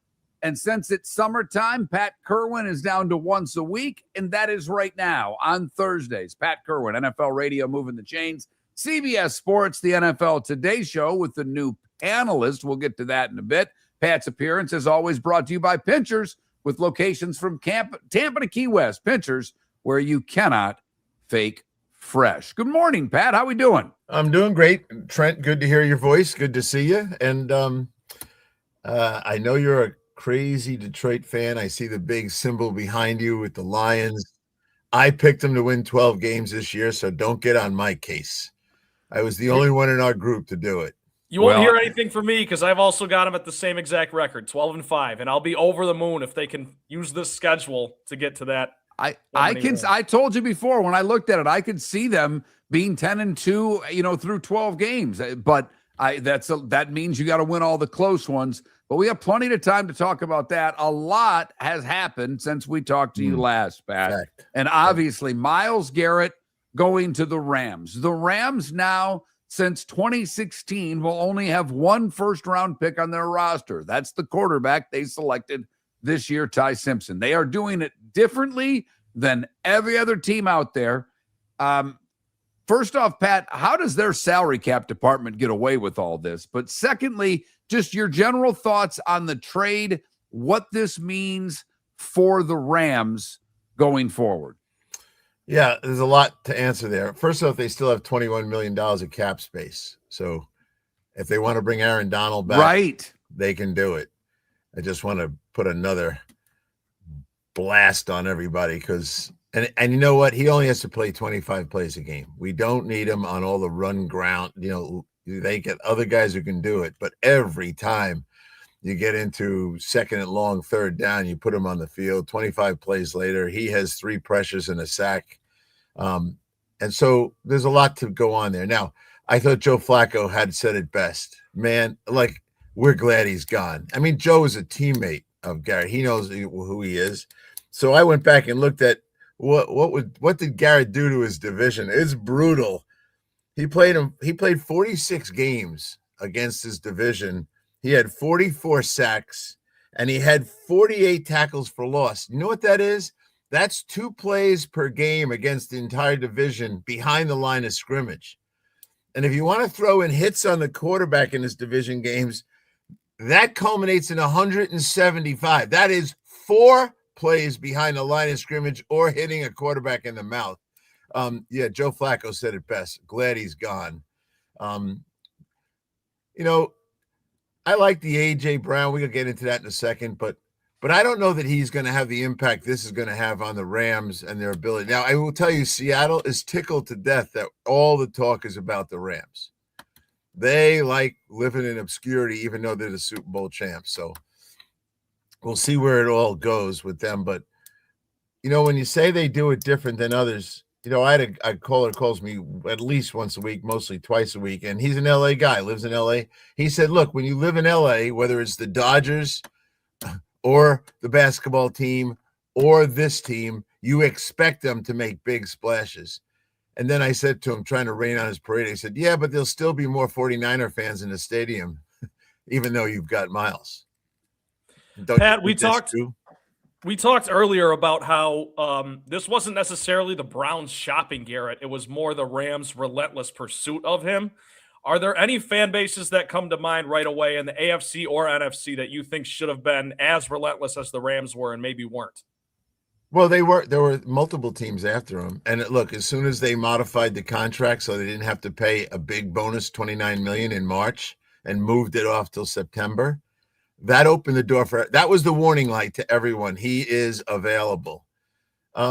And since it's summertime, Pat Kirwan is down to once a week, and that is right now on Thursdays. Pat Kirwan, NFL Radio, moving the chains. CBS Sports, the NFL Today Show with the new panelist. We'll get to that in a bit. Pat's appearance is always brought to you by Pinchers, with locations from Tampa to Key West. Pinchers, where you cannot fake fresh. Good morning, Pat. How we doing? I'm doing great. Trent, good to hear your voice. Good to see you. And I know you're a crazy Detroit fan. I see the big symbol behind you with the Lions. I picked them to win 12 games this year, so don't get on my case. I was the only one in our group to do it. You won't hear anything from me because I've also got them at the same exact record, 12-5, and I'll be over the moon if they can use this schedule to get to that. I told you before when I looked at it, I could see them being 10-2, through 12 games. But that means you got to win all the close ones. But we have plenty of time to talk about that. A lot has happened since we talked to you last, Pat. Fact. And obviously, Myles Garrett going to the Rams. The Rams now, since 2016, will only have 1 first-round pick on their roster. That's the quarterback they selected this year, Ty Simpson. They are doing it differently than every other team out there. First off, Pat, how does their salary cap department get away with all this? But secondly, just your general thoughts on the trade, what this means for the Rams going forward. Yeah, there's a lot to answer there. First off, they still have $21 million of cap space. So if they want to bring Aaron Donald back, right, they can do it. I just want to put another blast on everybody because and you know what? He only has to play 25 plays a game. We don't need him on all the run ground. They get other guys who can do it. But every time you get into second and long, third down, you put him on the field. 25 plays later, he has 3 pressures and a sack. And so there's a lot to go on there. Now, I thought Joe Flacco had said it best. Man, like, we're glad he's gone. I mean, Joe is a teammate of Garrett. He knows who he is. So I went back and looked at what did Garrett do to his division? It's brutal. He played 46 games against his division. He had 44 sacks and he had 48 tackles for loss. You know what that is? That's 2 plays per game against the entire division behind the line of scrimmage. And if you want to throw in hits on the quarterback in his division games, that culminates in 175. That is 4 plays behind the line of scrimmage or hitting a quarterback in the mouth. Joe Flacco said it best. Glad he's gone. I like the A.J. Brown. We'll get into that in a second, but I don't know that he's going to have the impact this is going to have on the Rams and their ability. Now, I will tell you, Seattle is tickled to death that all the talk is about the Rams. They like living in obscurity, even though they're the Super Bowl champs. So we'll see where it all goes with them. But, when you say they do it different than others, I had a caller calls me at least once a week, mostly twice a week. And he's an LA guy, lives in LA. He said, look, when you live in LA, whether it's the Dodgers or the basketball team or this team, you expect them to make big splashes. And then I said to him, trying to rain on his parade, I said, yeah, but there'll still be more 49er fans in the stadium, even though you've got Miles. Pat, we talked earlier about how this wasn't necessarily the Browns shopping Garrett. It was more the Rams' relentless pursuit of him. Are there any fan bases that come to mind right away in the AFC or NFC that you think should have been as relentless as the Rams were and maybe weren't? Well, there were multiple teams after him. And look, as soon as they modified the contract so they didn't have to pay a big bonus, $29 million in March, and moved it off till September, that opened the door that was the warning light to everyone. He is available.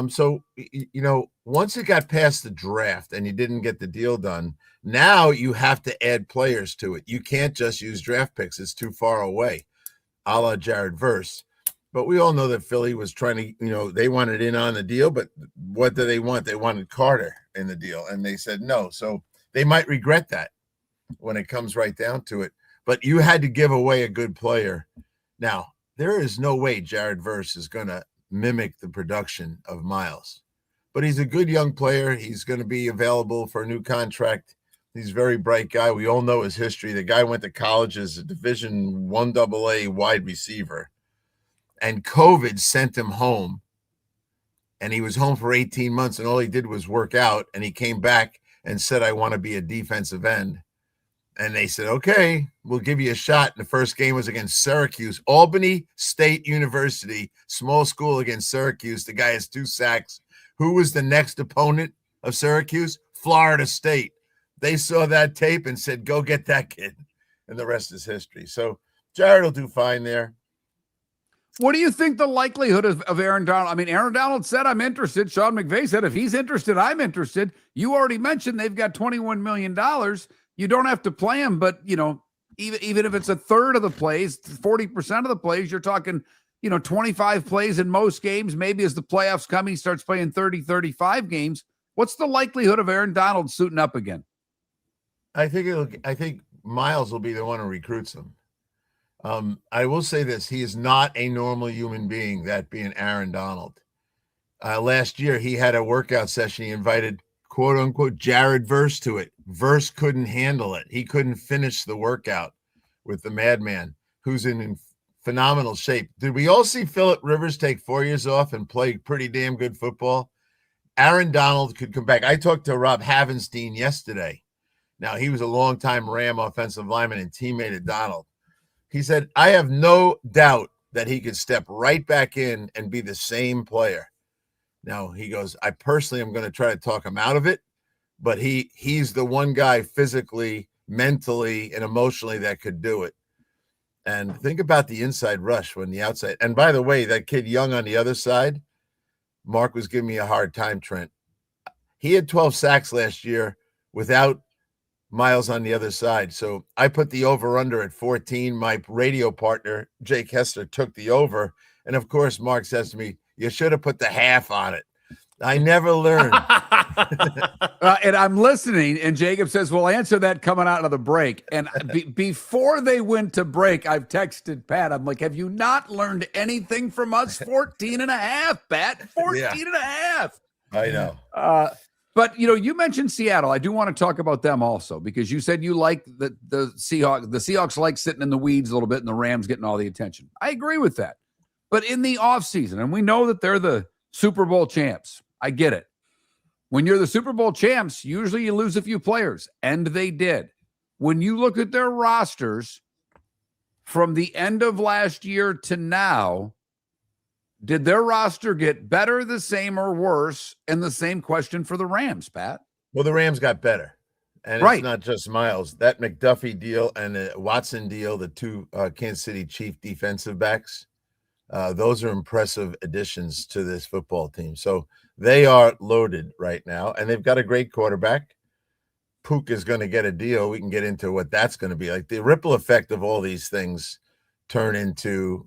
So, once it got past the draft and you didn't get the deal done, now you have to add players to it. You can't just use draft picks. It's too far away, a la Jared Verse. But we all know that Philly was trying to, they wanted in on the deal, but what do they want? They wanted Carter in the deal, and they said no. So they might regret that when it comes right down to it. But you had to give away a good player. Now, there is no way Jared Verse is going to mimic the production of Miles. But he's a good young player. He's going to be available for a new contract. He's a very bright guy. We all know his history. The guy went to college as a Division I AA wide receiver. And COVID sent him home. And he was home for 18 months, and all he did was work out. And he came back and said, I want to be a defensive end. And they said, okay, we'll give you a shot. And the first game was against Syracuse, Albany State University, small school against Syracuse. The guy has 2 sacks. Who was the next opponent of Syracuse? Florida State. They saw that tape and said, go get that kid. And the rest is history. So Jared will do fine there. What do you think the likelihood of Aaron Donald? I mean, Aaron Donald said, I'm interested. Sean McVay said, if he's interested, I'm interested. You already mentioned they've got $21 million. You don't have to play him, but, even if it's a third of the plays, 40% of the plays, you're talking, 25 plays in most games. Maybe as the playoffs come, he starts playing 30, 35 games. What's the likelihood of Aaron Donald suiting up again? I think Miles will be the one who recruits him. I will say this. He is not a normal human being, that being Aaron Donald. Last year, he had a workout session. He invited, quote unquote, Jared Verse to it. Verse couldn't handle it. He couldn't finish the workout with the madman, who's in phenomenal shape. Did we all see Phillip Rivers take 4 years off and play pretty damn good football? Aaron Donald could come back. I talked to Rob Havenstein yesterday. Now, he was a longtime Ram offensive lineman and teammate of Donald. He said, I have no doubt that he could step right back in and be the same player. Now, he goes, I personally am going to try to talk him out of it, but he's the one guy physically, mentally, and emotionally that could do it. And think about the inside rush when the outside. And by the way, that kid Young on the other side, Mark was giving me a hard time, Trent. He had 12 sacks last year without Miles on the other side. So I put the over-under at 14. My radio partner, Jake Hester, took the over. And, of course, Mark says to me, you should have put the half on it. I never learned. And I'm listening, and Jacob says, we'll answer that coming out of the break. And before they went to break, I've texted Pat. I'm like, have you not learned anything from us? 14 and a half, Pat. 14 and a half. I know. But, you mentioned Seattle. I do want to talk about them also, because you said you like the Seahawks. The Seahawks like sitting in the weeds a little bit, and the Rams getting all the attention. I agree with that. But in the offseason, and we know that they're the Super Bowl champs. I get it. When you're the Super Bowl champs, usually you lose a few players, and they did. When you look at their rosters from the end of last year to now, did their roster get better, the same, or worse? And the same question for the Rams, Pat. Well, the Rams got better. And Right. It's not just Miles. That McDuffie deal and the Watson deal, the two Kansas City Chief defensive backs, those are impressive additions to this football team. So they are loaded right now, and they've got a great quarterback. Pook is going to get a deal. We can get into what that's going to be like. The ripple effect of all these things turn into,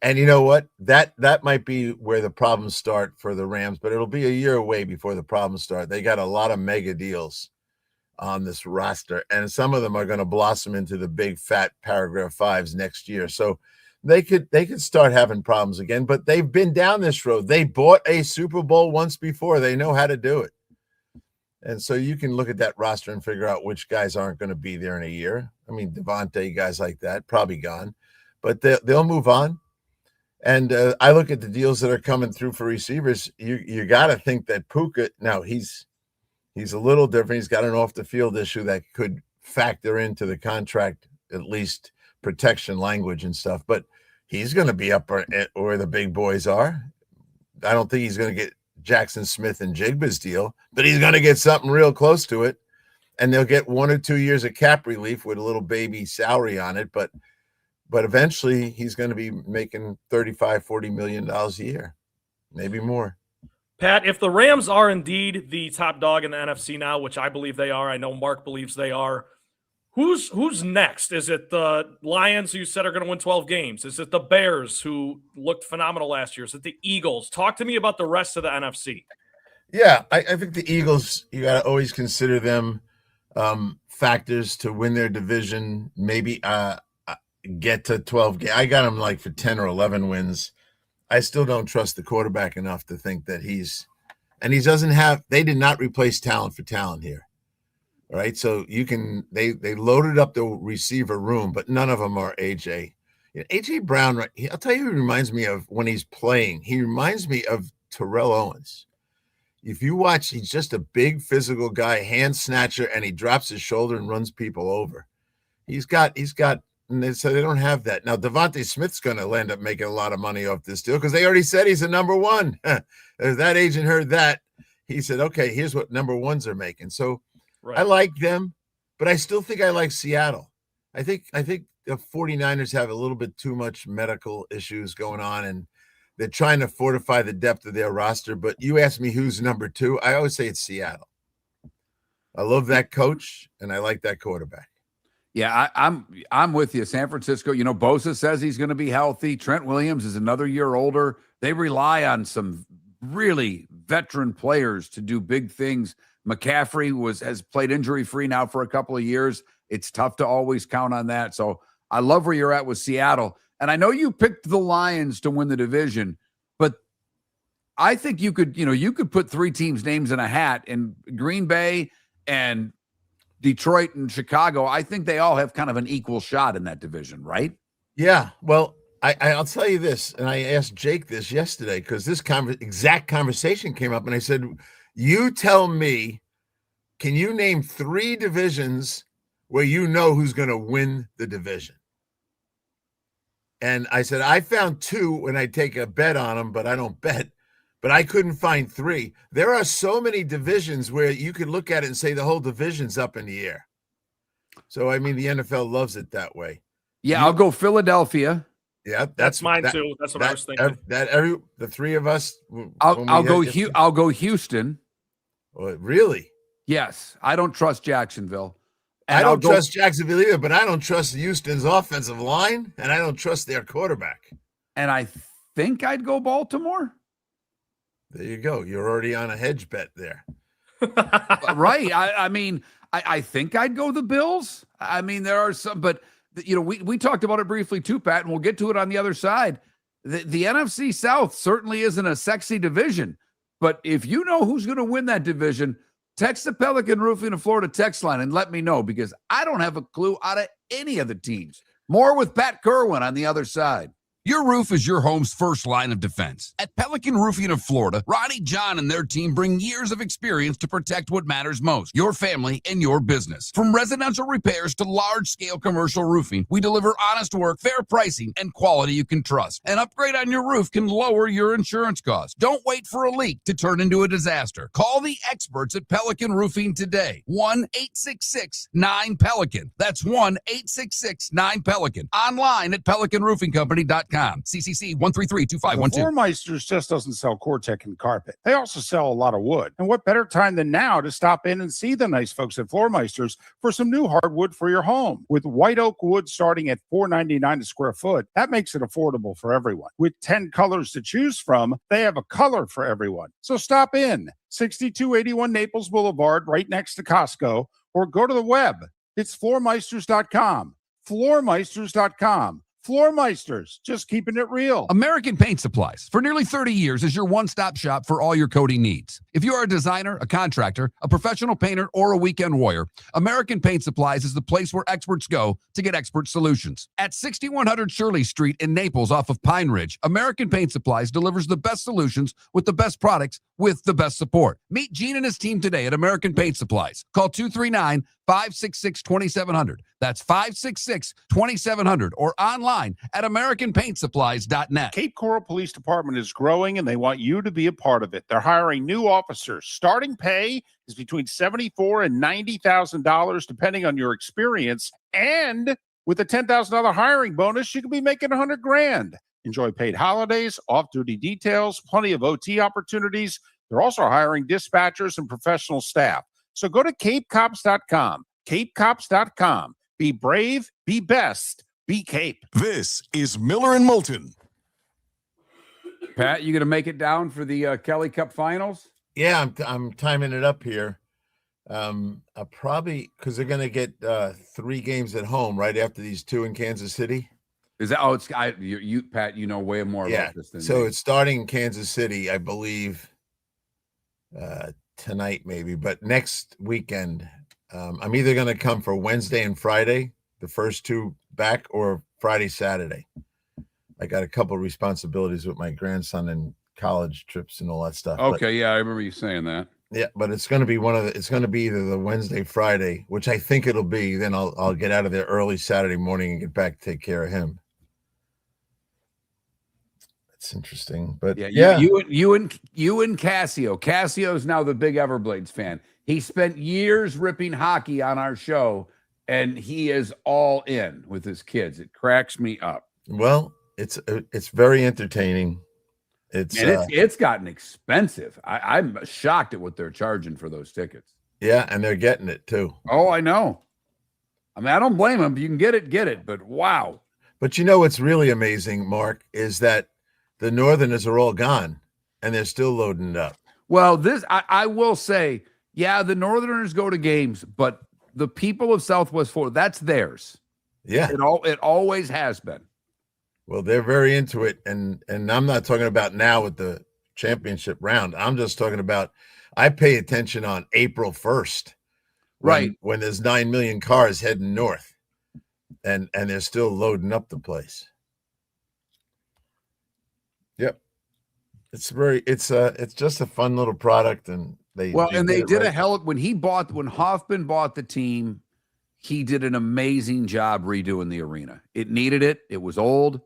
and you know what? That might be where the problems start for the Rams, but it'll be a year away before the problems start. They got a lot of mega deals on this roster, and some of them are going to blossom into the big fat paragraph fives next year. So they could start having problems again, but they've been down this road. They bought a Super Bowl once before. They know how to do it. And so you can look at that roster and figure out which guys aren't going to be there in a year. I mean, Devontae, guys like that, probably gone, but they'll move on. And I look at the deals that are coming through for receivers. You got to think that Puka, now he's a little different. He's got an off the field issue that could factor into the contract, at least protection language and stuff, but he's going to be up where the big boys are. I don't think he's going to get Jackson Smith and Jigba's deal, but he's going to get something real close to it, and they'll get 1 or 2 years of cap relief with a little baby salary on it, but eventually he's going to be making $35-40 million a year, maybe more. Pat, if the Rams are indeed the top dog in the NFC now, which I believe they are, I know Mark believes they are, who's next? Is it the Lions, who you said are going to win 12 games? Is it the Bears, who looked phenomenal last year? Is it the Eagles? Talk to me about the rest of the NFC. Yeah, I think the Eagles, you got to always consider them factors to win their division, maybe get to 12 games. I got them like for 10 or 11 wins. I still don't trust the quarterback enough to think that they did not replace talent for talent here. All right, so they loaded up the receiver room, but none of them are AJ. AJ Brown, right? I'll tell you who he reminds me of when he's playing. He reminds me of Terrell Owens. If you watch, he's just a big physical guy, hand snatcher, and he drops his shoulder and runs people over. He's got, and so they don't have that. Now, Devontae Smith's going to end up making a lot of money off this deal because they already said he's a number one. If that agent heard that, he said, okay, here's what number ones are making. So right. I like them, but I still think I like Seattle. I think the 49ers have a little bit too much medical issues going on, and they're trying to fortify the depth of their roster. But you ask me who's number two, I always say it's Seattle. I love that coach, and I like that quarterback. Yeah, I'm with you. San Francisco, Bosa says he's going to be healthy. Trent Williams is another year older. They rely on some really veteran players to do big things. McCaffrey has played injury-free now for a couple of years. It's tough to always count on that. So I love where you're at with Seattle. And I know you picked the Lions to win the division, but I think you could put three teams' names in a hat, and Green Bay and Detroit and Chicago, I think they all have kind of an equal shot in that division, right? Yeah. Well, I'll tell you this, and I asked Jake this yesterday because this exact conversation came up, and I said, you tell me, can you name three divisions where you know who's going to win the division? And I said, I found two when I take a bet on them, but I don't bet. But I couldn't find three. There are so many divisions where you could look at it and say the whole division's up in the air. So, I mean, the NFL loves it that way. Yeah, I'll go Philadelphia. Yeah, that's mine too. That's what I was thinking. The three of us. I'll go Houston. Really? Yes, I don't trust Jacksonville. And I don't trust Jacksonville either, but I don't trust Houston's offensive line, and I don't trust their quarterback. And I think I'd go Baltimore. There you go. You're already on a hedge bet there. Right. I mean, I think I'd go the Bills. I mean, there are some, but we talked about it briefly too, Pat, and we'll get to it on the other side. The NFC South certainly isn't a sexy division, but if you know who's going to win that division, text the Pelican Roofing of Florida text line and let me know, because I don't have a clue out of any of the teams. More with Pat Kirwan on the other side. Your roof is your home's first line of defense. At Pelican Roofing of Florida, Ronnie John and their team bring years of experience to protect what matters most, your family and your business. From residential repairs to large-scale commercial roofing, we deliver honest work, fair pricing, and quality you can trust. An upgrade on your roof can lower your insurance costs. Don't wait for a leak to turn into a disaster. Call the experts at Pelican Roofing today. 1-866-9-PELICAN. That's 1-866-9-PELICAN. Online at pelicanroofingcompany.com. CCC 1332512. Floor Meisters just doesn't sell Cortec and carpet. They also sell a lot of wood. And what better time than now to stop in and see the nice folks at Floor Meisters for some new hardwood for your home. With white oak wood starting at $4.99 a square foot, that makes it affordable for everyone. With 10 colors to choose from, they have a color for everyone. So stop in. 6281 Naples Boulevard, right next to Costco, or go to the web. It's floormeisters.com. Floormeisters.com. Floor Meisters, just keeping it real. American Paint Supplies, for nearly 30 years, is your one-stop shop for all your coating needs. If you are a designer, a contractor, a professional painter, or a weekend warrior, American Paint Supplies is the place where experts go to get expert solutions. At 6100 Shirley Street in Naples off of Pine Ridge, American Paint Supplies delivers the best solutions with the best products with the best support. Meet Gene and his team today at American Paint Supplies. Call 239-566-2700. That's 566-2700, or online at AmericanPaintSupplies.net. Cape Coral Police Department is growing, and they want you to be a part of it. They're hiring new officers. Starting pay is between $74,000 and $90,000, depending on your experience. And with a $10,000 hiring bonus, you could be making $100,000. Enjoy paid holidays, off-duty details, plenty of OT opportunities. They're also hiring dispatchers and professional staff. So go to CapeCops.com. CapeCops.com. Be brave, be best, be Cape. This is Miller and Moulton. Pat, you going to make it down for the Kelly Cup Finals? Yeah, I'm timing it up here. I'll probably, because they're going to get 3 games at home right after these 2 in Kansas City. Is that? You Pat, you know way more about this than so me. it's starting in Kansas City, I believe, tonight maybe, but next weekend. I'm either going to come for Wednesday and Friday, the first 2 back, or Friday, Saturday. I got a couple of responsibilities with my grandson and college trips and all that stuff. Okay, yeah, I remember you saying that. Yeah, but it's going to be it's going to be either the Wednesday, Friday, which I think it'll be. Then I'll get out of there early Saturday morning and get back to take care of him. That's interesting, but you and Cassio. Cassio's now the big Everblades fan. He spent years ripping hockey on our show, and he is all in with his kids. It cracks me up. Well, it's very entertaining. It's gotten expensive. I'm shocked at what they're charging for those tickets. Yeah, and they're getting it too. Oh, I know. I mean, I don't blame them. If you can get it. But wow. But you know what's really amazing, Mark, is that the Northerners are all gone, and they're still loading it up. Well, I will say, yeah, the Northerners go to games, but the people of Southwest Florida, that's theirs. Yeah. It always has been. Well, they're very into it, and I'm not talking about now with the championship round. I'm just talking about I pay attention on April 1st. Right. When there's 9 million cars heading north, and they're still loading up the place. Yep. It's just a fun little product, and they did a hell when Hoffman bought the team, he did an amazing job redoing the arena. It needed it. It was old.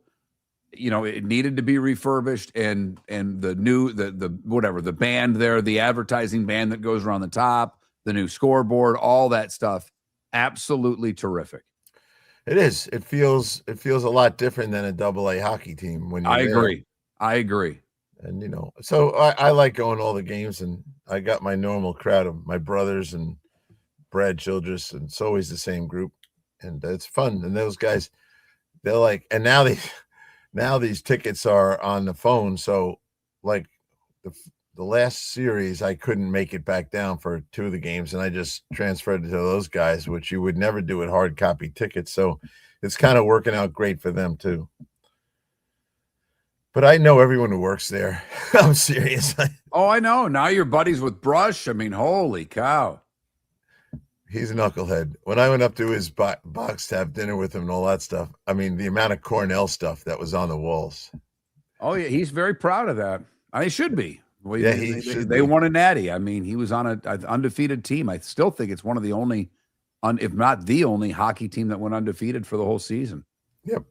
It needed to be refurbished, and the new the band there, the advertising band that goes around the top, the new scoreboard, all that stuff, absolutely terrific. It is. It feels a lot different than a AA hockey team when you're there. I agree. And so I like going to all the games, and I got my normal crowd of my brothers and Brad Childress, and it's always the same group, and it's fun. And those guys, they're like, and now these tickets are on the phone. So like the last series, I couldn't make it back down for 2 of the games, and I just transferred to those guys, which you would never do with hard copy tickets. So it's kind of working out great for them too. But I know everyone who works there. I'm serious. Oh, I know. Now you're buddies with Brush. I mean, holy cow. He's a knucklehead. When I went up to his box to have dinner with him and all that stuff, I mean, the amount of Cornell stuff that was on the walls. Oh, yeah. He's very proud of that. He should be. Well, Yeah, they won a natty. I mean, he was on an undefeated team. I still think it's one of the only, if not the only, hockey team that went undefeated for the whole season. Yep.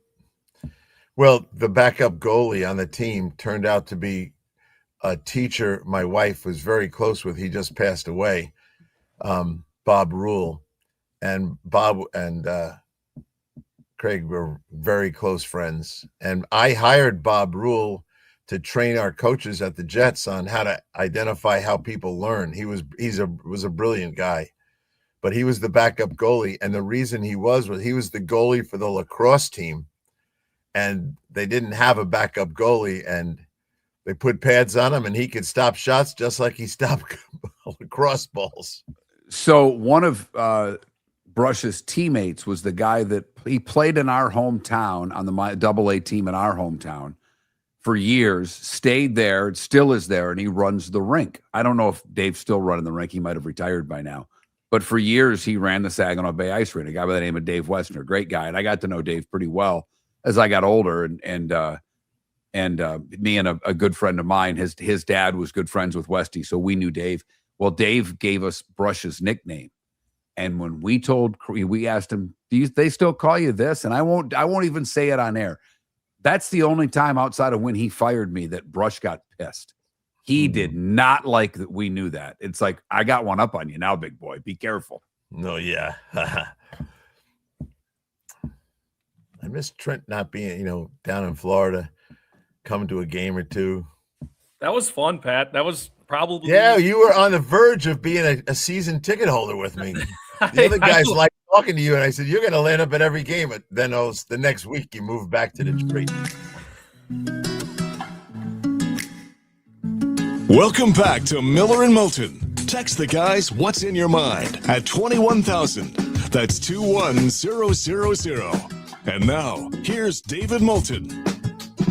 Well, the backup goalie on the team turned out to be a teacher my wife was very close with. He just passed away, Bob Rule. And Bob and Craig were very close friends. And I hired Bob Rule to train our coaches at the Jets on how to identify how people learn. He was a brilliant guy, but he was the backup goalie. And the reason he was he was the goalie for the lacrosse team. And they didn't have a backup goalie, and they put pads on him, and he could stop shots just like he stopped lacrosse balls. So one of Brush's teammates was the guy that he played in our hometown on the AA team in our hometown for years, stayed there, still is there, and he runs the rink. I don't know if Dave's still running the rink. He might have retired by now. But for years, he ran the Saginaw Bay Ice Rink, a guy by the name of Dave Westner, great guy. And I got to know Dave pretty well as I got older, and me and a good friend of mine, his dad was good friends with Westy, so we knew Dave. Well, Dave gave us Brush's nickname, and when we asked him, they still call you this? And I won't even say it on air. That's the only time outside of when he fired me that Brush got pissed. He did not like that we knew that. It's like, I got one up on you now, big boy. Be careful. No, yeah. I miss Trent not being, down in Florida, coming to a game or two. That was fun, Pat. That was probably. Yeah, you were on the verge of being a season ticket holder with me. The other guys like talking to you, and I said, you're going to land up at every game. But then the next week, you moved back to Detroit. Welcome back to Miller and Moulton. Text the guys what's in your mind at 21,000. That's 21000. And now, here's David Moulton.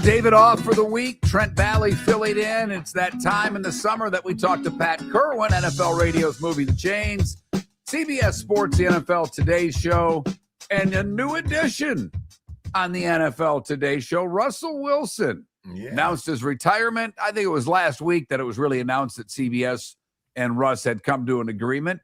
David off for the week. Trent Valley filling in. It's that time in the summer that we talk to Pat Kirwan, NFL Radio's Movie The Chains, CBS Sports, the NFL Today Show, and a new addition on the NFL Today Show, Russell Wilson. Announced his retirement. I think it was last week that it was really announced that CBS and Russ had come to an agreement.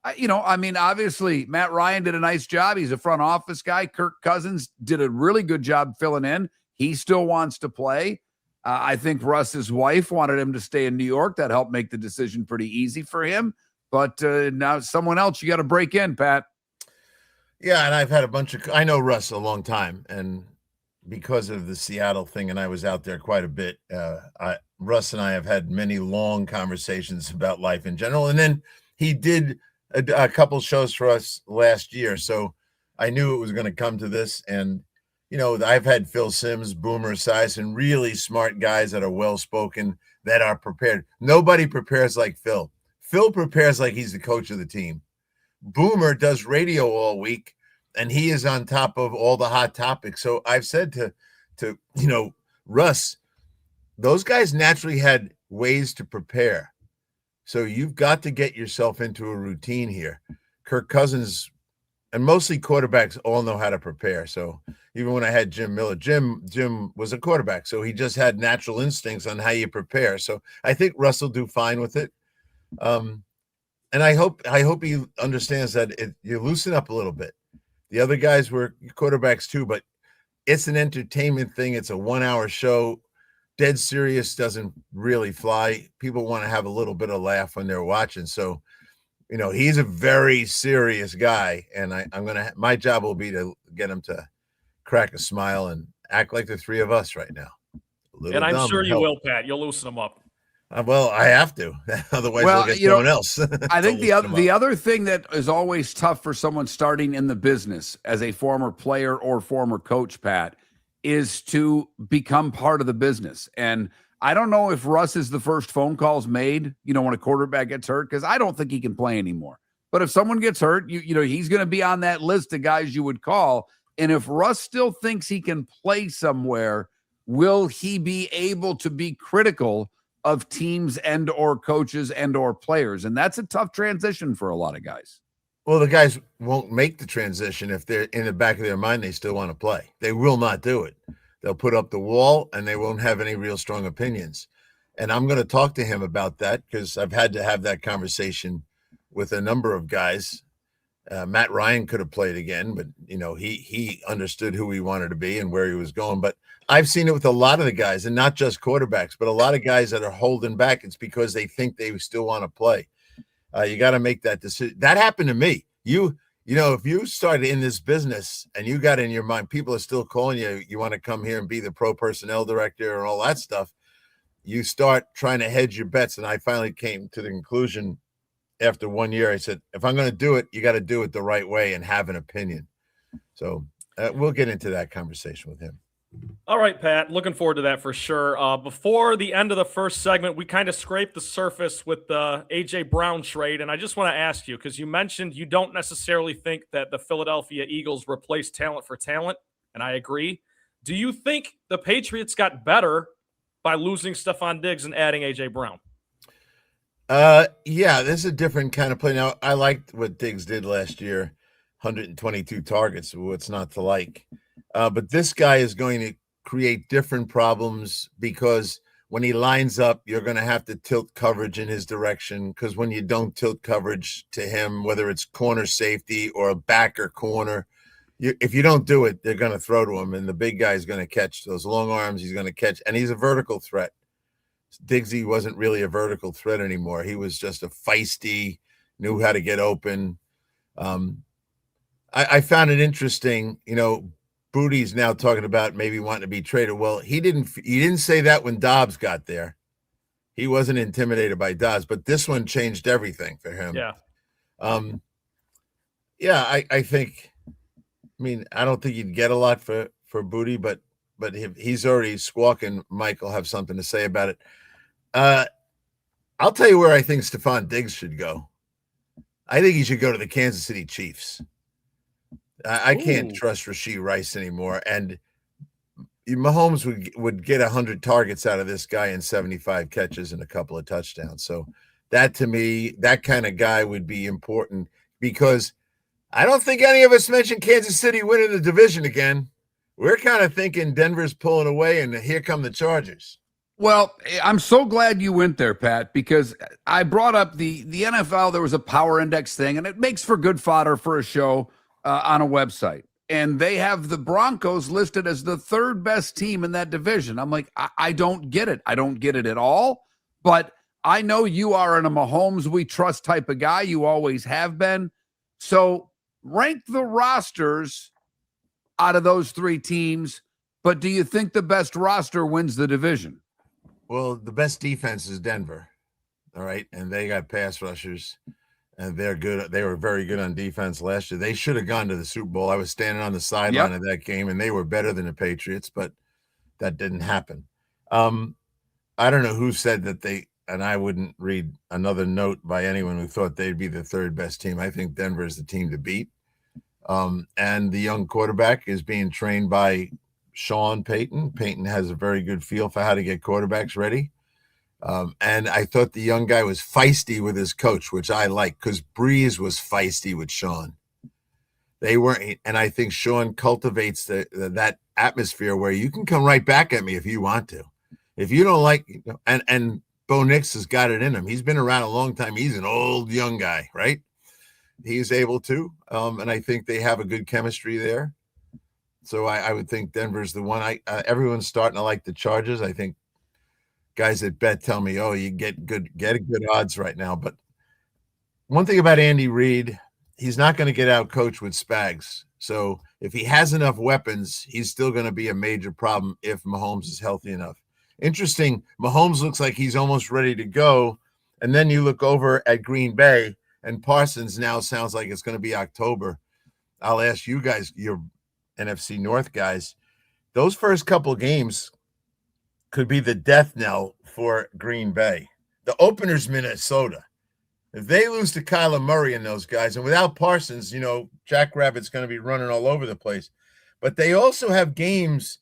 Obviously, Matt Ryan did a nice job. He's a front office guy. Kirk Cousins did a really good job filling in. He still wants to play. I think Russ's wife wanted him to stay in New York. That helped make the decision pretty easy for him. But now someone else you got to break in, Pat. Yeah, and I've had I know Russ a long time, and because of the Seattle thing, and I was out there quite a bit, Russ and I have had many long conversations about life in general. And then he did a couple shows for us last year, so I knew it was going to come to this. And I've had Phil Simms, Boomer Esiason, really smart guys that are well-spoken, that are prepared. Nobody prepares like Phil. Phil prepares like he's the coach of the team. Boomer does radio all week, and he is on top of all the hot topics. So I've said to Russ, those guys naturally had ways to prepare. So you've got to get yourself into a routine here. Kirk Cousins and mostly quarterbacks all know how to prepare. So even when I had Jim Miller, Jim was a quarterback, so he just had natural instincts on how you prepare. So I think Russ will do fine with it. And I hope he understands that you loosen up a little bit. The other guys were quarterbacks too, but it's an entertainment thing. It's a 1-hour show. Dead serious doesn't really fly. People want to have a little bit of laugh when they're watching. So, he's a very serious guy, and my job will be to get him to crack a smile and act like the three of us right now. And I'm sure you will, Pat. You'll loosen them up. Well, I have to. Otherwise, I'll get someone else. I think the other thing that is always tough for someone starting in the business as a former player or former coach, Pat, is to become part of the business. And I don't know if Russ is the first phone calls made, when a quarterback gets hurt, because I don't think he can play anymore. But if someone gets hurt, he's going to be on that list of guys you would call. And if Russ still thinks he can play somewhere, will he be able to be critical of teams and or coaches and or players? And that's a tough transition for a lot of guys. Well, the guys won't make the transition if they're in the back of their mind they still want to play. They will not do it. They'll put up the wall and they won't have any real strong opinions. And I'm going to talk to him about that because I've had to have that conversation with a number of guys. Matt Ryan could have played again, but he understood who he wanted to be and where he was going. But I've seen it with a lot of the guys, and not just quarterbacks, but a lot of guys that are holding back. It's because they think they still want to play. You got to make that decision. That happened to me. If you started in this business and you got in your mind, people are still calling you, you want to come here and be the pro personnel director and all that stuff. You start trying to hedge your bets. And I finally came to the conclusion after 1 year, I said, if I'm going to do it, you got to do it the right way and have an opinion. So we'll get into that conversation with him. All right, Pat, looking forward to that for sure. Before the end of the first segment, we kind of scraped the surface with the A.J. Brown trade, and I just want to ask you, because you mentioned you don't necessarily think that the Philadelphia Eagles replaced talent for talent, and I agree. Do you think the Patriots got better by losing Stephon Diggs and adding A.J. Brown? Yeah, this is a different kind of play. Now, I liked what Diggs did last year, 122 targets. What's not to like? But this guy is going to create different problems because when he lines up, you're going to have to tilt coverage in his direction, because when you don't tilt coverage to him, whether it's corner safety or a backer corner, if you don't do it, they're going to throw to him, and the big guy is going to catch those long arms. He's going to catch, and he's a vertical threat. Diggsy wasn't really a vertical threat anymore. He was just a feisty, knew how to get open. I found it interesting, Booty's now talking about maybe wanting to be traded. Well, he didn't say that when Dobbs got there. He wasn't intimidated by Dobbs, but this one changed everything for him. Yeah. I think, I don't think you'd get a lot for Booty, but if he's already squawking, Mike will have something to say about it. I'll tell you where I think Stephon Diggs should go. I think he should go to the Kansas City Chiefs. I can't trust Rashee Rice anymore. And Mahomes would get 100 targets out of this guy and 75 catches and a couple of touchdowns. So that, to me, that kind of guy would be important, because I don't think any of us mentioned Kansas City winning the division again. We're kind of thinking Denver's pulling away, and here come the Chargers. Well, I'm so glad you went there, Pat, because I brought up the NFL. There was a power index thing, and it makes for good fodder for a show on a website. And they have the Broncos listed as the third best team in that division. I'm like, I don't get it. I don't get it at all. But I know you are in a Mahomes we trust type of guy. You always have been. So rank the rosters out of those three teams. But do you think the best roster wins the division? Well, the best defense is Denver. All right. And they got pass rushers. And they're good. They were very good on defense last year. They should have gone to the Super Bowl. I was standing on the sideline of that game, and they were better than the Patriots, but that didn't happen. I don't know who said that and I wouldn't read another note by anyone who thought they'd be the third best team. I think Denver is the team to beat. And the young quarterback is being trained by Sean Payton. Payton has a very good feel for how to get quarterbacks ready. And I thought the young guy was feisty with his coach, which I like, because Breeze was feisty with Sean. They weren't, and I think Sean cultivates that atmosphere where you can come right back at me if you want to. If you don't like, and Bo Nix has got it in him. He's been around a long time. He's an old young guy, right? He's able to, and I think they have a good chemistry there. So I would think Denver's the one. Everyone's starting to like the Chargers. I think guys that bet tell me, oh, you get good odds right now. But one thing about Andy Reid, he's not going to get out coached with Spags. So if he has enough weapons, he's still going to be a major problem if Mahomes is healthy enough. Interesting. Mahomes looks like he's almost ready to go. And then you look over at Green Bay, and Parsons now sounds like it's going to be October. I'll ask you guys, your NFC North guys, those first couple games, could be the death knell for Green Bay. The opener's Minnesota. If they lose to Kyler Murray and those guys, and without Parsons, Jack Rabbit's going to be running all over the place. But they also have games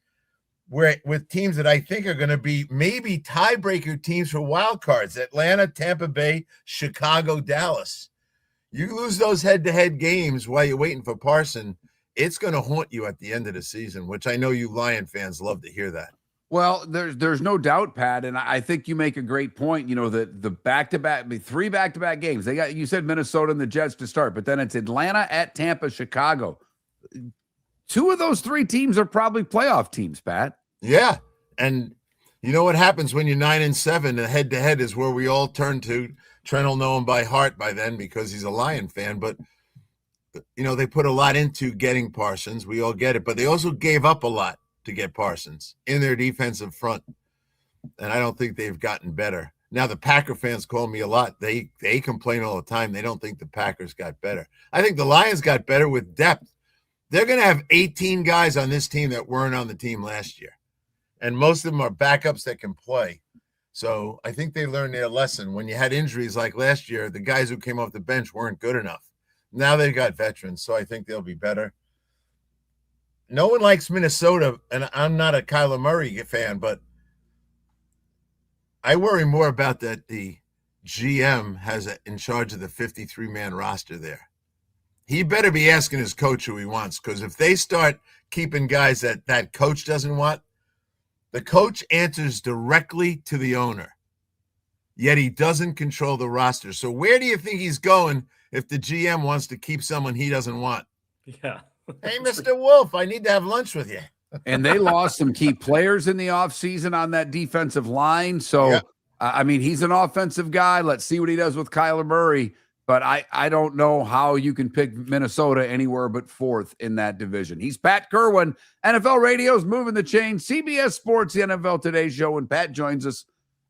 with teams that I think are going to be maybe tiebreaker teams for wild cards: Atlanta, Tampa Bay, Chicago, Dallas. You lose those head-to-head games while you're waiting for Parsons, it's going to haunt you at the end of the season, which I know you Lion fans love to hear that. Well, there's no doubt, Pat, and I think you make a great point. That the three back-to-back games. You said Minnesota and the Jets to start, but then it's Atlanta, at Tampa, Chicago. Two of those three teams are probably playoff teams, Pat. Yeah, and you know what happens when you're 9-7? The head-to-head is where we all turn to. Trent will know him by heart by then because he's a Lion fan, but they put a lot into getting Parsons. We all get it, but they also gave up a lot to get Parsons in their defensive front. And I don't think they've gotten better. Now, the Packer fans call me a lot. They complain all the time. They don't think the Packers got better. I think the Lions got better with depth. They're going to have 18 guys on this team that weren't on the team last year. And most of them are backups that can play. So I think they learned their lesson. When you had injuries like last year, the guys who came off the bench weren't good enough. Now they've got veterans, so I think they'll be better. No one likes Minnesota, and I'm not a Kyler Murray fan, but I worry more about that the GM has in charge of the 53-man roster there. He better be asking his coach who he wants, because if they start keeping guys that coach doesn't want, the coach answers directly to the owner, yet he doesn't control the roster. So where do you think he's going if the GM wants to keep someone he doesn't want? Yeah. Hey, Mr. Wolf, I need to have lunch with you. And they lost some key players in the offseason on that defensive line. So, Yep. He's an offensive guy. Let's see what he does with Kyler Murray. But I don't know how you can pick Minnesota anywhere but fourth in that division. He's Pat Kirwan. NFL Radio's moving the chain. CBS Sports, the NFL Today show. And Pat joins us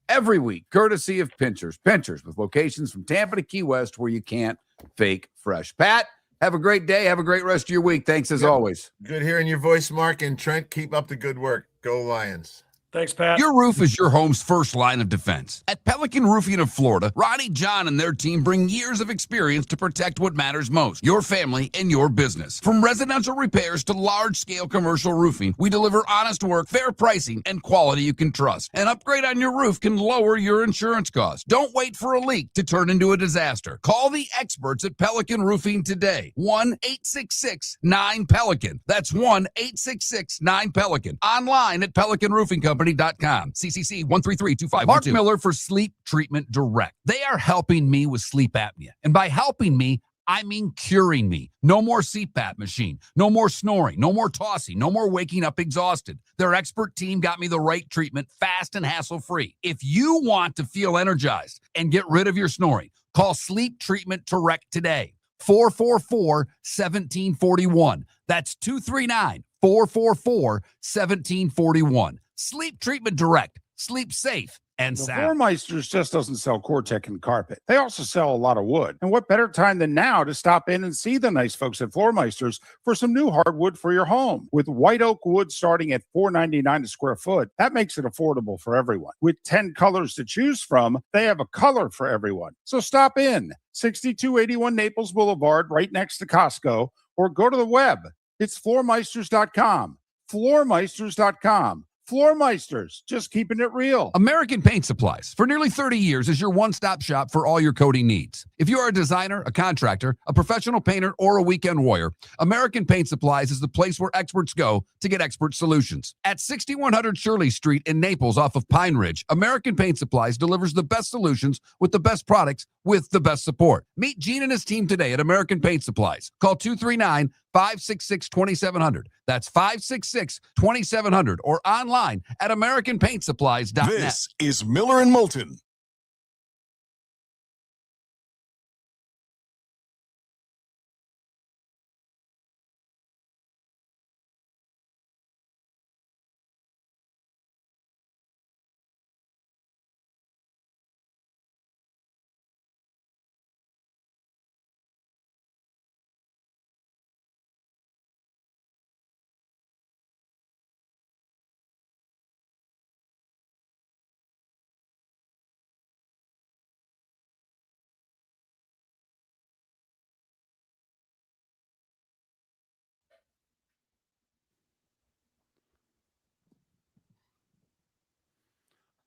every week, courtesy of Pinchers. Pinchers with locations from Tampa to Key West where you can't fake fresh. Pat, have a great day. Have a great rest of your week. Thanks as always. Good hearing your voice, Mark. And Trent, keep up the good work. Go Lions. Thanks, Pat. Your roof is your home's first line of defense. At Pelican Roofing of Florida, Ronnie John and their team bring years of experience to protect what matters most, your family and your business. From residential repairs to large-scale commercial roofing, we deliver honest work, fair pricing, and quality you can trust. An upgrade on your roof can lower your insurance costs. Don't wait for a leak to turn into a disaster. Call the experts at Pelican Roofing today. 1-866-9-PELICAN. That's 1-866-9-PELICAN. Online at PelicanRoofingCompany.com. CCC 1332512. Mark Miller for Sleep Treatment Direct. They are helping me with sleep apnea. And by helping me, I mean curing me. No more CPAP machine. No more snoring. No more tossing. No more waking up exhausted. Their expert team got me the right treatment, fast and hassle-free. If you want to feel energized and get rid of your snoring, call Sleep Treatment Direct today. 444-1741. That's 239-444-1741. Sleep Treatment Direct. Sleep safe and The sound. Floor Meisters just doesn't sell Cortec and carpet. They also sell a lot of wood. And what better time than now to stop in and see the nice folks at Floor Meisters for some new hardwood for your home. With white oak wood starting at $4.99 a square foot, that makes it affordable for everyone. With 10 colors to choose from, they have a color for everyone. So stop in, 6281 Naples Boulevard, right next to Costco, or go to the web. It's floormeisters.com. Floormeisters.com. Floor Meisters, just keeping it real. American Paint Supplies, for nearly 30 years, is your one-stop shop for all your coating needs. If you are a designer, a contractor, a professional painter, or a weekend warrior, American Paint Supplies is the place where experts go to get expert solutions. At 6100 Shirley Street in Naples off of Pine Ridge, American Paint Supplies delivers the best solutions with the best products with the best support. Meet Gene and his team today at American Paint Supplies. Call 239-566-2700. That's 566-2700 or online at AmericanPaintSupplies.net. This is Miller and Moulton.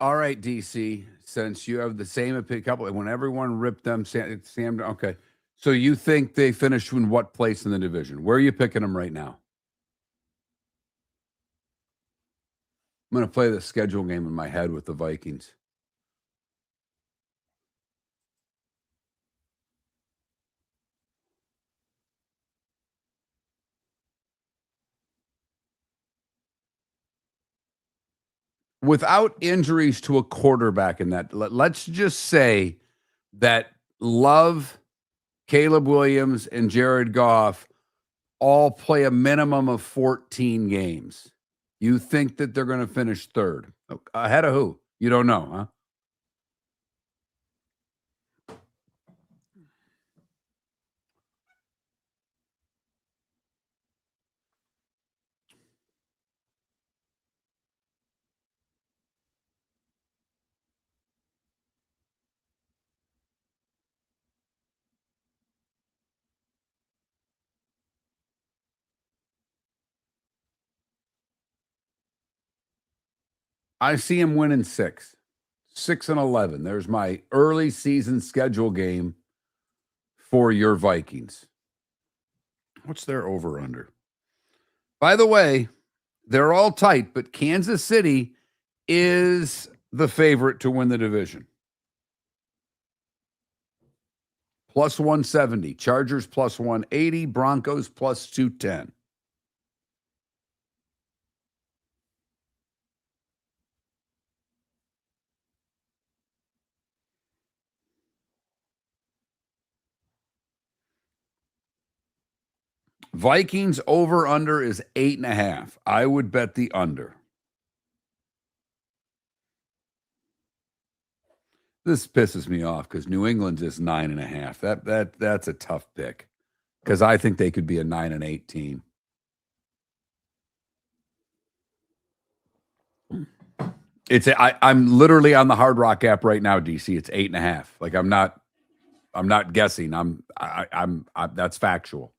All right, DC, since you have the same couple, when everyone ripped them, Sam, okay. So you think they finished in what place in the division? Where are you picking them right now? I'm going to play the schedule game in my head with the Vikings. Without injuries to a quarterback in that, let's just say that Love, Caleb Williams, and Jared Goff all play a minimum of 14 games. You think that they're going to finish third? Ahead of who? You don't know, huh? I see him winning 6-11. There's my early season schedule game for your Vikings. What's their over under? By the way, they're all tight, but Kansas City is the favorite to win the division. Plus 170. Chargers plus 180. Broncos plus 210. Vikings over under is 8.5. I would bet the under. This pisses me off because New England's is 9.5. That's a tough pick because I think they could be a 9-8 team. I'm literally on the Hard Rock app right now, DC. It's 8.5. Like I'm not guessing. I'm that's factual.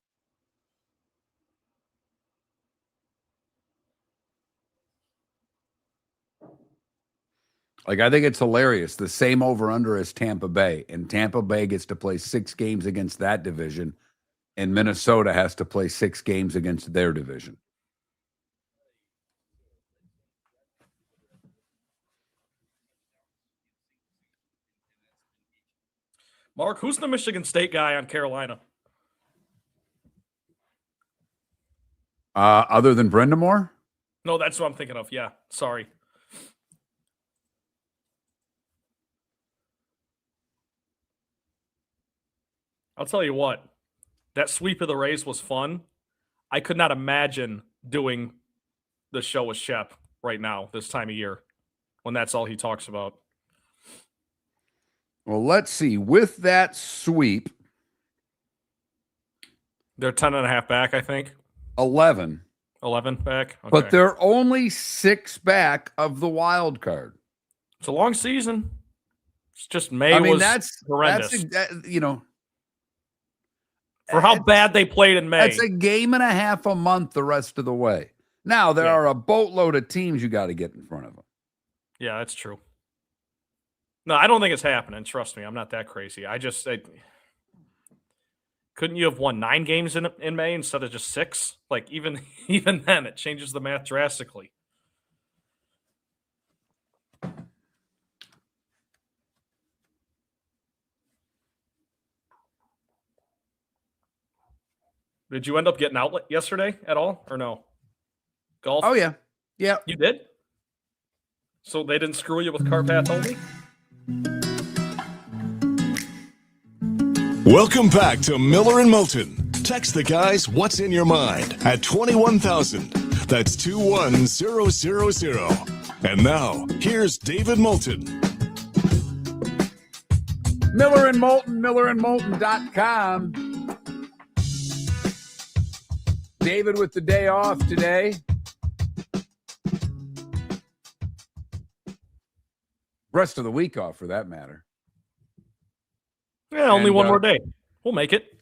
Like, I think it's hilarious. The same over-under as Tampa Bay. And Tampa Bay gets to play 6 games against that division. And Minnesota has to play 6 games against their division. Mark, who's the Michigan State guy on Carolina? Other than Brendamore? No, that's what I'm thinking of. Yeah, sorry. I'll tell you what, that sweep of the Rays was fun. I could not imagine doing the show with Shep right now, this time of year, when that's all he talks about. Well, let's see. With that sweep, they're 10.5 back, I think. 11. 11 back? Okay. But they're only 6 back of the wild card. It's a long season. It's just May was horrendous. For how bad they played in May. That's a game and a half a month the rest of the way. Now, there are a boatload of teams you got to get in front of them. Yeah, that's true. No, I don't think it's happening. Trust me, I'm not that crazy. Couldn't you have won 9 games in May instead of just 6? Like, even then, it changes the math drastically. Did you end up getting out yesterday at all, or no? Golf? Oh, yeah. Yeah. You did? So they didn't screw you with car path only? Welcome back to Miller and Moulton. Text the guys what's in your mind at 21,000. That's 21000. And now, here's David Moulton. Miller and Moulton, millerandmoulton.com. David with the day off today. Rest of the week off, for that matter. Yeah, only one more day. We'll make it.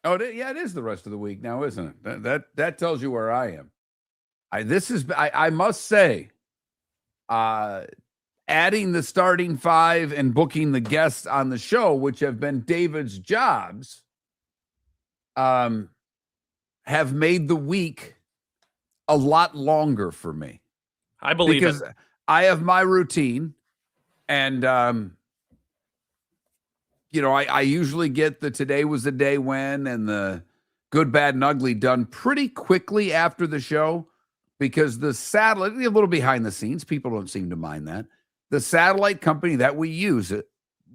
Oh, yeah, it is the rest of the week now, isn't it? That tells you where I am. I must say, adding the starting five and booking the guests on the show, which have been David's jobs, have made the week a lot longer for me. I believe because it. I have my routine, and I usually get the today was the day when and the good, bad, and ugly done pretty quickly after the show, because the satellite, a little behind the scenes, people don't seem to mind that. The satellite company that we use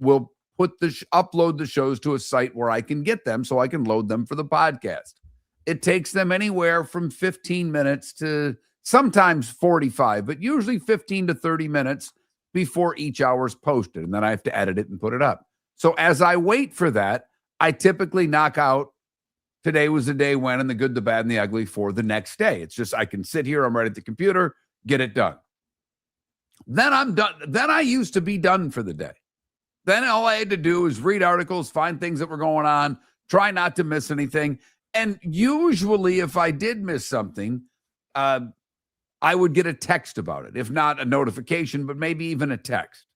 will put upload the shows to a site where I can get them so I can load them for the podcast. It takes them anywhere from 15 minutes to sometimes 45, but usually 15 to 30 minutes before each hour is posted. And then I have to edit it and put it up. So as I wait for that, I typically knock out today was the day when and the good, the bad, and the ugly for the next day. It's just I can sit here, I'm right at the computer, get it done. Then I'm done. Then I used to be done for the day. Then all I had to do is read articles, find things that were going on, try not to miss anything. And usually if I did miss something, I would get a text about it. If not a notification, but maybe even a text.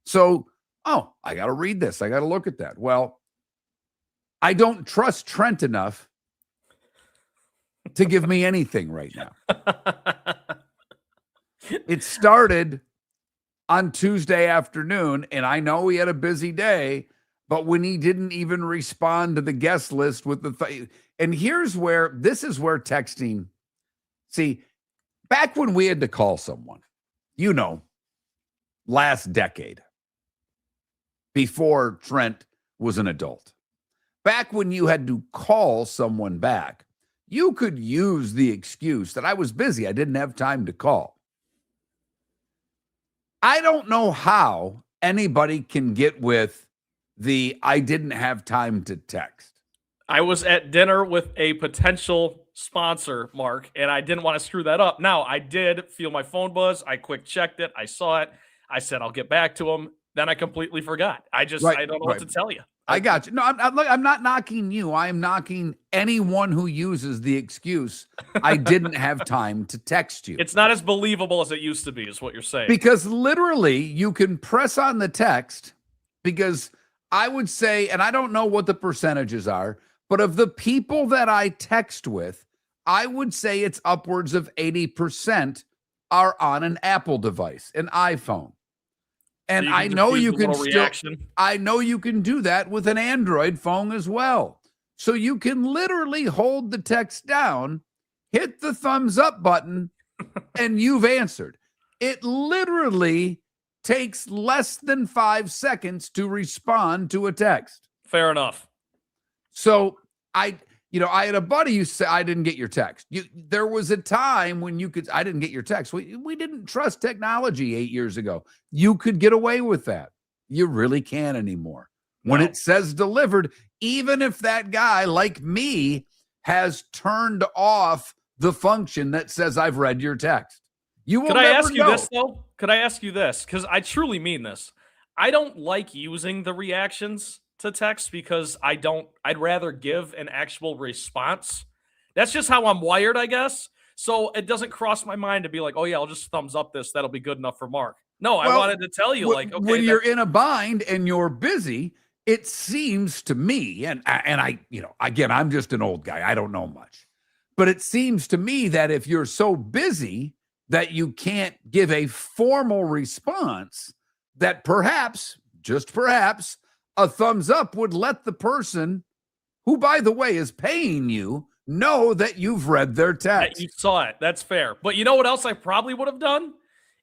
So, I got to read this. I got to look at that. Well, I don't trust Trent enough to give me anything right now. It started on Tuesday afternoon, and I know he had a busy day, but when he didn't even respond to the guest list with and this is where texting, see, back when we had to call someone, last decade, before Trent was an adult, back when you had to call someone back, you could use the excuse that I was busy, I didn't have time to call. I don't know how anybody can get with I didn't have time to text. I was at dinner with a potential sponsor, Mark, and I didn't want to screw that up. Now, I did feel my phone buzz. I quick checked it. I saw it. I said, I'll get back to him. Then I completely forgot. I don't know what to tell you. I got you. No, I'm not knocking you. I am knocking anyone who uses the excuse, I didn't have time to text you. It's not as believable as it used to be, is what you're saying. Because literally, you can press on the text, because I would say, and I don't know what the percentages are, but of the people that I text with, I would say it's upwards of 80% are on an Apple device, an iPhone. And so I know you can do that with an Android phone as well. So you can literally hold the text down, hit the thumbs up button, and you've answered. It literally takes less than 5 seconds to respond to a text. Fair enough. So I had a buddy who said, I didn't get your text. There was a time when I didn't get your text. We didn't trust technology 8 years ago. You could get away with that. You really can't anymore. When it says delivered, even if that guy like me has turned off the function that says I've read your text. You will Could I never ask you know. this, though? Could I ask you this? Because I truly mean this. I don't like using the reactions to text because I'd rather give an actual response. That's just how I'm wired, I guess. So it doesn't cross my mind to be like, oh yeah, I'll just thumbs up this. That'll be good enough for Mark. No, I wanted to tell you, okay, when you're in a bind and you're busy, it seems to me, and I, again, I'm just an old guy. I don't know much, but it seems to me that if you're so busy that you can't give a formal response, that perhaps, just perhaps, a thumbs up would let the person who, by the way, is paying you know that you've read their text. That you saw it. That's fair. But you know what else I probably would have done?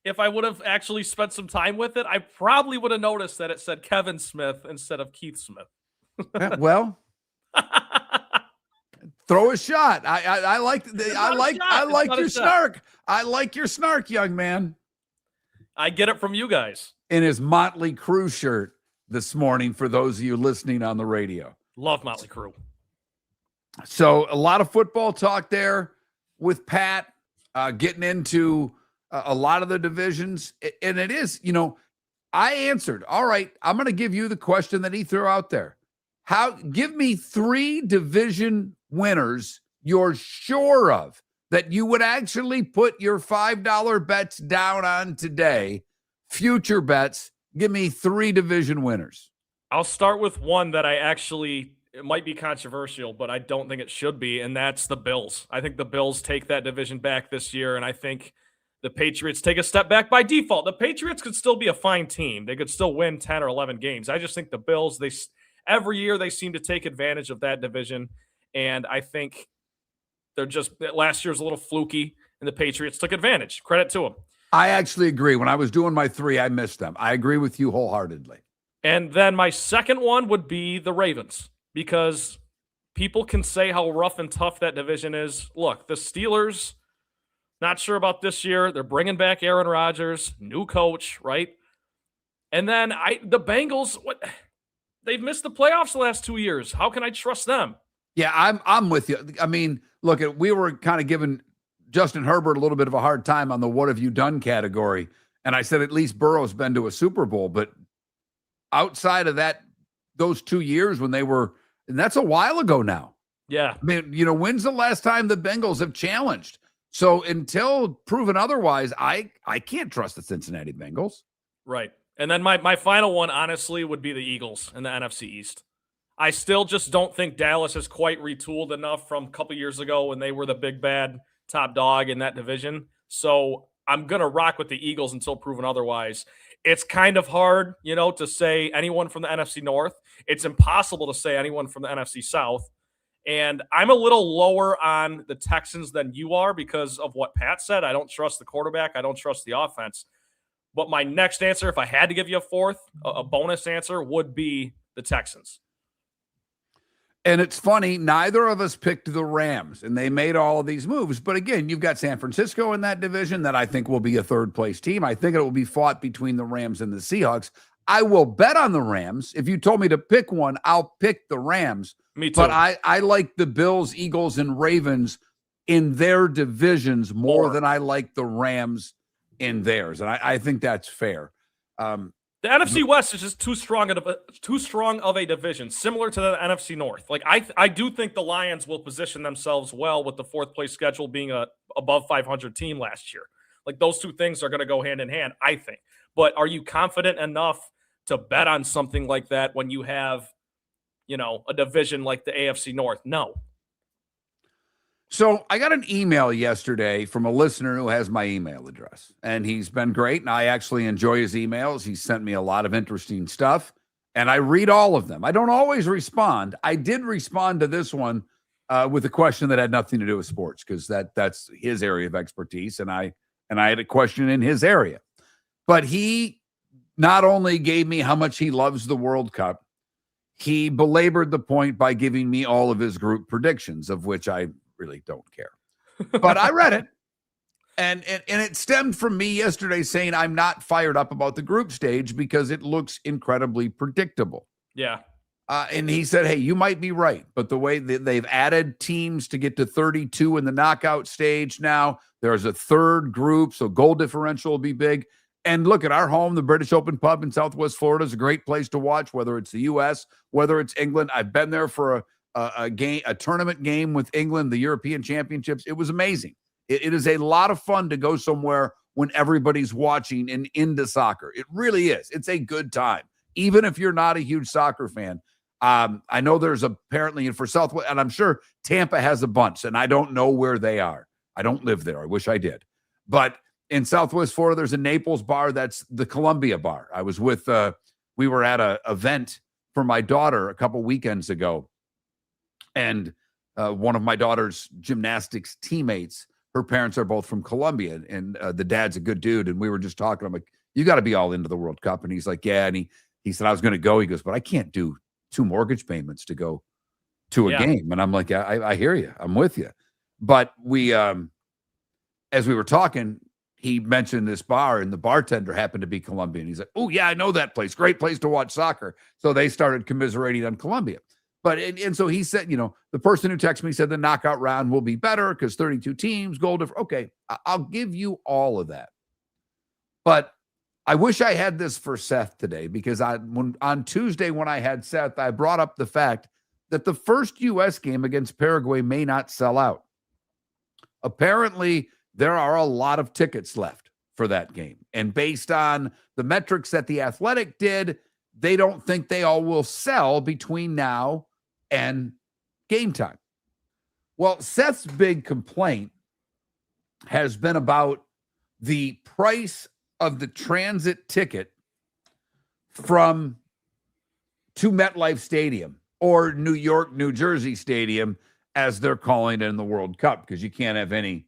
If I would have actually spent some time with it, I probably would have noticed that it said Kevin Smith instead of Keith Smith. Well, throw a shot. I like your snark. I like your snark, young man. I get it from you guys. In his Motley Crue shirt this morning, for those of you listening on the radio. Love Motley Crue. So a lot of football talk there with Pat, getting into a lot of the divisions. And it is, I answered, all right, I'm going to give you the question that he threw out there. Give me 3 division winners you're sure of that you would actually put your $5 bets down on today future bets. Give me 3 division winners. I'll start with one that it might be controversial, but I don't think it should be, and that's the Bills. I think the Bills take that division back this year, and I think the Patriots take a step back by default. The Patriots could still be a fine team. They could still win 10 or 11 games. I just think the Bills, every year they seem to take advantage of that division, and I think last year's a little fluky, and the Patriots took advantage. Credit to them. I actually agree. When I was doing my 3, I missed them. I agree with you wholeheartedly. And then my second one would be the Ravens, because people can say how rough and tough that division is. Look, the Steelers, not sure about this year. They're bringing back Aaron Rodgers, new coach, right? And then the Bengals, they've missed the playoffs the last 2 years. How can I trust them? Yeah, I'm with you. I mean, look, we were kind of giving Justin Herbert a little bit of a hard time on the what have you done category. And I said, at least Burrow's been to a Super Bowl. But outside of that, those 2 years when they were, and that's a while ago now. Yeah. I mean, when's the last time the Bengals have challenged? So until proven otherwise, I can't trust the Cincinnati Bengals. Right. And then my final one, honestly, would be the Eagles in the NFC East. I still just don't think Dallas has quite retooled enough from a couple years ago when they were the big bad top dog in that division. So I'm going to rock with the Eagles until proven otherwise. It's kind of hard, to say anyone from the NFC North. It's impossible to say anyone from the NFC South. And I'm a little lower on the Texans than you are because of what Pat said. I don't trust the quarterback. I don't trust the offense. But my next answer, if I had to give you a fourth, a bonus answer, would be the Texans. And it's funny, neither of us picked the Rams, and they made all of these moves. But again, you've got San Francisco in that division that I think will be a third-place team. I think it will be fought between the Rams and the Seahawks. I will bet on the Rams. If you told me to pick one, I'll pick the Rams. Me too. But I like the Bills, Eagles, and Ravens in their divisions more than I like the Rams in theirs. And I think that's fair. The NFC West is just too strong of a division, similar to the NFC North. Like I do think the Lions will position themselves well with the fourth place schedule being a above 500 team last year. Like those two things are going to go hand in hand, I think. But are you confident enough to bet on something like that when you have, a division like the AFC North? No. So I got an email yesterday from a listener who has my email address, and he's been great, and I actually enjoy his emails. He sent me a lot of interesting stuff, and I read all of them. I don't always respond. I did respond to this one with a question that had nothing to do with sports, because that's his area of expertise, and I had a question in his area. But he not only gave me how much he loves the World Cup, he belabored the point by giving me all of his group predictions, of which I really don't care. But I read it, and it stemmed from me yesterday saying I'm not fired up about the group stage because it looks incredibly predictable. Yeah. And he said, hey, you might be right, but the way they've added teams to get to 32 in the knockout stage now, there's a third group, so goal differential will be big. And look at our home, the British Open Pub in Southwest Florida is a great place to watch, whether it's the U.S., whether it's England. I've been there for a tournament game with England, the European Championships. It was amazing. It is a lot of fun to go somewhere when everybody's watching and into soccer. It really is. It's a good time, even if you're not a huge soccer fan. I know there's apparently, and for Southwest, and I'm sure Tampa has a bunch, and I don't know where they are. I don't live there. I wish I did. But in Southwest Florida, there's a Naples bar. That's the Columbia bar. I was with, we were at an event for my daughter a couple weekends ago. And one of my daughter's gymnastics teammates, her parents are both from Colombia, and the dad's a good dude. And we were just talking. I'm like, you got to be all into the World Cup. And he's like, yeah. And he said, I was going to go. He goes, but I can't do 2 mortgage payments to go to a game. And I'm like, I hear you. I'm with you. But we, as we were talking, he mentioned this bar, and the bartender happened to be Colombian. He's like, oh, yeah, I know that place. Great place to watch soccer. So they started commiserating on Colombia. But, and so he said, the person who texted me said the knockout round will be better because 32 teams, goal difference. Okay, I'll give you all of that. But I wish I had this for Seth today, because on Tuesday when I had Seth, I brought up the fact that the first U.S. game against Paraguay may not sell out. Apparently, there are a lot of tickets left for that game. And based on the metrics that The Athletic did, they don't think they all will sell between now and game time. Well, Seth's big complaint has been about the price of the transit ticket to MetLife Stadium, or New York, New Jersey Stadium, as they're calling it in the World Cup, because you can't have any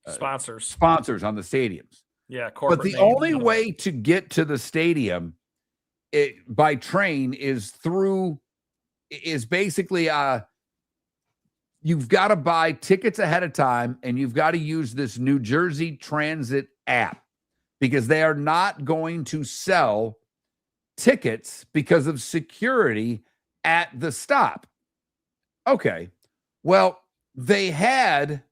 sponsors on the stadiums. Yeah, but the only way to get to the stadium by train is basically you've got to buy tickets ahead of time, and you've got to use this New Jersey Transit app, because they are not going to sell tickets because of security at the stop. Okay. Well, they had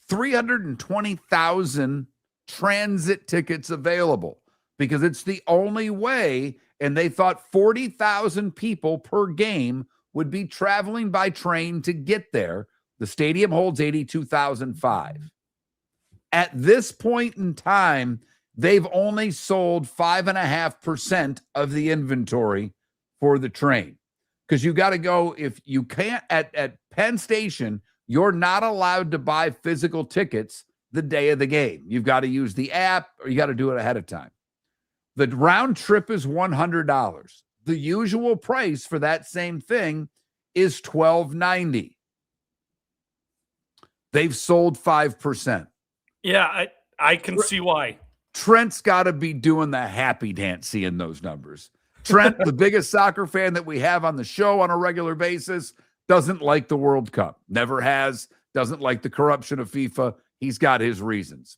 320,000 transit tickets available because it's the only way, and they thought 40,000 people per game would be traveling by train to get there. The stadium holds 82,005. At this point in time, they've only sold 5.5% of the inventory for the train, because you got to go. If you can't at Penn Station, you're not allowed to buy physical tickets the day of the game. You've got to use the app, or you got to do it ahead of time. The round trip is $100. The usual price for that same thing is $12.90. They've sold 5%. Yeah, I can see why. Trent's got to be doing the happy dance seeing those numbers. Trent, the biggest soccer fan that we have on the show on a regular basis, doesn't like the World Cup. Never has. Doesn't like the corruption of FIFA. He's got his reasons.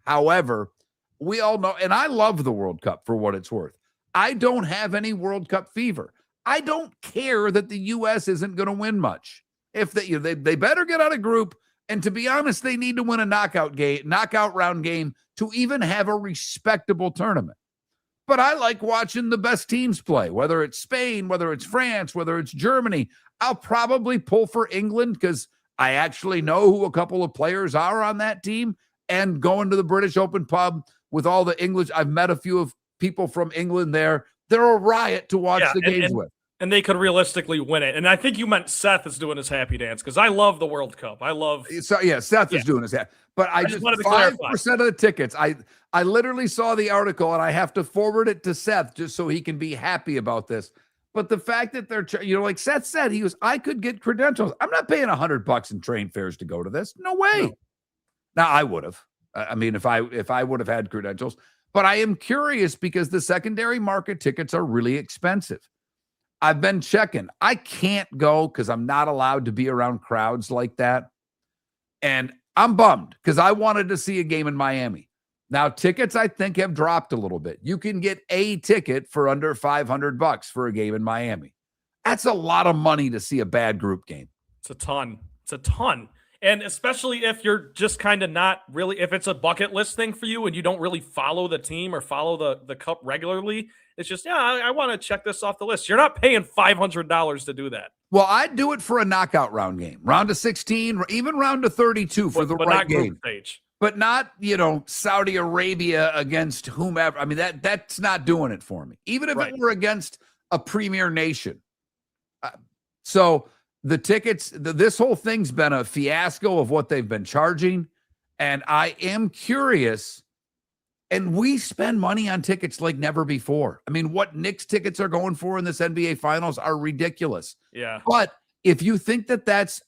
However, we all know, and I love the World Cup for what it's worth. I don't have any World Cup fever. I don't care that the U.S. isn't going to win much. If they better get out of group, and to be honest, they need to win a knockout round game to even have a respectable tournament. But I like watching the best teams play, whether it's Spain, whether it's France, whether it's Germany. I'll probably pull for England because I actually know who a couple of players are on that team, and going to the British Open pub with all the English. I've met a few of people from England there. They're a riot to watch the games with. And they could realistically win it. And I think you meant Seth is doing his happy dance, because I love the World Cup. Seth is doing his happy. But I just wanted to 5% clarify. of the tickets. I literally saw the article, and I have to forward it to Seth just so he can be happy about this. But the fact that they're, like Seth said, I could get credentials. I'm not paying $100 in train fares to go to this. No way. No. Now I would have. I mean, if I would have had credentials. But I am curious because the secondary market tickets are really expensive. I've been checking. I can't go because I'm not allowed to be around crowds like that. And I'm bummed because I wanted to see a game in Miami. Now, tickets, I think, have dropped a little bit. You can get a ticket for under $500 for a game in Miami. That's a lot of money to see a bad group game. It's a ton. And especially if you're just kind of not really, if it's a bucket list thing for you and you don't really follow the team or follow the cup regularly, it's just, I want to check this off the list. You're not paying $500 to do that. Well, I'd do it for a knockout round game, round of 16, even round of 32 for the right game. Stage. But not, Saudi Arabia against whomever. I mean, that's not doing it for me, even if it were against a premier nation. So the tickets, this whole thing's been a fiasco of what they've been charging. And I am curious. And we spend money on tickets like never before. I mean, what Knicks tickets are going for in this NBA Finals are ridiculous. Yeah. But if you think that that's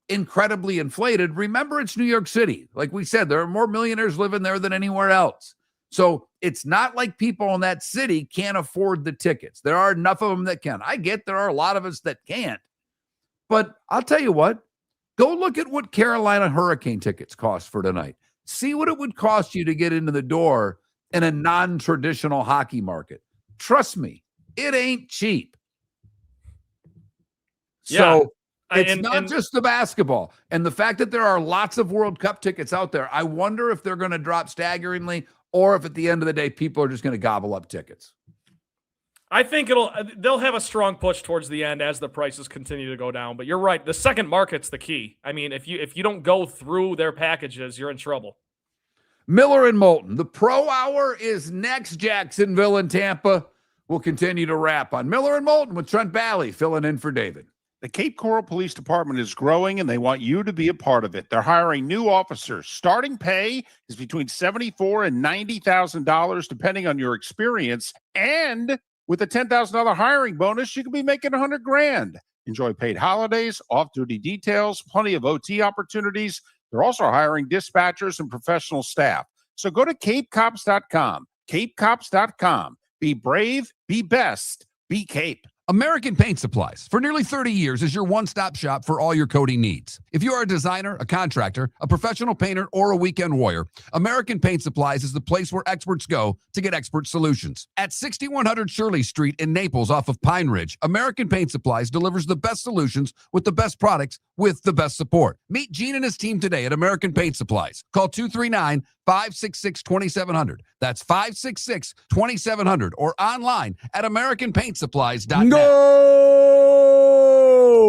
incredibly inflated, remember it's New York City. Like we said, there are more millionaires living there than anywhere else. So it's not like people in that city can't afford the tickets. There are enough of them that can. I get there are a lot of us that can't. But I'll tell you what, go look at what Carolina Hurricane tickets cost for tonight. See what it would cost you to get into the door in a non-traditional hockey market. Trust me, it ain't cheap. So it's not just the basketball. And the fact that there are lots of World Cup tickets out there, I wonder if they're going to drop staggeringly or if at the end of the day, people are just going to gobble up tickets. I think they'll have a strong push towards the end as the prices continue to go down. But you're right. The second market's the key. I mean, if you don't go through their packages, you're in trouble. Miller and Moulton. The Pro Hour is next. Jacksonville and Tampa. We'll continue to wrap on Miller and Moulton with Trent Bally filling in for David. The Cape Coral Police Department is growing, and they want you to be a part of it. They're hiring new officers. Starting pay is between $74,000 and $90,000, depending on your experience. And with a $10,000 hiring bonus, you could be making $100,000. Enjoy paid holidays, off-duty details, plenty of OT opportunities. They're also hiring dispatchers and professional staff. So go to capecops.com. Capecops.com. Be brave, be best, be Cape. American Paint Supplies, for nearly 30 years, is your one-stop shop for all your coating needs. If you are a designer, a contractor, a professional painter, or a weekend warrior, American Paint Supplies is the place where experts go to get expert solutions. At 6100 Shirley Street in Naples off of Pine Ridge, American Paint Supplies delivers the best solutions with the best products with the best support. Meet Gene and his team today at American Paint Supplies. Call 239-566-2700. That's 566-2700 or online at AmericanPaintSupplies.net. Go!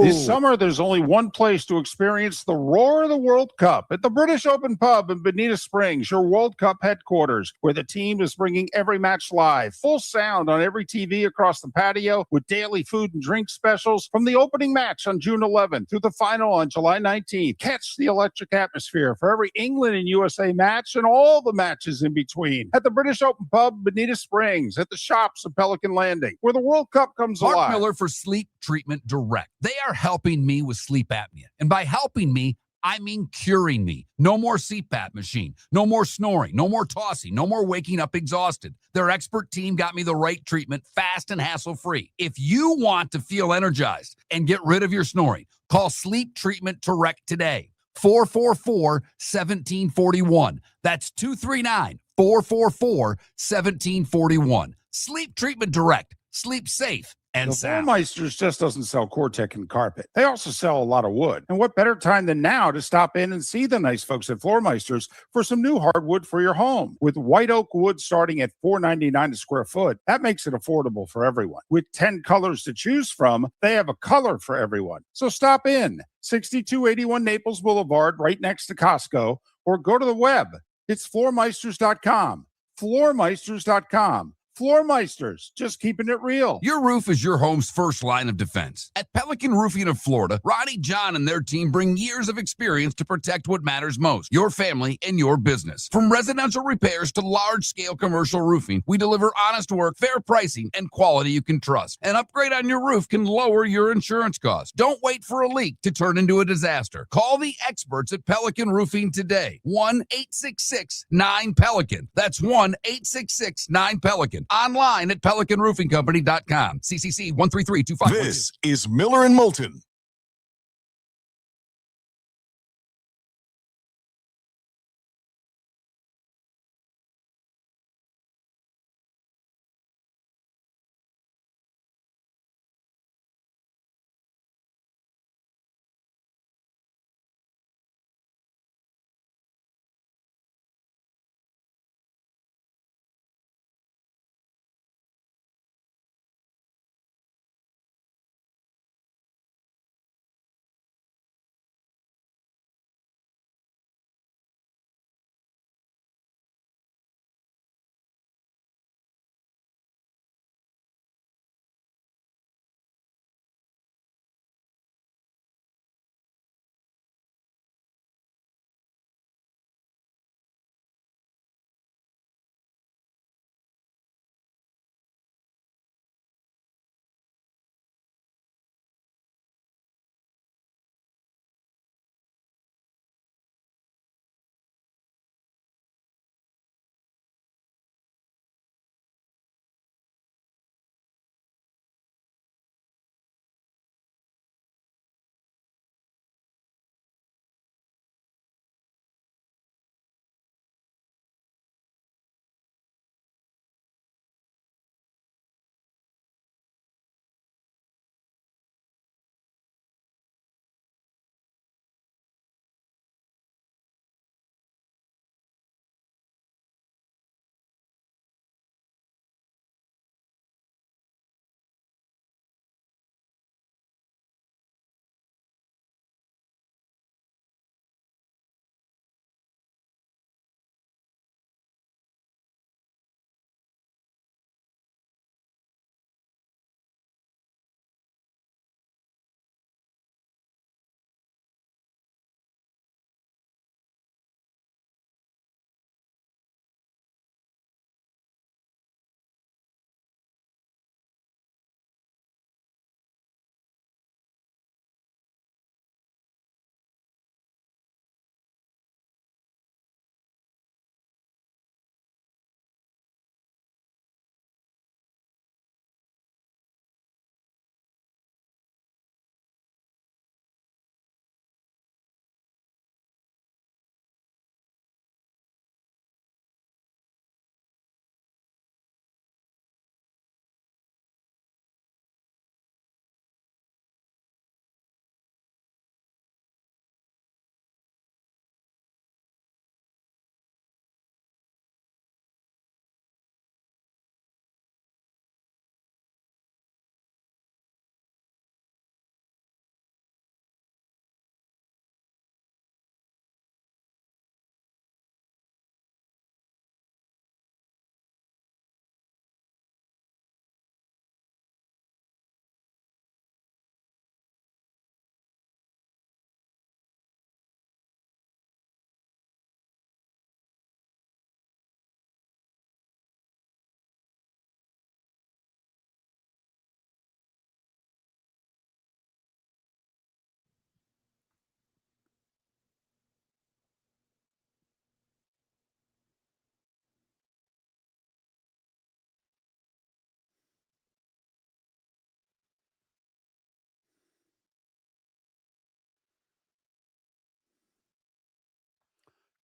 This summer, there's only one place to experience the roar of the World Cup at the British Open Pub in Bonita Springs, your World Cup headquarters, where the team is bringing every match live, full sound on every TV across the patio with daily food and drink specials from the opening match on June 11th through the final on July 19th. Catch the electric atmosphere for every England and USA match and all the matches in between at the British Open Pub, Bonita Springs, at the shops of Pelican Landing, where the World Cup comes alive. Mark Miller for Sleep Treatment Direct. They are helping me with sleep apnea. And by helping me, I mean curing me. No more CPAP machine. No more snoring. No more tossing. No more waking up exhausted. Their expert team got me the right treatment, fast and hassle-free. If you want to feel energized and get rid of your snoring, call Sleep Treatment Direct today. 444-1741. That's 239-444-1741. Sleep Treatment Direct. Sleep safe and The sound. Floormeisters just doesn't sell Cortec and carpet. They also sell a lot of wood. And what better time than now to stop in and see the nice folks at Floormeisters for some new hardwood for your home. With white oak wood starting at $4.99 a square foot, that makes it affordable for everyone. With 10 colors to choose from, they have a color for everyone. So stop in, 6281 Naples Boulevard, right next to Costco, or go to the web. It's floormeisters.com. Floormeisters.com. Floormeisters, just keeping it real. Your roof is your home's first line of defense. At Pelican Roofing of Florida, Ronnie John and their team bring years of experience to protect what matters most, your family and your business. From residential repairs to large-scale commercial roofing, we deliver honest work, fair pricing, and quality you can trust. An upgrade on your roof can lower your insurance costs. Don't wait for a leak to turn into a disaster. Call the experts at Pelican Roofing today. 1-866-9-PELICAN. That's 1-866-9-PELICAN. Online at PelicanRoofingCompany.com. CCC 13325. This is Miller and Moulton.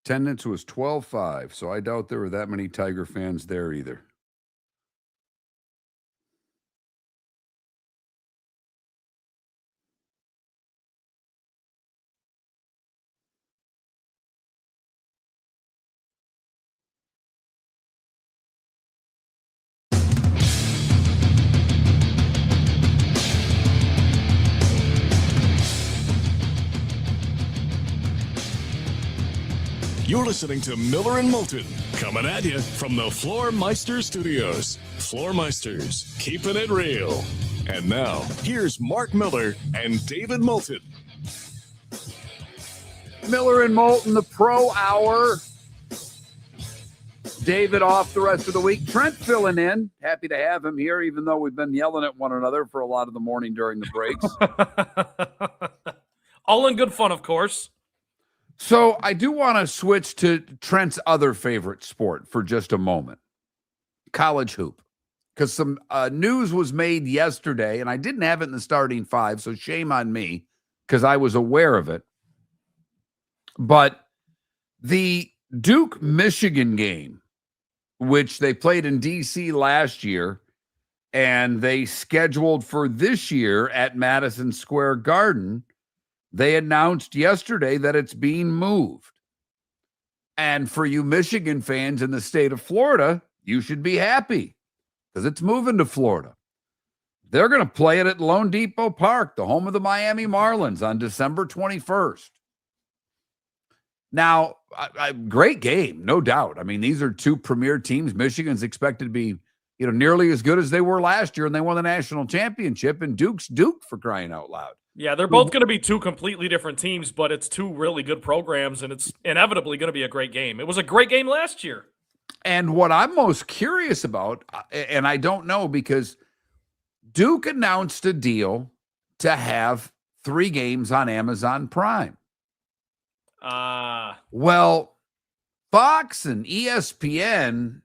Attendance was 12.5, so I doubt there were that many Tiger fans there either. You're listening to Miller and Moulton, coming at you from the Floor Meister Studios. Floor Meisters, keeping it real. And now, here's Mark Miller and David Moulton. Miller and Moulton, the Pro Hour. David off the rest of the week. Trent filling in. Happy to have him here, even though we've been yelling at one another for a lot of the morning during the breaks. All in good fun, of course. So I do want to switch to Trent's other favorite sport for just a moment, college hoop, because some news was made yesterday, and I didn't have it in the starting five, so shame on me because I was aware of it. But the Duke-Michigan game, which they played in D.C. last year, and they scheduled for this year at Madison Square Garden, they announced yesterday that it's being moved. And for you Michigan fans in the state of Florida, you should be happy because it's moving to Florida. They're going to play it at Lone Depot Park, the home of the Miami Marlins, on December 21st. Now, great game, no doubt. I mean, these are two premier teams. Michigan's expected to be, nearly as good as they were last year, and they won the national championship, and Duke's Duke, for crying out loud. Yeah, they're both going to be two completely different teams, but it's two really good programs, and it's inevitably going to be a great game. It was a great game last year. And what I'm most curious about, and I don't know, because Duke announced a deal to have 3 games on Amazon Prime. Well, Fox and ESPN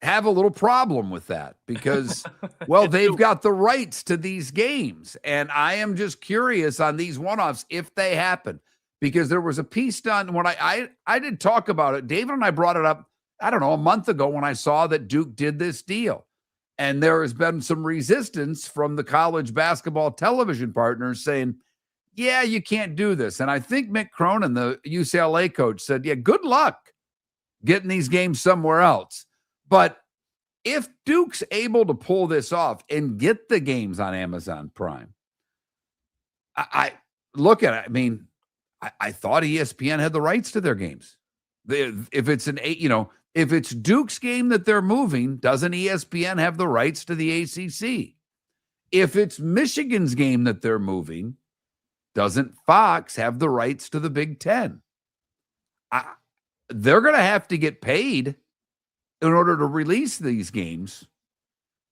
have a little problem with that because, well, they've got the rights to these games. And I am just curious on these one-offs if they happen, because there was a piece done when I did talk about it. David and I brought it up, I don't know, a month ago when I saw that Duke did this deal. And there has been some resistance from the college basketball television partners saying, yeah, you can't do this. And I think Mick Cronin, the UCLA coach, said, yeah, good luck getting these games somewhere else. But if Duke's able to pull this off and get the games on Amazon Prime, I look at it. I mean, I thought ESPN had the rights to their games. If it's Duke's game that they're moving, doesn't ESPN have the rights to the ACC? If it's Michigan's game that they're moving, doesn't Fox have the rights to the Big Ten? They're going to have to get paid in order to release these games.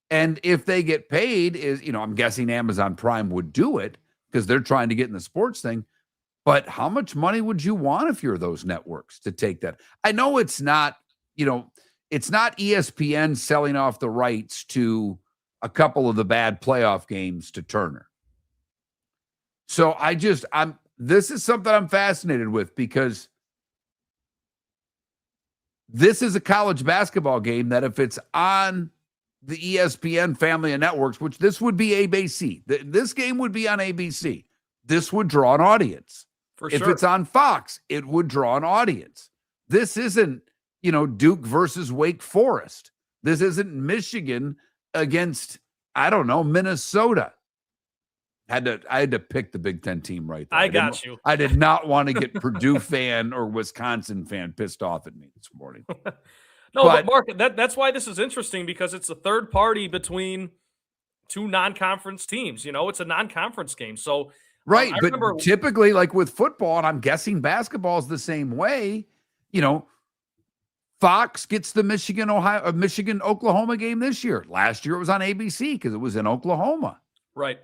And if they get paid, I'm guessing Amazon Prime would do it because they're trying to get in the sports thing. But how much money would you want if you're those networks to take that? I know it's not ESPN selling off the rights to a couple of the bad playoff games to Turner. So this is something I'm fascinated with, because this is a college basketball game that if it's on the ESPN family of networks, which this would be ABC, this game would be on ABC, this would draw an audience. If it's on Fox, it would draw an audience. This isn't, Duke versus Wake Forest. This isn't Michigan against, I don't know, Minnesota. I had to pick the Big Ten team right there. I got you. I did not want to get Purdue fan or Wisconsin fan pissed off at me this morning. No, but Mark, that's why this is interesting, because it's a third party between two non-conference teams. It's a non-conference game. So right, but typically, like with football, and I'm guessing basketball is the same way, Fox gets the Michigan-Oklahoma game this year. Last year it was on ABC because it was in Oklahoma. Right.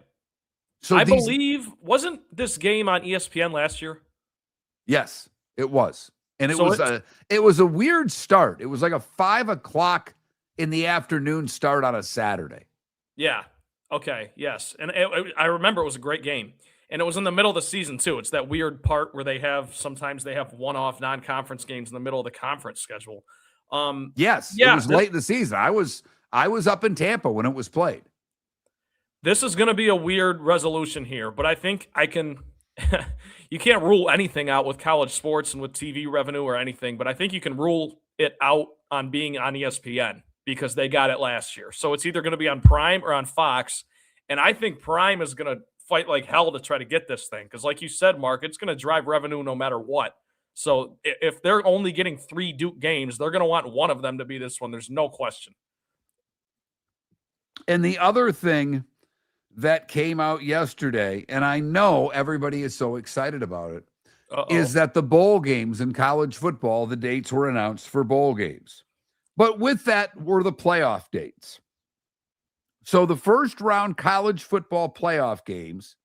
So I believe, wasn't this game on ESPN last year? Yes, it was. And it was a weird start. It was like a 5:00 in the afternoon start on a Saturday. Yeah. Okay. Yes. And I remember it was a great game. And it was in the middle of the season too. It's that weird part where sometimes they have one-off non-conference games in the middle of the conference schedule. Yes, yeah, it was late in the season. I was up in Tampa when it was played. This is going to be a weird resolution here, but I think I can. You can't rule anything out with college sports and with TV revenue or anything, but I think you can rule it out on being on ESPN because they got it last year. So it's either going to be on Prime or on Fox, and I think Prime is going to fight like hell to try to get this thing because, like you said, Mark, it's going to drive revenue no matter what. So if they're only getting 3 Duke games, they're going to want one of them to be this one. There's no question. And the other thing that came out yesterday, and I know everybody is so excited about it, is that the bowl games in college football, the dates were announced for bowl games. But with that were the playoff dates. So the first round college football playoff games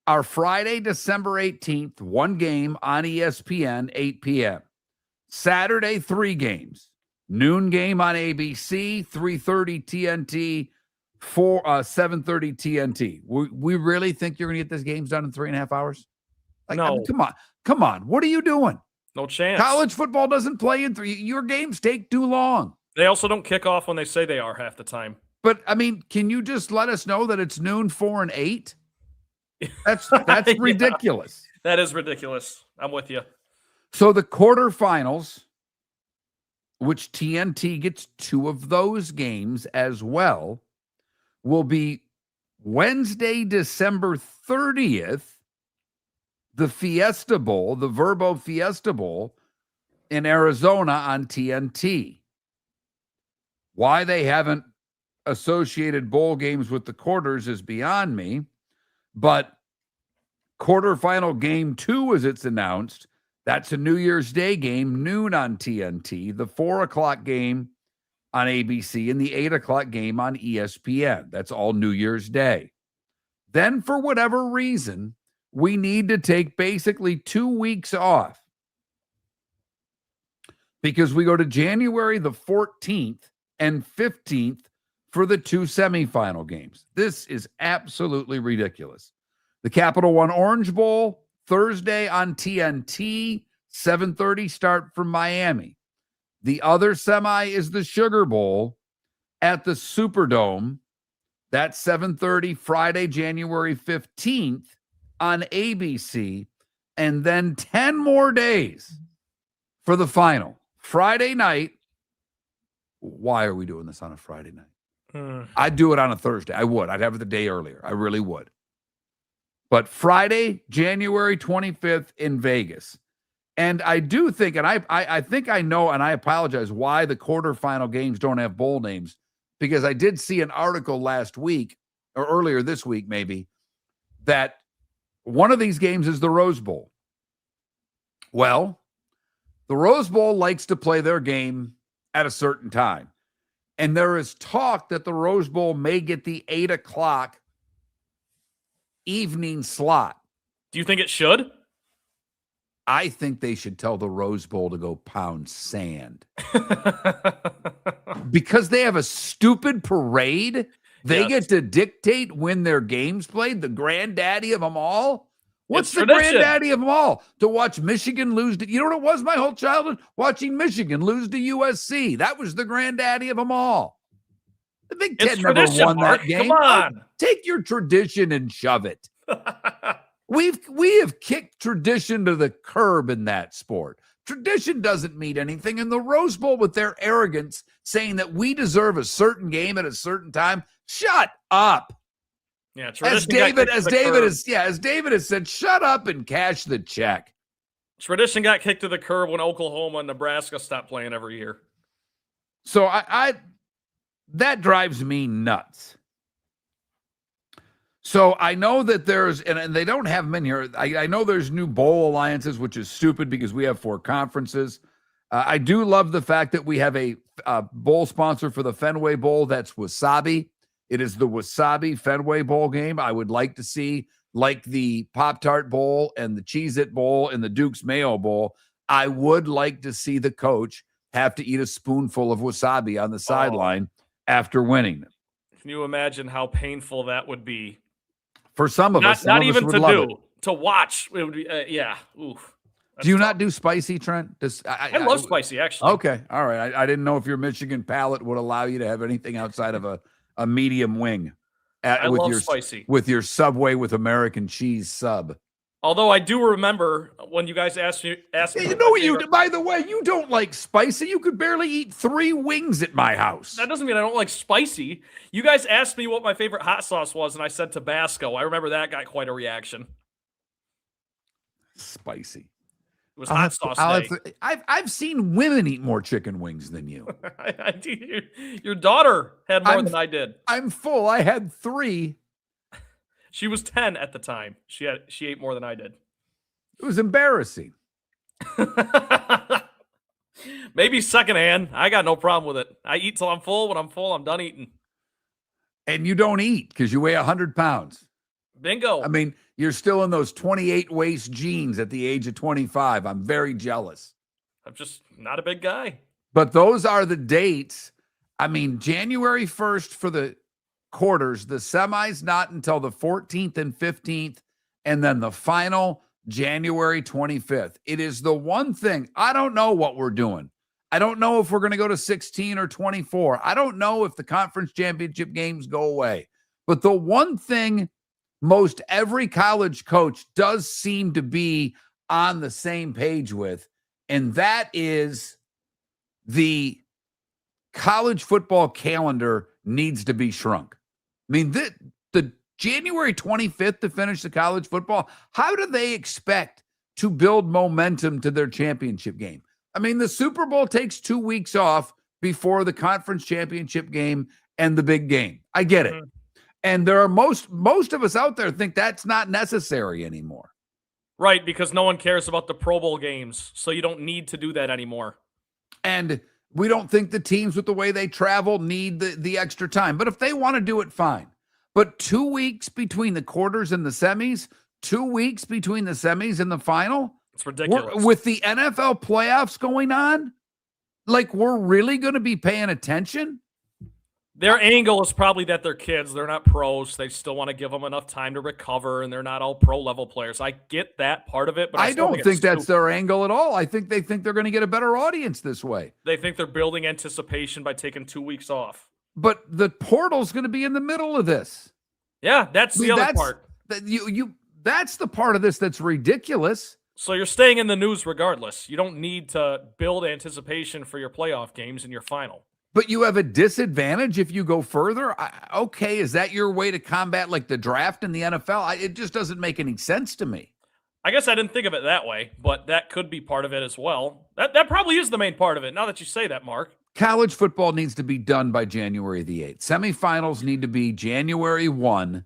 are Friday, December 18th, 1 game on ESPN, 8 p.m. Saturday, 3 games. Noon game on ABC, 3:30 TNT, 7:30 TNT. We really think you're going to get this games done in 3.5 hours? Like, no. I mean, come on. What are you doing? No chance. College football doesn't play in 3. Your games take too long. They also don't kick off when they say they are half the time. But I mean, can you just let us know that it's noon, 4, and 8? That's ridiculous. That is ridiculous. I'm with you. So the quarterfinals, which TNT gets 2 of those games as well, will be Wednesday, December 30th, the Fiesta Bowl, the Verbo Fiesta Bowl in Arizona on TNT. Why they haven't associated bowl games with the quarters is beyond me, but quarterfinal game 2, as it's announced, that's a New Year's Day game, noon on TNT, the 4 o'clock game on ABC, and the 8 o'clock game on ESPN. That's all New Year's Day. Then, for whatever reason, we need to take basically 2 weeks off because we go to January the 14th and 15th for the 2 semifinal games. This is absolutely ridiculous. The Capital One Orange Bowl, Thursday on TNT, 7:30 start from Miami. The other semi is the Sugar Bowl at the Superdome. That's 7:30 Friday, January 15th on ABC. And then 10 more days for the final. Friday night. Why are we doing this on a Friday night? I'd do it on a Thursday. I would. I'd have it the day earlier. I really would. But Friday, January 25th in Vegas. And I do think, and I think I know, and I apologize, why the quarterfinal games don't have bowl names. Because I did see an article last week, or earlier this week maybe, that one of these games is the Rose Bowl. Well, the Rose Bowl likes to play their game at a certain time. And there is talk that the Rose Bowl may get the 8 o'clock evening slot. Do you think it should? I think they should tell the Rose Bowl to go pound sand. Because they have a stupid parade. They get to dictate when their game's played, the granddaddy of them all. What's the granddaddy of them all? To watch Michigan lose to, you know what it was my whole childhood? Watching Michigan lose to USC. That was the granddaddy of them all. The Big Ten never won that game. Come on. Take your tradition and shove it. We have kicked tradition to the curb in that sport. Tradition doesn't mean anything. And the Rose Bowl, with their arrogance, saying that we deserve a certain game at a certain time, shut up. Yeah, as David has said, shut up and cash the check. Tradition got kicked to the curb when Oklahoma and Nebraska stopped playing every year. So I that drives me nuts. So I know that there's, and they don't have them in here. I know there's new bowl alliances, which is stupid because we have 4 conferences. I do love the fact that we have a bowl sponsor for the Fenway Bowl. That's Wasabi. It is the Wasabi Fenway Bowl game. I would like to see, like the Pop-Tart Bowl and the Cheez-It Bowl and the Duke's Mayo Bowl, I would like to see the coach have to eat a spoonful of wasabi on the sideline after winning them. Can you imagine how painful that would be? For some of us. Not even to do. to watch, it would be, yeah. Oof. Do you not do spicy, Trent? I love spicy, actually. Okay. All right. I didn't know if your Michigan palate would allow you to have anything outside of a medium wing. I love spicy. With your Subway with American cheese sub. Although I do remember when you guys asked me. You know what by the way, you don't like spicy. You could barely eat 3 wings at my house. That doesn't mean I don't like spicy. You guys asked me what my favorite hot sauce was, and I said Tabasco. I remember that got quite a reaction. Spicy. It was hot sauce day. I've seen women eat more chicken wings than you. Your daughter had more than I did. I'm full. I had 3. She was 10 at the time. She ate more than I did. It was embarrassing. Maybe secondhand. I got no problem with it. I eat till I'm full. When I'm full, I'm done eating. And you don't eat because you weigh 100 pounds. Bingo. I mean, you're still in those 28 waist jeans at the age of 25. I'm very jealous. I'm just not a big guy. But those are the dates. I mean, January 1st for the quarters, the semis not until the 14th and 15th, and then the final January 25th. It is the one thing. I don't know what we're doing. I don't know if we're going to go to 16 or 24. I don't know if the conference championship games go away. But the one thing most every college coach does seem to be on the same page with, and that is the college football calendar needs to be shrunk. I mean, the January 25th to finish the college football, how do they expect to build momentum to their championship game? I mean, the Super Bowl takes 2 weeks off before the conference championship game and the big game. I get it. And there are most of us out there think that's not necessary anymore. Right, because no one cares about the Pro Bowl games, so you don't need to do that anymore. And we don't think the teams with the way they travel need the extra time. But if they want to do it, fine. But 2 weeks between the quarters and the semis, 2 weeks between the semis and the final? It's ridiculous. With the NFL playoffs going on, like we're really going to be paying attention? Their angle is probably that they're kids. They're not pros. They still want to give them enough time to recover, and they're not all pro-level players. I get that part of it, but I don't think that's their angle at all. I think they think they're going to get a better audience this way. They think they're building anticipation by taking 2 weeks off. But the portal's going to be in the middle of this. Yeah, that's the other part. That's the part of this that's ridiculous. So you're staying in the news regardless. You don't need to build anticipation for your playoff games in your final. But you have a disadvantage if you go further? Okay, is that your way to combat like the draft in the NFL? It just doesn't make any sense to me. I guess I didn't think of it that way, but that could be part of it as well. That probably is the main part of it, now that you say that, Mark. College football needs to be done by January the 8th. Semifinals need to be January 1.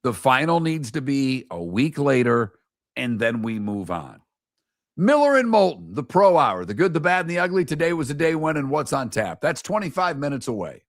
The final needs to be a week later, and then we move on. Miller and Moulton, the Pro Hour, the good, the bad, and the ugly. Today was a day when and what's on tap. That's 25 minutes away.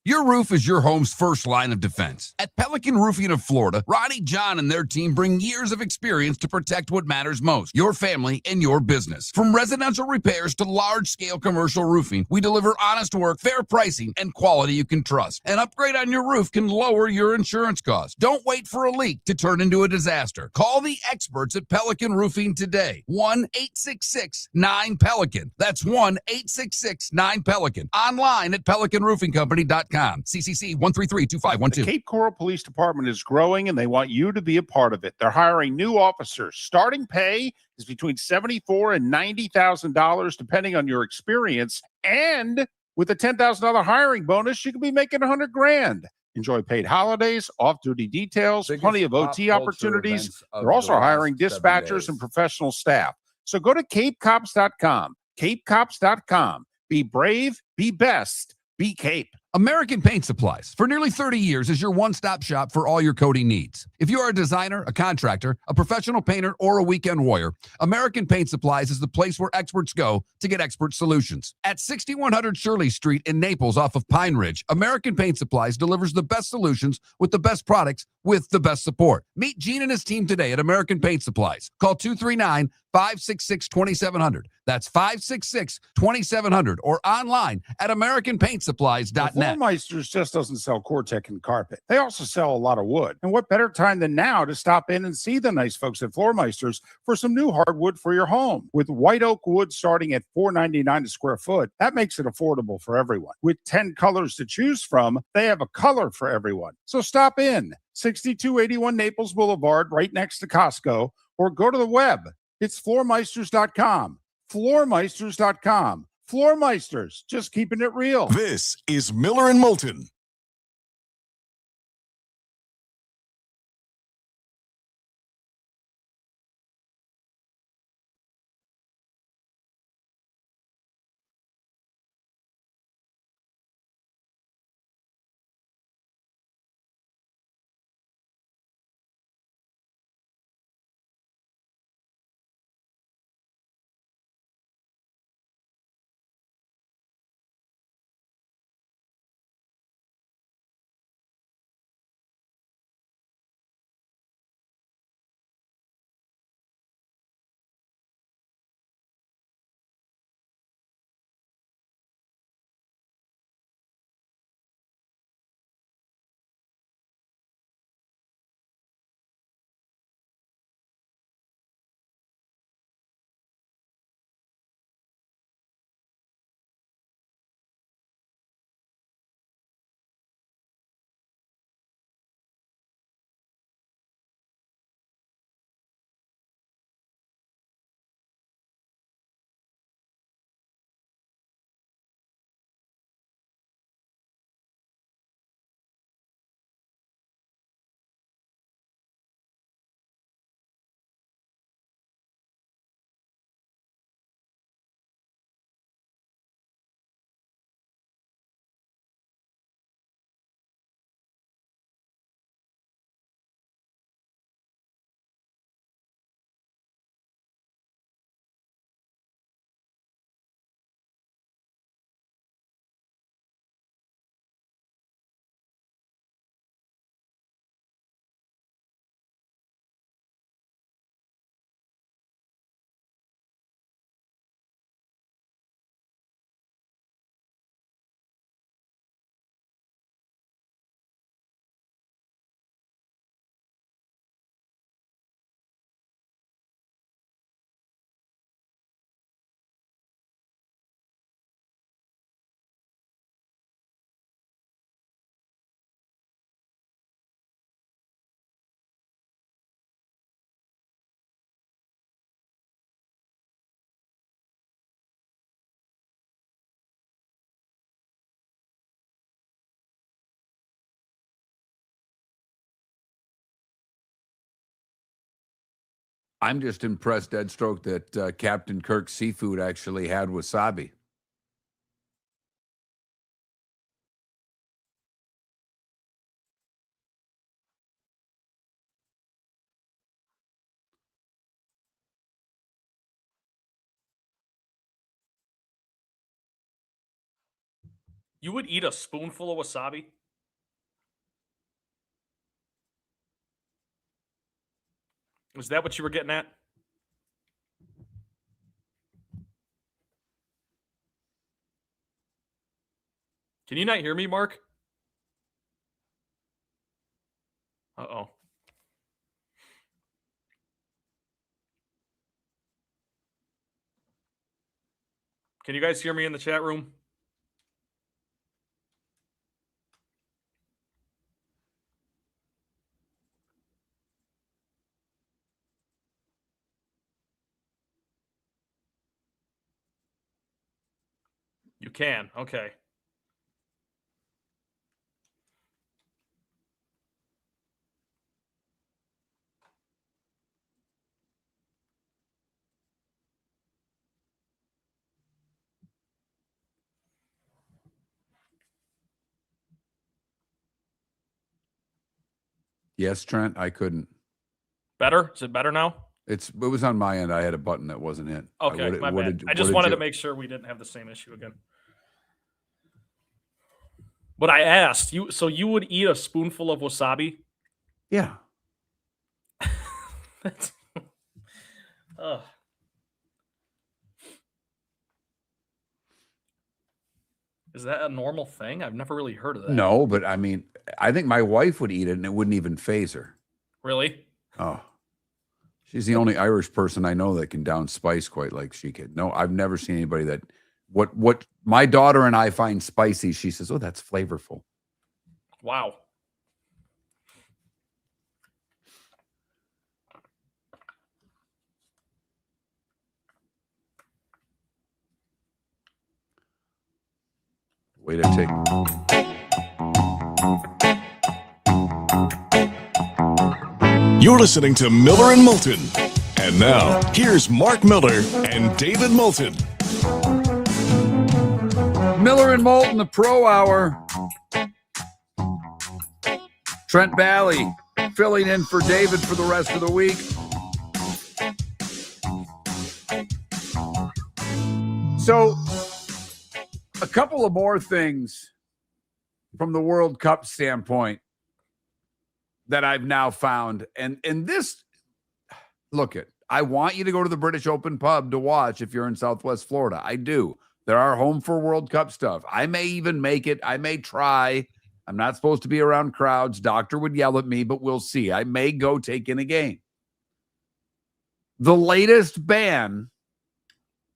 Your roof is your home's first line of defense. At Pelican Roofing of Florida, Ronnie John and their team bring years of experience to protect what matters most, your family and your business. From residential repairs to large-scale commercial roofing, we deliver honest work, fair pricing, and quality you can trust. An upgrade on your roof can lower your insurance costs. Don't wait for a leak to turn into a disaster. Call the experts at Pelican Roofing today. 1-866-9-PELICAN. That's 1-866-9-PELICAN. Online at PelicanRoofingCompany.com. CCC 1332512. The Cape Coral Police Department is growing, and they want you to be a part of it. They're hiring new officers. Starting pay is between $74,000 and $90,000, depending on your experience. And with a $10,000 hiring bonus, you could be making $100,000. Enjoy paid holidays, off-duty details, plenty of OT opportunities. They're also hiring dispatchers and professional staff. So go to CapeCops.com. CapeCops.com. Be brave, be best, be Cape. American Paint Supplies, for nearly 30 years, is your one-stop shop for all your coating needs. If you are a designer, a contractor, a professional painter, or a weekend warrior, American Paint Supplies is the place where experts go to get expert solutions. At 6100 Shirley Street in Naples off of Pine Ridge, American Paint Supplies delivers the best solutions with the best products with the best support. Meet Gene and his team today at American Paint Supplies. Call 239-566-2700. That's 566-2700 or online at AmericanPaintSupplies.net. Floor Meisters just doesn't sell Cortec and carpet. They also sell a lot of wood. And what better time than now to stop in and see the nice folks at Floor Meisters for some new hardwood for your home. With white oak wood starting at $4.99 a square foot, that makes it affordable for everyone. With 10 colors to choose from, they have a color for everyone. So stop in. 6281 Naples Boulevard, right next to Costco, or go to the web. It's floormeisters.com. Floormeisters.com. Floor Meisters, just keeping it real. This is Miller and Moulton. I'm just impressed, Deadstroke, that Captain Kirk's seafood actually had wasabi. You would eat a spoonful of wasabi? Was that what you were getting at? Can you not hear me, Mark? Uh-oh. Can you guys hear me in the chat room? You can. Okay. Yes, Trent, I couldn't. Better? Is it better now? It was on my end. I had a button that wasn't hit. Okay, my bad. I just wanted to make sure we didn't have the same issue again. But I asked you, so you would eat a spoonful of wasabi? Yeah. That's, ugh. Is that a normal thing? I've never really heard of that. No, but I mean, I think my wife would eat it and it wouldn't even faze her. Really? Oh, she's the only Irish person I know that can down spice quite like she can. No, I've never seen anybody that what my daughter and I find spicy, she says, "Oh, that's flavorful." Wow. Way to take. You're listening to Miller and Moulton. And now, here's Mark Miller and David Moulton. Miller and Moulton, the Pro Hour. Trent Valley filling in for David for the rest of the week. So, a couple of more things from the World Cup standpoint that I've now found. And this, look it, I want you to go to the British Open pub to watch if you're in Southwest Florida. I do. There are home for World Cup stuff. I may even make it. I may try. I'm not supposed to be around crowds. Doctor would yell at me, but we'll see. I may go take in a game. The latest ban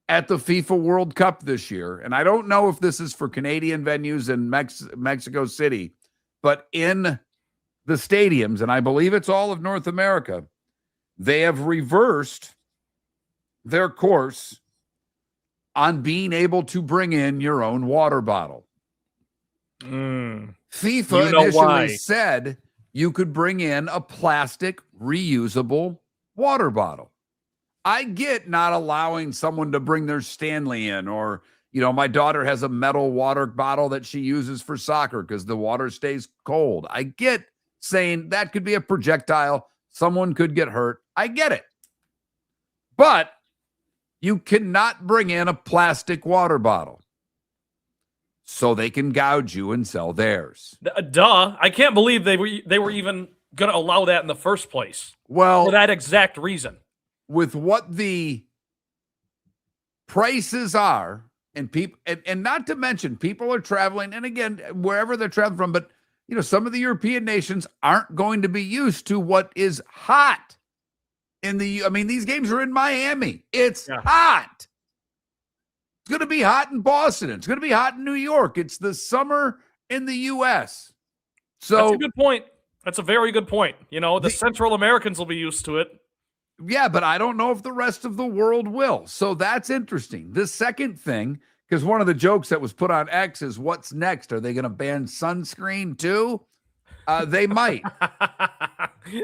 at the FIFA World Cup this year, and I don't know if this is for Canadian venues in Mexico City, but in the stadiums, and I believe it's all of North America, they have reversed their course on being able to bring in your own water bottle. FIFA initially said you could bring in a plastic reusable water bottle. I get not allowing someone to bring their Stanley in, or, you know, my daughter has a metal water bottle that she uses for soccer because the water stays cold. I get saying that could be a projectile. Someone could get hurt. I get it. But you cannot bring in a plastic water bottle so they can gouge you and sell theirs. Duh. I can't believe they were even going to allow that in the first place. Well, for that exact reason. With what the prices are, and people, and not to mention people are traveling, and again, wherever they're traveling from, but you know, some of the European nations aren't going to be used to what is hot in the, I mean, these games are in Miami. It's hot. It's going to be hot in Boston. It's going to be hot in New York. It's the summer in the U.S. So that's a good point. That's a very good point. You know, the Central Americans will be used to it. Yeah, but I don't know if the rest of the world will. So that's interesting. The second thing, because one of the jokes that was put on X is, what's next? Are they going to ban sunscreen too? They might.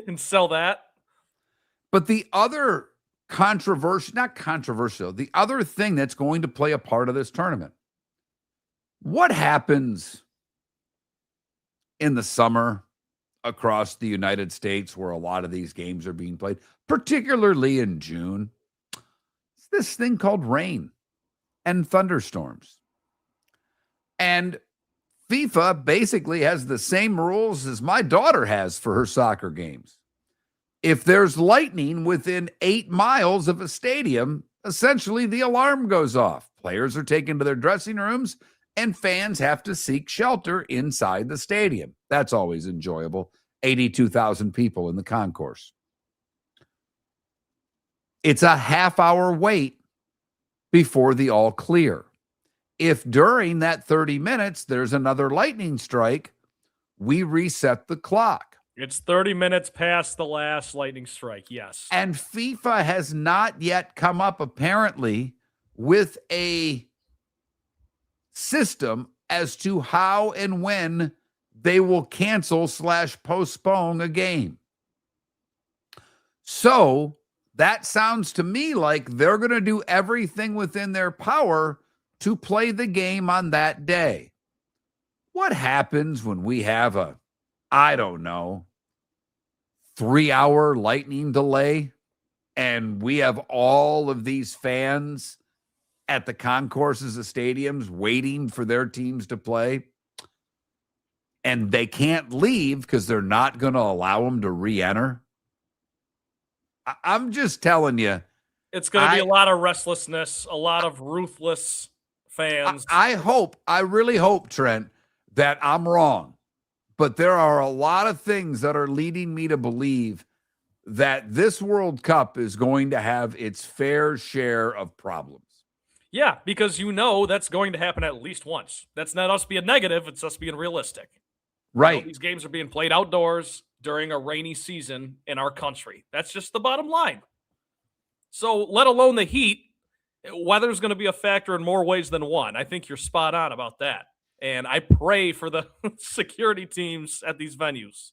And sell that. But the other the other thing that's going to play a part of this tournament, what happens in the summer across the United States where a lot of these games are being played, particularly in June? It's this thing called rain and thunderstorms. And FIFA basically has the same rules as my daughter has for her soccer games. If there's lightning within 8 miles of a stadium, essentially the alarm goes off. Players are taken to their dressing rooms and fans have to seek shelter inside the stadium. That's always enjoyable. 82,000 people in the concourse. It's a half-hour wait before the all clear. If during that 30 minutes there's another lightning strike, we reset the clock. It's 30 minutes past the last lightning strike, yes. And FIFA has not yet come up, apparently, with a system as to how and when they will cancel / postpone a game. So that sounds to me like they're going to do everything within their power to play the game on that day. What happens when we have a, I don't know, 3-hour lightning delay and we have all of these fans at the concourses of stadiums waiting for their teams to play? and they can't leave because they're not going to allow them to re-enter. I'm just telling you. It's going to be a lot of restlessness, a lot of ruthless fans. I really hope, Trent, that I'm wrong. But there are a lot of things that are leading me to believe that this World Cup is going to have its fair share of problems. Yeah, because that's going to happen at least once. That's not us being negative, it's us being realistic. Right. These games are being played outdoors during a rainy season in our country. That's just the bottom line. So let alone the heat, weather's going to be a factor in more ways than one. I think you're spot on about that. And I pray for the security teams at these venues.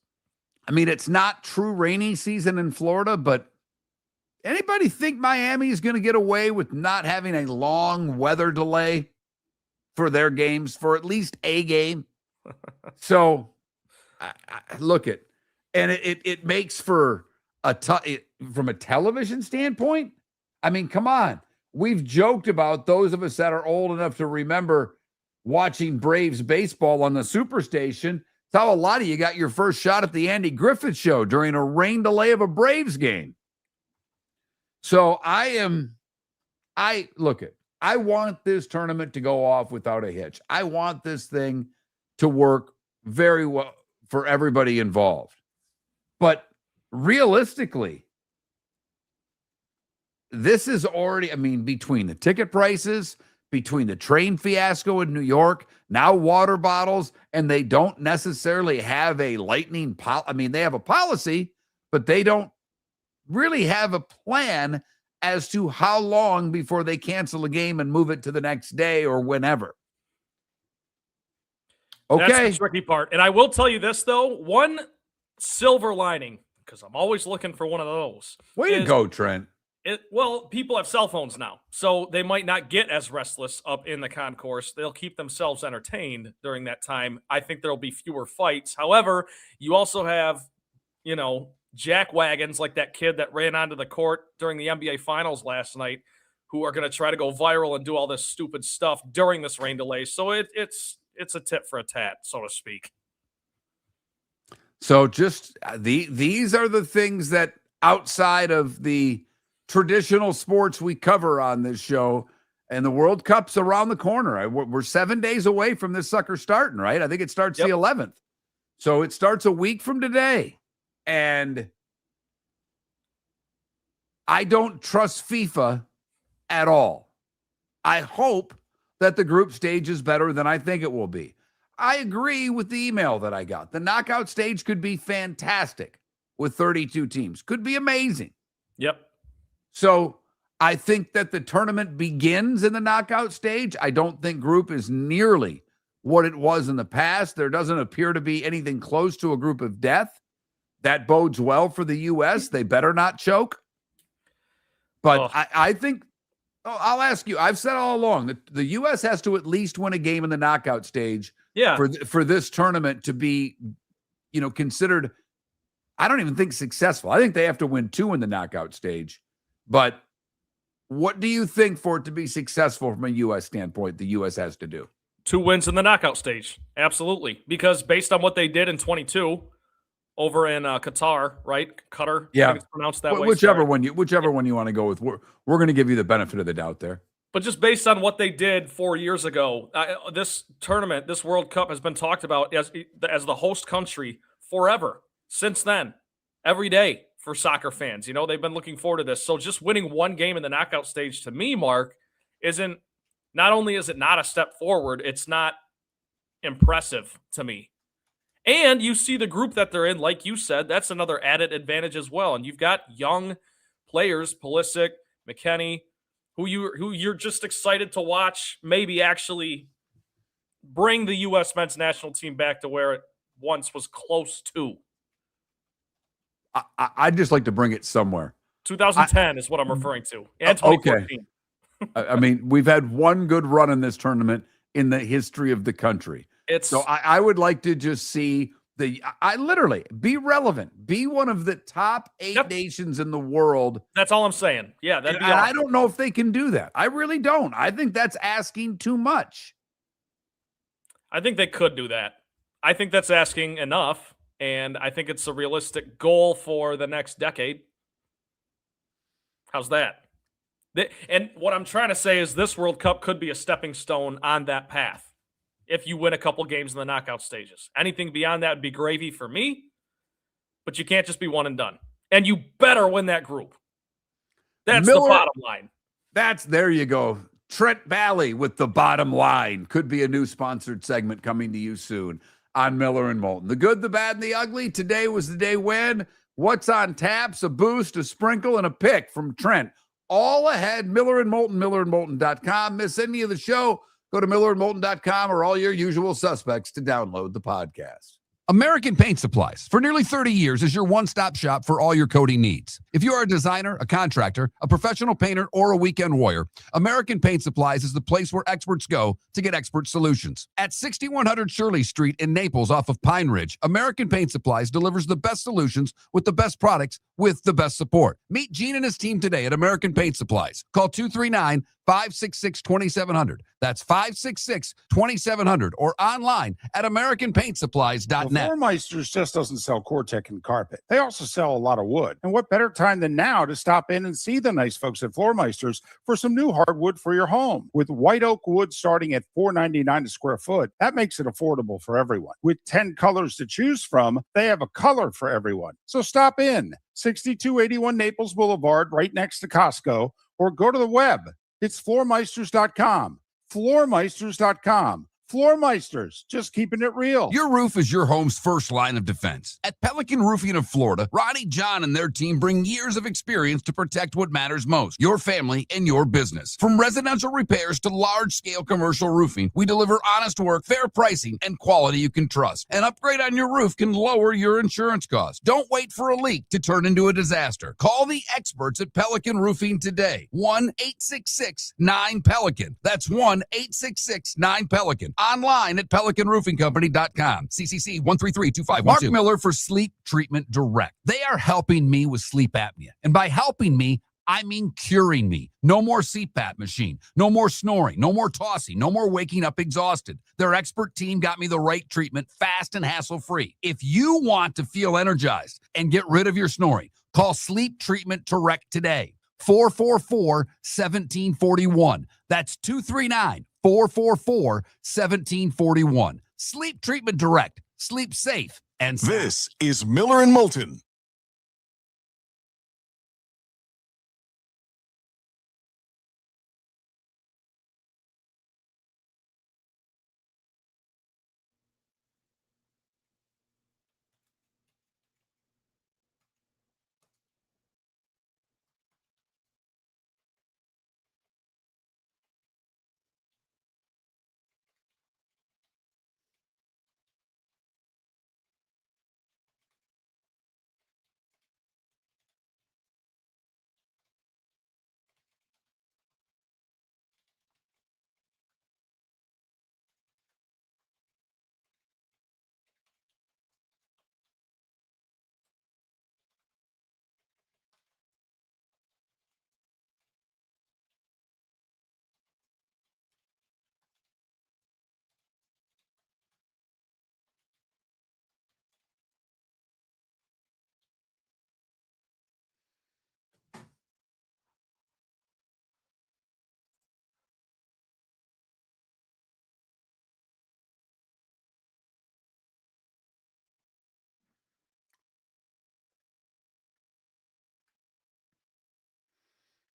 I mean, it's not true rainy season in Florida, but anybody think Miami is going to get away with not having a long weather delay for their games, for at least a game? So, look it, and it makes for from a television standpoint. I mean, come on. We've joked about those of us that are old enough to remember watching Braves baseball on the Superstation. It's how a lot of you got your first shot at the Andy Griffith Show during a rain delay of a Braves game. So I want this tournament to go off without a hitch. I want this thing to work very well for everybody involved. But realistically, this is already, between the ticket prices, between the train fiasco in New York, now water bottles, and they don't necessarily have a lightning they have a policy, but they don't really have a plan as to how long before they cancel a game and move it to the next day or whenever. Okay. That's the tricky part. And I will tell you this, though, one silver lining, because I'm always looking for one of those. Way to go, Trent. People have cell phones now, so they might not get as restless up in the concourse. They'll keep themselves entertained during that time. I think there'll be fewer fights. However, you also have, jack wagons like that kid that ran onto the court during the NBA Finals last night, who are going to try to go viral and do all this stupid stuff during this rain delay. So it's a tit for a tat, so to speak. So just these are the things that outside of the traditional sports we cover on this show, and the World Cup's around the corner. We're 7 days away from this sucker starting, right? I think it starts the 11th. So it starts a week from today. And I don't trust FIFA at all. I hope that the group stage is better than I think it will be. I agree with the email that I got. The knockout stage could be fantastic with 32 teams. Could be amazing. Yep. So I think that the tournament begins in the knockout stage. I don't think group is nearly what it was in the past. There doesn't appear to be anything close to a group of death. That bodes well for the U.S. They better not choke. But I think, I'll ask you, I've said all along that the U.S. has to at least win a game in the knockout stage for this tournament to be, considered, I don't even think successful. I think they have to win 2 in the knockout stage. But what do you think for it to be successful from a U.S. standpoint, the U.S. has to do? 2 wins in the knockout stage. Absolutely. Because based on what they did in 22 over in Qatar, right? Qatar. Yeah. I think it's pronounced that way. Whichever one you want to go with. We're going to give you the benefit of the doubt there. But just based on what they did 4 years ago, this tournament, this World Cup has been talked about as the host country forever. Since then, every day. For soccer fans, they've been looking forward to this. So just winning 1 game in the knockout stage to me, Mark, not only is it not a step forward, it's not impressive to me. And you see the group that they're in, like you said, that's another added advantage as well. And you've got young players, Pulisic, McKennie, who you're just excited to watch maybe actually bring the U.S. men's national team back to where it once was close to. I'd just like to bring it somewhere. 2010 is what I'm referring to. And 2014. Okay. We've had one good run in this tournament in the history of the country. So I would like to just see I literally be relevant, be one of the top 8 nations in the world. That's all I'm saying. Yeah. And I don't know if they can do that. I really don't. I think that's asking too much. I think they could do that. I think that's asking enough, and I think it's a realistic goal for the next decade. How's that? And what I'm trying to say is this World Cup could be a stepping stone on that path if you win a couple games in the knockout stages. Anything beyond that would be gravy for me, but you can't just be one and done. And you better win that group. That's the bottom line. There you go. Trent Valley with the bottom line. Could be a new sponsored segment coming to you soon on Miller and Moulton. The good, the bad, and the ugly. Today was the day when. What's on taps? A boost, a sprinkle, and a pick from Trent. All ahead. Miller and Moulton, millerandmoulton.com. Miss any of the show? Go to millerandmoulton.com or all your usual suspects to download the podcast. American Paint Supplies, for nearly 30 years, is your one-stop shop for all your coating needs. If you are a designer, a contractor, a professional painter, or a weekend warrior, American Paint Supplies is the place where experts go to get expert solutions. At 6100 Shirley Street in Naples off of Pine Ridge, American Paint Supplies delivers the best solutions with the best products with the best support. Meet Gene and his team today at American Paint Supplies. Call 239-566-2700. That's 566-2700 or online at AmericanPaintSupplies.net. Floor Meisters just doesn't sell Cortec and carpet. They also sell a lot of wood. And what better time than now to stop in and see the nice folks at Floor Meisters for some new hardwood for your home. With white oak wood starting at $4.99 a square foot, that makes it affordable for everyone. With 10 colors to choose from, they have a color for everyone. So stop in. 6281 Naples Boulevard, right next to Costco, or go to the web. It's floormeisters.com. Floormeisters.com. Floor Meisters, just keeping it real. Your roof is your home's first line of defense. At Pelican Roofing of Florida, Ronnie John and their team bring years of experience to protect what matters most, your family and your business. From residential repairs to large-scale commercial roofing, we deliver honest work, fair pricing, and quality you can trust. An upgrade on your roof can lower your insurance costs. Don't wait for a leak to turn into a disaster. Call the experts at Pelican Roofing today. 1-866-9-PELICAN. That's 1-866-9-PELICAN. Online at PelicanRoofingCompany.com. CCC 1332512. Mark Miller for Sleep Treatment Direct. They are helping me with sleep apnea. And by helping me, I mean curing me. No more CPAP machine. No more snoring. No more tossing. No more waking up exhausted. Their expert team got me the right treatment, fast and hassle-free. If you want to feel energized and get rid of your snoring, call Sleep Treatment Direct today. 444-1741. That's 239-444-1741. Sleep Treatment Direct. Sleep safe and sound. This is Miller and Moulton.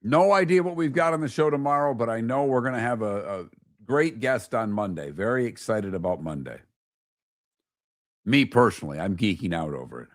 No idea what we've got on the show tomorrow, but I know we're going to have a great guest on Monday. Very excited about Monday. Me personally, I'm geeking out over it.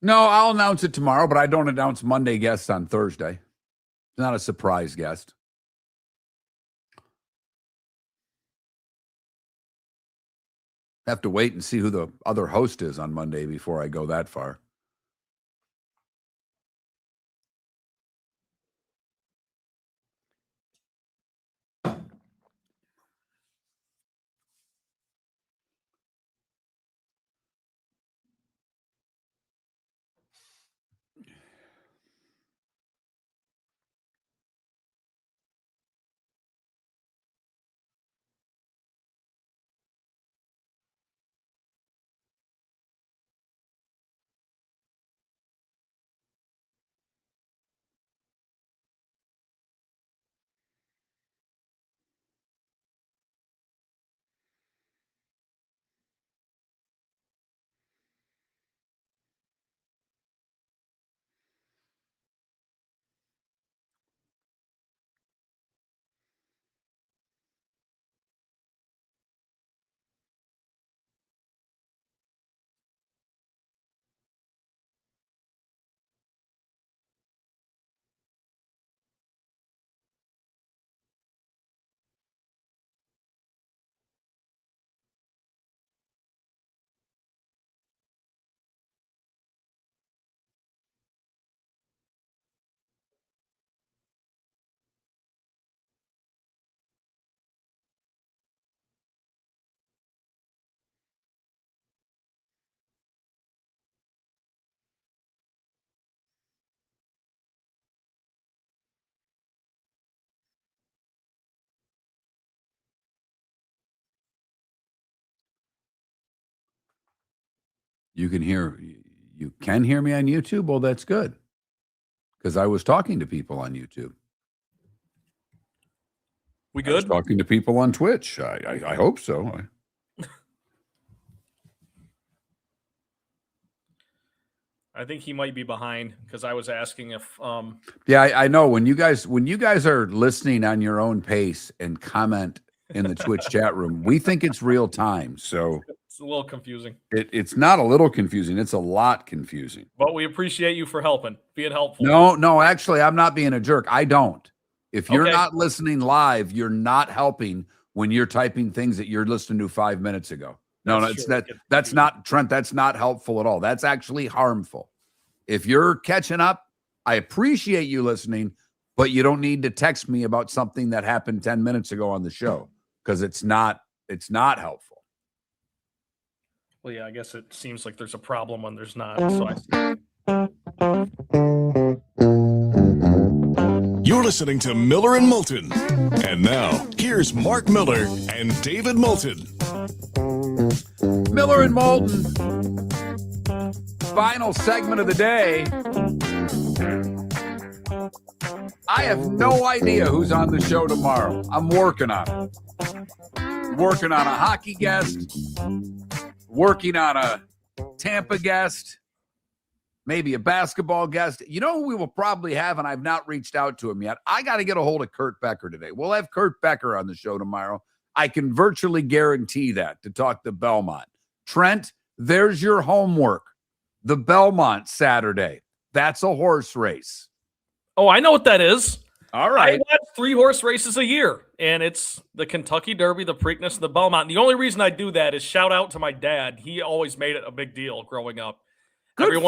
No, I'll announce it tomorrow, but I don't announce Monday guests on Thursday. It's not a surprise guest. Have to wait and see who the other host is on Monday before I go that far. You can hear me on YouTube. Well, that's good, because I was talking to people on YouTube. We I was good? talking to people on Twitch. I hope so. I think he might be behind because I was asking if Yeah, I know when you guys are listening on your own pace and comment in the Twitch chat room, we think it's real time. So it's a little confusing. It's not a little confusing. It's a lot confusing. But we appreciate you for being helpful. No, actually, I'm not being a jerk. I don't. If you're Okay. not listening live, you're not helping when you're typing things that you're listening to 5 minutes ago. No, that's not, Trent, that's not helpful at all. That's actually harmful. If you're catching up, I appreciate you listening, but you don't need to text me about something that happened 10 minutes ago on the show, because it's not helpful. Well, yeah, I guess it seems like there's a problem when there's not. So You're listening to Miller and Moulton. And now, here's Mark Miller and David Moulton. Miller and Moulton. Final segment of the day. I have no idea who's on the show tomorrow. I'm working on it. Working on a hockey guest. Working on a Tampa guest. Maybe a basketball guest. You know who we will probably have, and I've not reached out to him yet? I got to get a hold of Kurt Becker today. We'll have Kurt Becker on the show tomorrow. I can virtually guarantee that, to talk to Belmont. Trent, there's your homework. The Belmont Saturday. That's a horse race. Oh, I know what that is. All right. I watch 3 horse races a year, and it's the Kentucky Derby, the Preakness, and the Belmont. And the only reason I do that is shout out to my dad. He always made it a big deal growing up. Good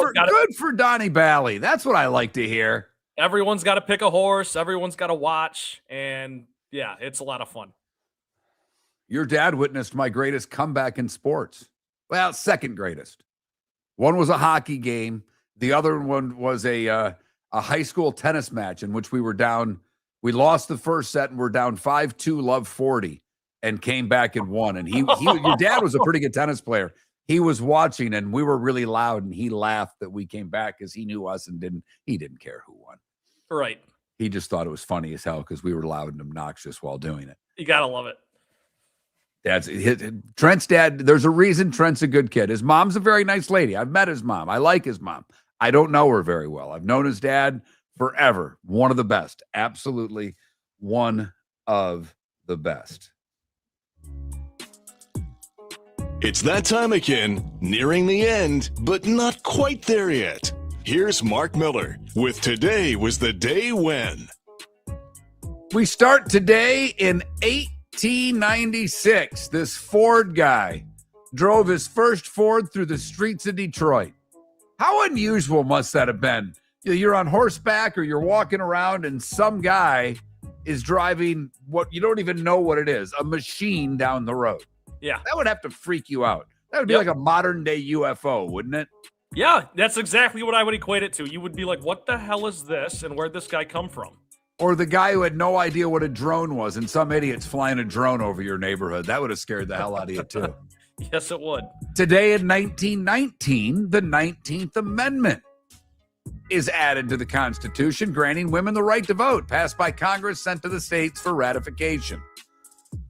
for Donnie Bally. That's what I like to hear. Everyone's got to pick a horse. Everyone's got to watch. And, yeah, it's a lot of fun. Your dad witnessed my greatest comeback in sports. Well, second greatest. One was a hockey game. The other one was a high school tennis match in which we were down. We lost the first set and we're down 5-2, love 40, and came back and won. And your dad was a pretty good tennis player. He was watching, and we were really loud, and he laughed that we came back because he knew us and he didn't care who won. Right. He just thought it was funny as hell because we were loud and obnoxious while doing it. You got to love it. Trent's dad, there's a reason Trent's a good kid. His mom's a very nice lady. I've met his mom. I like his mom. I don't know her very well. I've known his dad forever. One of the best. Absolutely one of the best. It's that time again, nearing the end, but not quite there yet. Here's Mark Miller with Today Was the Day When. We start today in 1896. This Ford guy drove his first Ford through the streets of Detroit. How unusual must that have been? You're on horseback or you're walking around and some guy is driving what you don't even know what it is, a machine down the road. Yeah. That would have to freak you out. That would be like a modern day UFO, wouldn't it? Yeah, that's exactly what I would equate it to. You would be like, what the hell is this? And where'd this guy come from? Or the guy who had no idea what a drone was and some idiot's flying a drone over your neighborhood. That would have scared the hell out of you too. Yes, it would. Today in 1919, the 19th Amendment is added to the Constitution, granting women the right to vote, passed by Congress, sent to the states for ratification.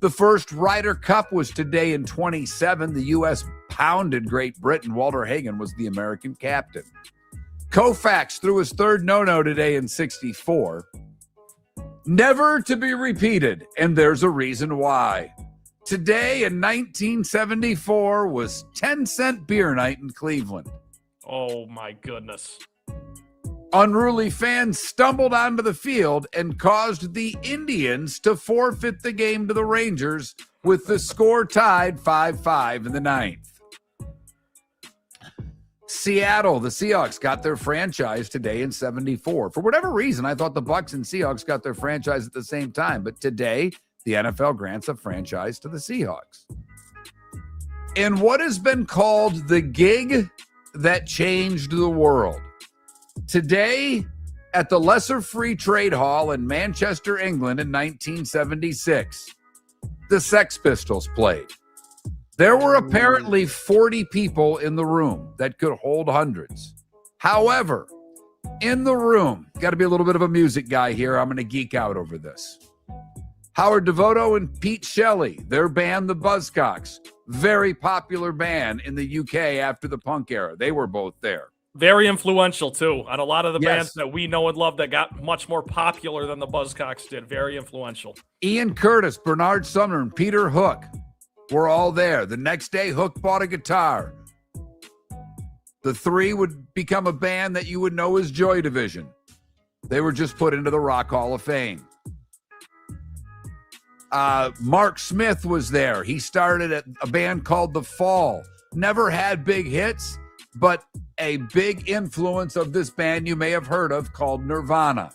The first Ryder Cup was today in 27. The U.S. pounded Great Britain. Walter Hagen was the American captain. Koufax threw his third no-no today in 64. Never to be repeated, and there's a reason why. Today in 1974 was 10-cent beer night in Cleveland. Oh, my goodness. Unruly fans stumbled onto the field and caused the Indians to forfeit the game to the Rangers with the score tied 5-5 in the ninth. Seattle, the Seahawks got their franchise today in 74. For whatever reason, I thought the Bucs and Seahawks got their franchise at the same time, but today the NFL grants a franchise to the Seahawks. In what has been called the gig that changed the world, today, at the Lesser Free Trade Hall in Manchester, England in 1976, the Sex Pistols played. There were apparently 40 people in the room that could hold hundreds. However, in the room, got to be a little bit of a music guy here. I'm going to geek out over this. Howard Devoto and Pete Shelley, their band, the Buzzcocks, very popular band in the UK after the punk era. They were both there. Very influential, too, on a lot of the Yes. bands that we know and love that got much more popular than the Buzzcocks did. Very influential. Ian Curtis, Bernard Sumner, and Peter Hook were all there. The next day, Hook bought a guitar. The three would become a band that you would know as Joy Division. They were just put into the Rock Hall of Fame. Mark Smith was there. He started a band called The Fall. Never had big hits, but a big influence of this band you may have heard of called Nirvana.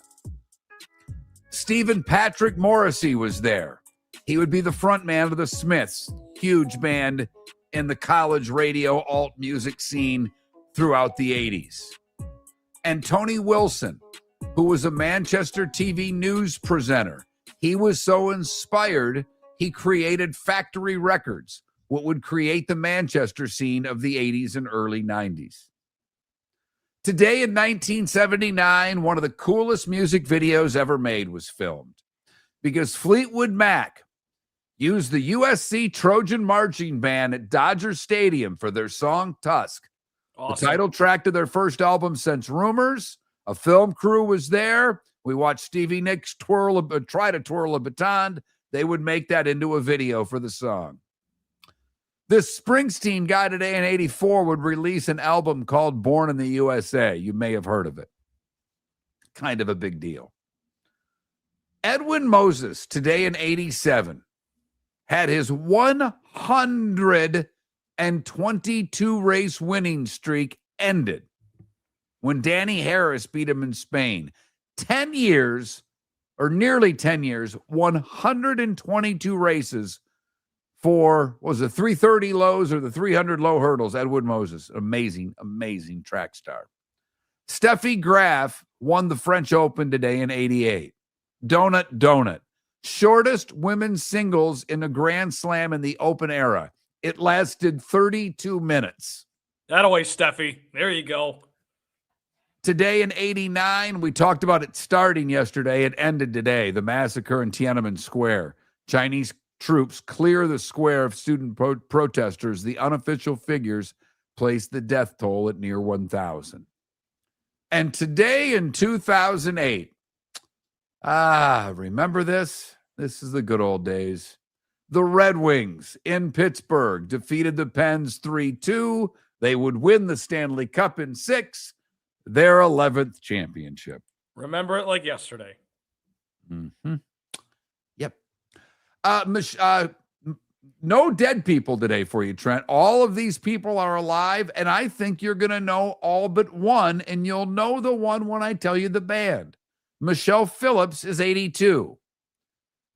Stephen Patrick Morrissey was there. He would be the front man of the Smiths, huge band in the college radio alt music scene throughout the 80s. And Tony Wilson, who was a Manchester TV news presenter. He was so inspired, he created Factory Records, what would create the Manchester scene of the 80s and early 90s. Today in 1979, one of the coolest music videos ever made was filmed because Fleetwood Mac used the USC Trojan Marching Band at Dodger Stadium for their song Tusk. Awesome. The title track to their first album since Rumors. A film crew was there. We watched Stevie Nicks try to twirl a baton. They would make that into a video for the song. This Springsteen guy today in 84 would release an album called Born in the USA. You may have heard of it. Kind of a big deal. Edwin Moses today in 87 had his 122 race winning streak ended when Danny Harris beat him in Spain. 10 years, or nearly 10 years, 122 races for, what was it, 330 lows or the 300 low hurdles. Edwin Moses, amazing, amazing track star. Steffi Graf won the French Open today in 88. Donut. Shortest women's singles in a Grand Slam in the Open era. It lasted 32 minutes. That away, Steffi. There you go. Today in 89, we talked about it starting yesterday. It ended today. The massacre in Tiananmen Square. Chinese troops clear the square of student protesters. The unofficial figures place the death toll at near 1,000. And today in 2008, remember this? This is the good old days. The Red Wings in Pittsburgh defeated the Pens 3-2. They would win the Stanley Cup in 6, their 11th championship. Remember it like yesterday. Mm-hmm. Yep. No dead people today for you, Trent. All of these people are alive, and I think you're going to know all but one, and you'll know the one when I tell you the band. Michelle Phillips is 82.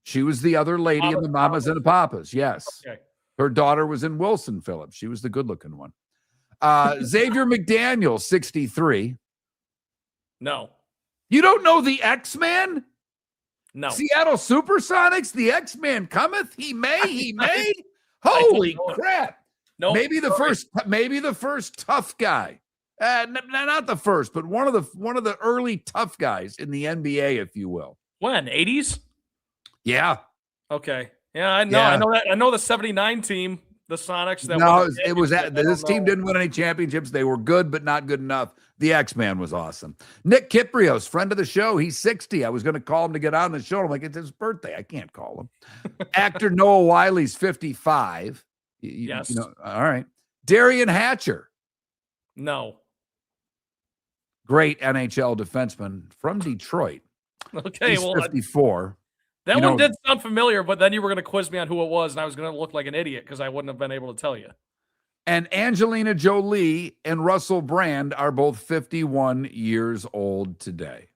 She was the other lady in the Mamas and the Papas. Yes. Okay. Her daughter was in Wilson Phillips. She was the good-looking one. Xavier McDaniel, 63. No. You don't know the X-Man? No. Seattle Supersonics, the X-Man cometh. He may. Holy crap. No. Maybe the first tough guy. Not the first, but one of the early tough guys in the NBA, if you will. When? 80s? Yeah. Okay. Yeah, I know. Yeah. I know that. I know the 79 team, the Sonics. This team didn't win any championships. They were good, but not good enough. The X-Man was awesome. Nick Kiprios, friend of the show. He's 60. I was going to call him to get on the show. I'm like, it's his birthday. I can't call him. Actor Noah Wiley's 55. Yes. All right. Darian Hatcher. No. Great NHL defenseman from Detroit. Okay. He's 54. That one did sound familiar, but then you were going to quiz me on who it was, and I was going to look like an idiot because I wouldn't have been able to tell you. And Angelina Jolie and Russell Brand are both 51 years old today.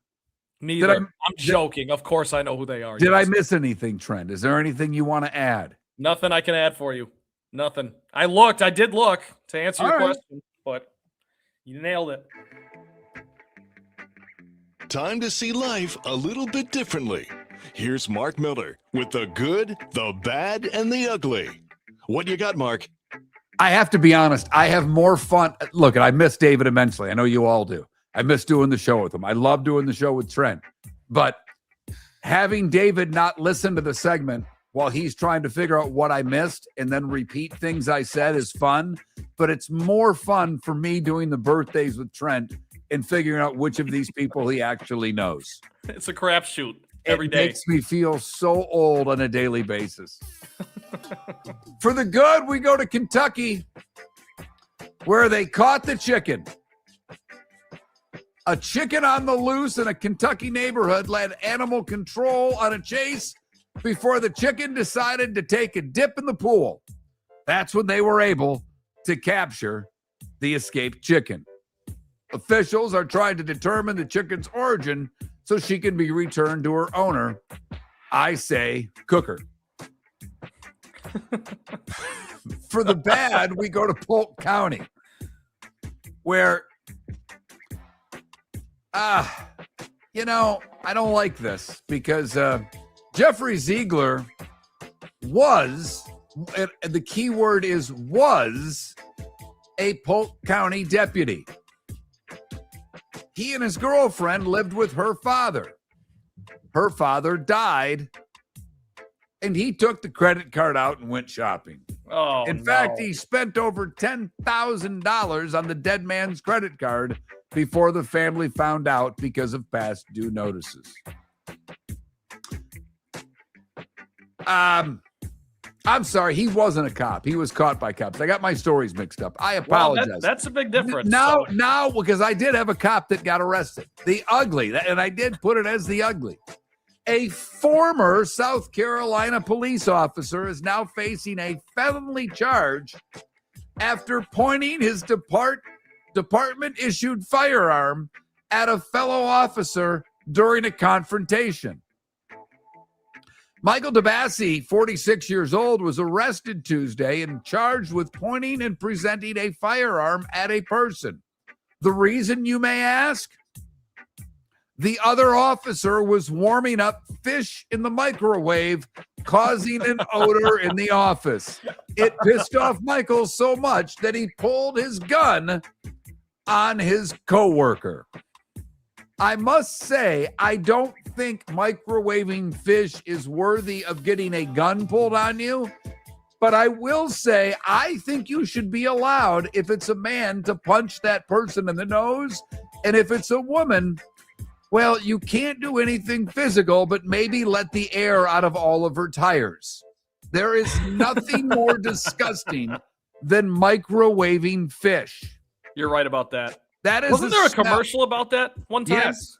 Neither. I'm joking. Of course I know who they are. Did I miss anything, Trent? Is there anything you want to add? Nothing I can add for you. Nothing. I did look to answer your question, but you nailed it. Time to see life a little bit differently. Here's Mark Miller with the good, the bad, and the ugly. What you got, Mark? I have to be honest. I have more fun. Look, I miss David immensely. I know you all do. I miss doing the show with him. I love doing the show with Trent. But having David not listen to the segment while he's trying to figure out what I missed and then repeat things I said is fun. But it's more fun for me doing the birthdays with Trent and figuring out which of these people he actually knows. It's a crapshoot every day. It makes me feel so old on a daily basis. For the good, we go to Kentucky, where they caught the chicken. A chicken on the loose in a Kentucky neighborhood led animal control on a chase before the chicken decided to take a dip in the pool. That's when they were able to capture the escaped chicken. Officials are trying to determine the chicken's origin so she can be returned to her owner. I say cook her. For the bad, we go to Polk County, where, I don't like this because Jeffrey Ziegler was, the key word is was, a Polk County deputy. He and his girlfriend lived with her father. Her father died, and he took the credit card out and went shopping. In fact, he spent over $10,000 on the dead man's credit card before the family found out because of past due notices. I'm sorry, he wasn't a cop. He was caught by cops. I got my stories mixed up. I apologize. Well, that's a big difference. Now, because I did have a cop that got arrested. The ugly, and I did put it as the ugly. A former South Carolina police officer is now facing a felony charge after pointing his department-issued firearm at a fellow officer during a confrontation. Michael DeBassi, 46 years old, was arrested Tuesday and charged with pointing and presenting a firearm at a person. The reason, you may ask? The other officer was warming up fish in the microwave, causing an odor in the office. It pissed off Michael so much that he pulled his gun on his coworker. I must say, I don't think microwaving fish is worthy of getting a gun pulled on you, but I will say I think you should be allowed, if it's a man, to punch that person in the nose, and if it's a woman, well, you can't do anything physical, but maybe let the air out of all of her tires. There is nothing more disgusting than microwaving fish. You're right about that. That is Wasn't there a commercial about that one time? Yes.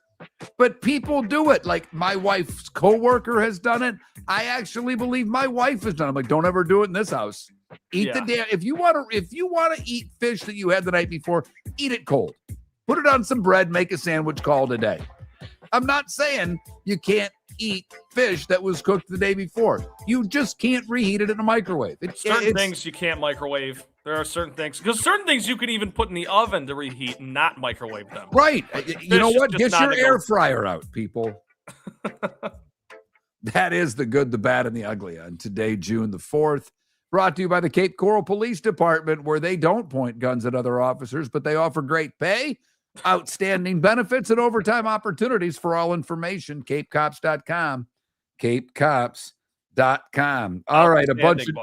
But people do it. Like my wife's coworker has done it. I actually believe my wife has done it. I'm like, don't ever do it in this house. Eat the damn. If you want to eat fish that you had the night before, eat it cold. Put it on some bread, make a sandwich, call it a day. I'm not saying you can't eat fish that was cooked the day before. You just can't reheat it in a microwave. Certain things you can't microwave. There are certain things, because certain things you can even put in the oven to reheat and not microwave them. Right. You know what? Get your air fryer out, people. That is the good, the bad, and the ugly on today, June the 4th. Brought to you by the Cape Coral Police Department, where they don't point guns at other officers, but they offer great pay, outstanding benefits, and overtime opportunities. For all information, capecops.com. capecops.com. All right, a bunch of...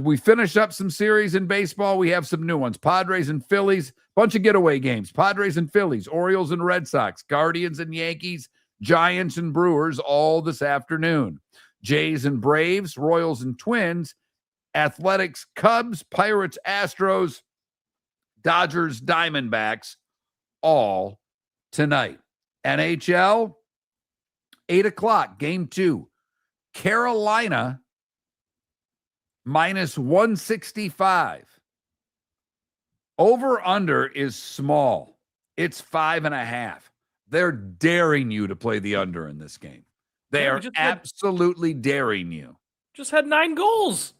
we finish up some series in baseball. We have some new ones. Padres and Phillies, bunch of getaway games. Padres and Phillies, Orioles and Red Sox, Guardians and Yankees, Giants and Brewers, all this afternoon. Jays and Braves, Royals and Twins, Athletics, Cubs, Pirates, Astros, Dodgers, Diamondbacks, all tonight. NHL, 8 o'clock, game 2. Carolina minus 165. Over under is small. It's 5.5. They're daring you to play the under in this game. They are absolutely daring you. Just had 9 goals.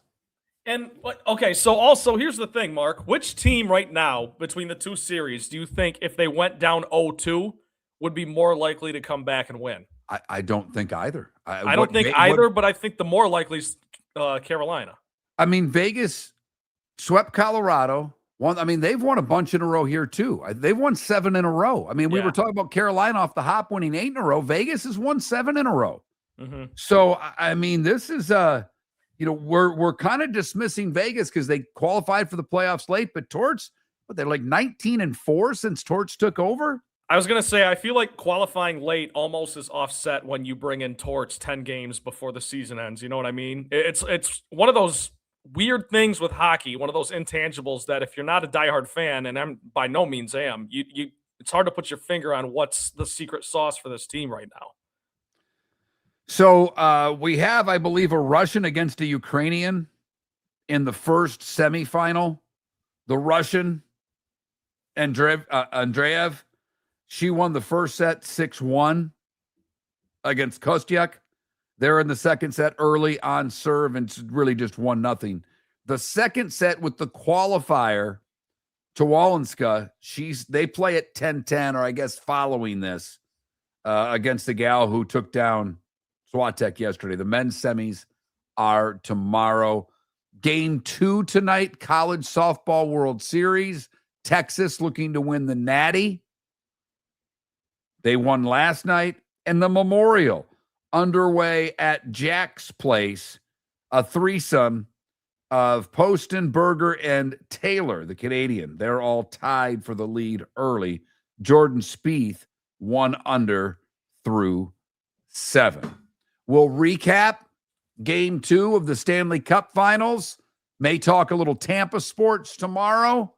And okay, so also here's the thing, Mark. Which team right now between the two series do you think, if they went down 0-2, would be more likely to come back and win? I don't think either. I don't think either, but I think the more likely is Carolina. I mean, Vegas swept Colorado. They've won a bunch in a row here, too. They've won 7 in a row. I mean, we were talking about Carolina off the hop winning 8 in a row. Vegas has won 7 in a row. Mm-hmm. So, I mean, this is, we're kind of dismissing Vegas because they qualified for the playoffs late, but Torts, they're like 19-4 since Torts took over. I was going to say, I feel like qualifying late almost is offset when you bring in Torts 10 games before the season ends. You know what I mean? It's one of those weird things with hockey, one of those intangibles that if you're not a diehard fan, and I'm by no means am, it's hard to put your finger on what's the secret sauce for this team right now. So we have, I believe, a Russian against a Ukrainian in the first semifinal. The Russian, Andreev, she won the first set 6-1 against Kostyuk. They're in the second set early on serve, and it's really just 1-0. The second set with the qualifier to Wallenska, they play at 10-10, or I guess following this, against the gal who took down Swatek yesterday. The men's semis are tomorrow. Game 2 tonight, College Softball World Series. Texas looking to win the Natty. They won last night. And the Memorial underway at Jack's place, a threesome of Poston, Berger, and Taylor, the Canadian. They're all tied for the lead early. Jordan Spieth 1 under through 7. We'll recap game 2 of the Stanley Cup Finals. May talk a little Tampa sports tomorrow,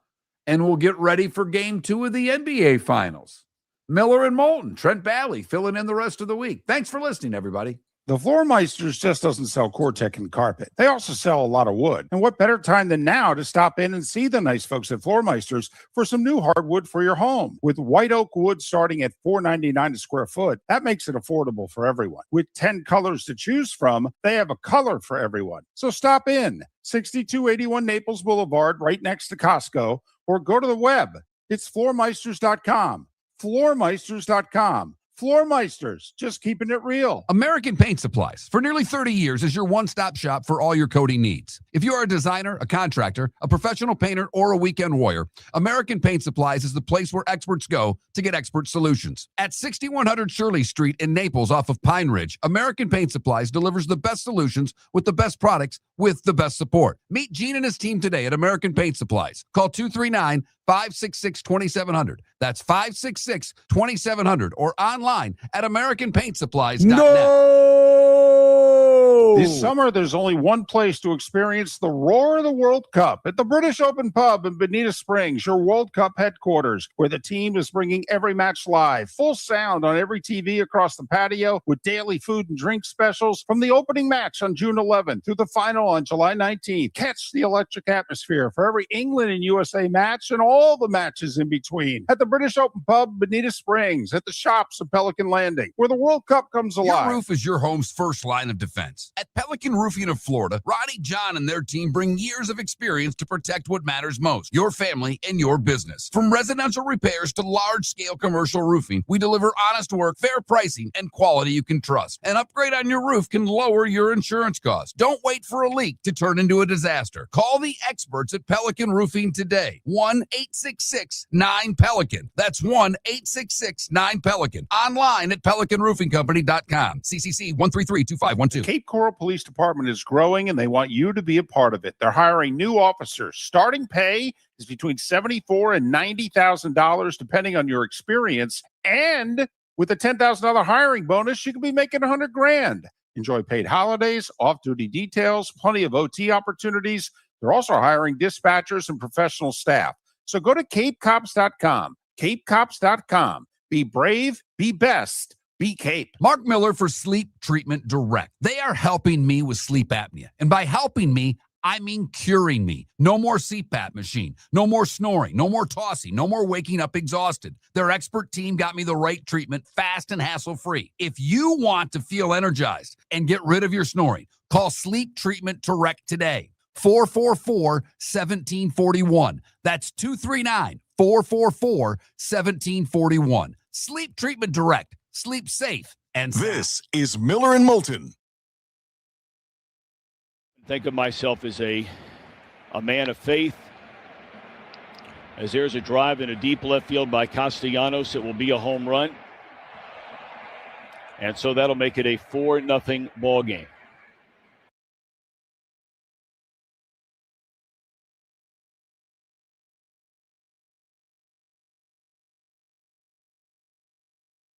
and we'll get ready for game 2 of the NBA Finals. Miller and Moulton, Trent Bally filling in the rest of the week. Thanks for listening, everybody. The Floor Meisters just doesn't sell Core-Tech and carpet. They also sell a lot of wood. And what better time than now to stop in and see the nice folks at Floor Meisters for some new hardwood for your home. With white oak wood starting at $4.99 a square foot, that makes it affordable for everyone. With 10 colors to choose from, they have a color for everyone. So stop in, 6281 Naples Boulevard, right next to Costco, or go to the web. It's floormeisters.com. Floormeisters.com. Floor Meisters, just keeping it real. American Paint Supplies, for nearly 30 years, is your one-stop shop for all your coating needs. If you are a designer, a contractor, a professional painter, or a weekend warrior, American Paint Supplies is the place where experts go to get expert solutions. At 6100 Shirley Street in Naples off of Pine Ridge, American Paint Supplies delivers the best solutions with the best products with the best support. Meet Gene and his team today at American Paint Supplies. Call 239-566-2700. That's 566-2700, or online at AmericanPaintSupplies.net. No! This summer, there's only one place to experience the roar of the World Cup at the British Open Pub in Bonita Springs, your World Cup headquarters, where the team is bringing every match live, full sound on every TV across the patio, with daily food and drink specials from the opening match on June 11th through the final on July 19th. Catch the electric atmosphere for every England and USA match and all the matches in between at the British Open Pub, Bonita Springs, at the shops of Pelican Landing, where the World Cup comes alive. Your roof is your home's first line of defense. At Pelican Roofing of Florida, Ronnie John and their team bring years of experience to protect what matters most, your family and your business. From residential repairs to large-scale commercial roofing, we deliver honest work, fair pricing, and quality you can trust. An upgrade on your roof can lower your insurance costs. Don't wait for a leak to turn into a disaster. Call the experts at Pelican Roofing today. 1-866-9-PELICAN. That's 1-866-9-PELICAN. Online at PelicanRoofingCompany.com. CCC 1332512. Cape Coral Police Department is growing, and they want you to be a part of it. They're hiring new officers. Starting pay is between $74,000 and $90,000, depending on your experience. And with a $10,000 hiring bonus, you can be making $100,000. Enjoy paid holidays, off-duty details, plenty of OT opportunities. They're also hiring dispatchers and professional staff. So go to CapeCops.com. CapeCops.com. Be brave, be best, be Cape. Mark Miller for Sleep Treatment Direct. They are helping me with sleep apnea. And by helping me, I mean curing me. No more CPAP machine. No more snoring. No more tossing. No more waking up exhausted. Their expert team got me the right treatment, fast and hassle-free. If you want to feel energized and get rid of your snoring, call Sleep Treatment Direct today. 444-1741. That's 239-444-1741. Sleep Treatment Direct. Sleep safe and sound. This is Miller and Moulton. Think of myself as a man of faith. As there's a drive in a deep left field by Castellanos, it will be a home run. And so that'll make it a 4-0 ball game.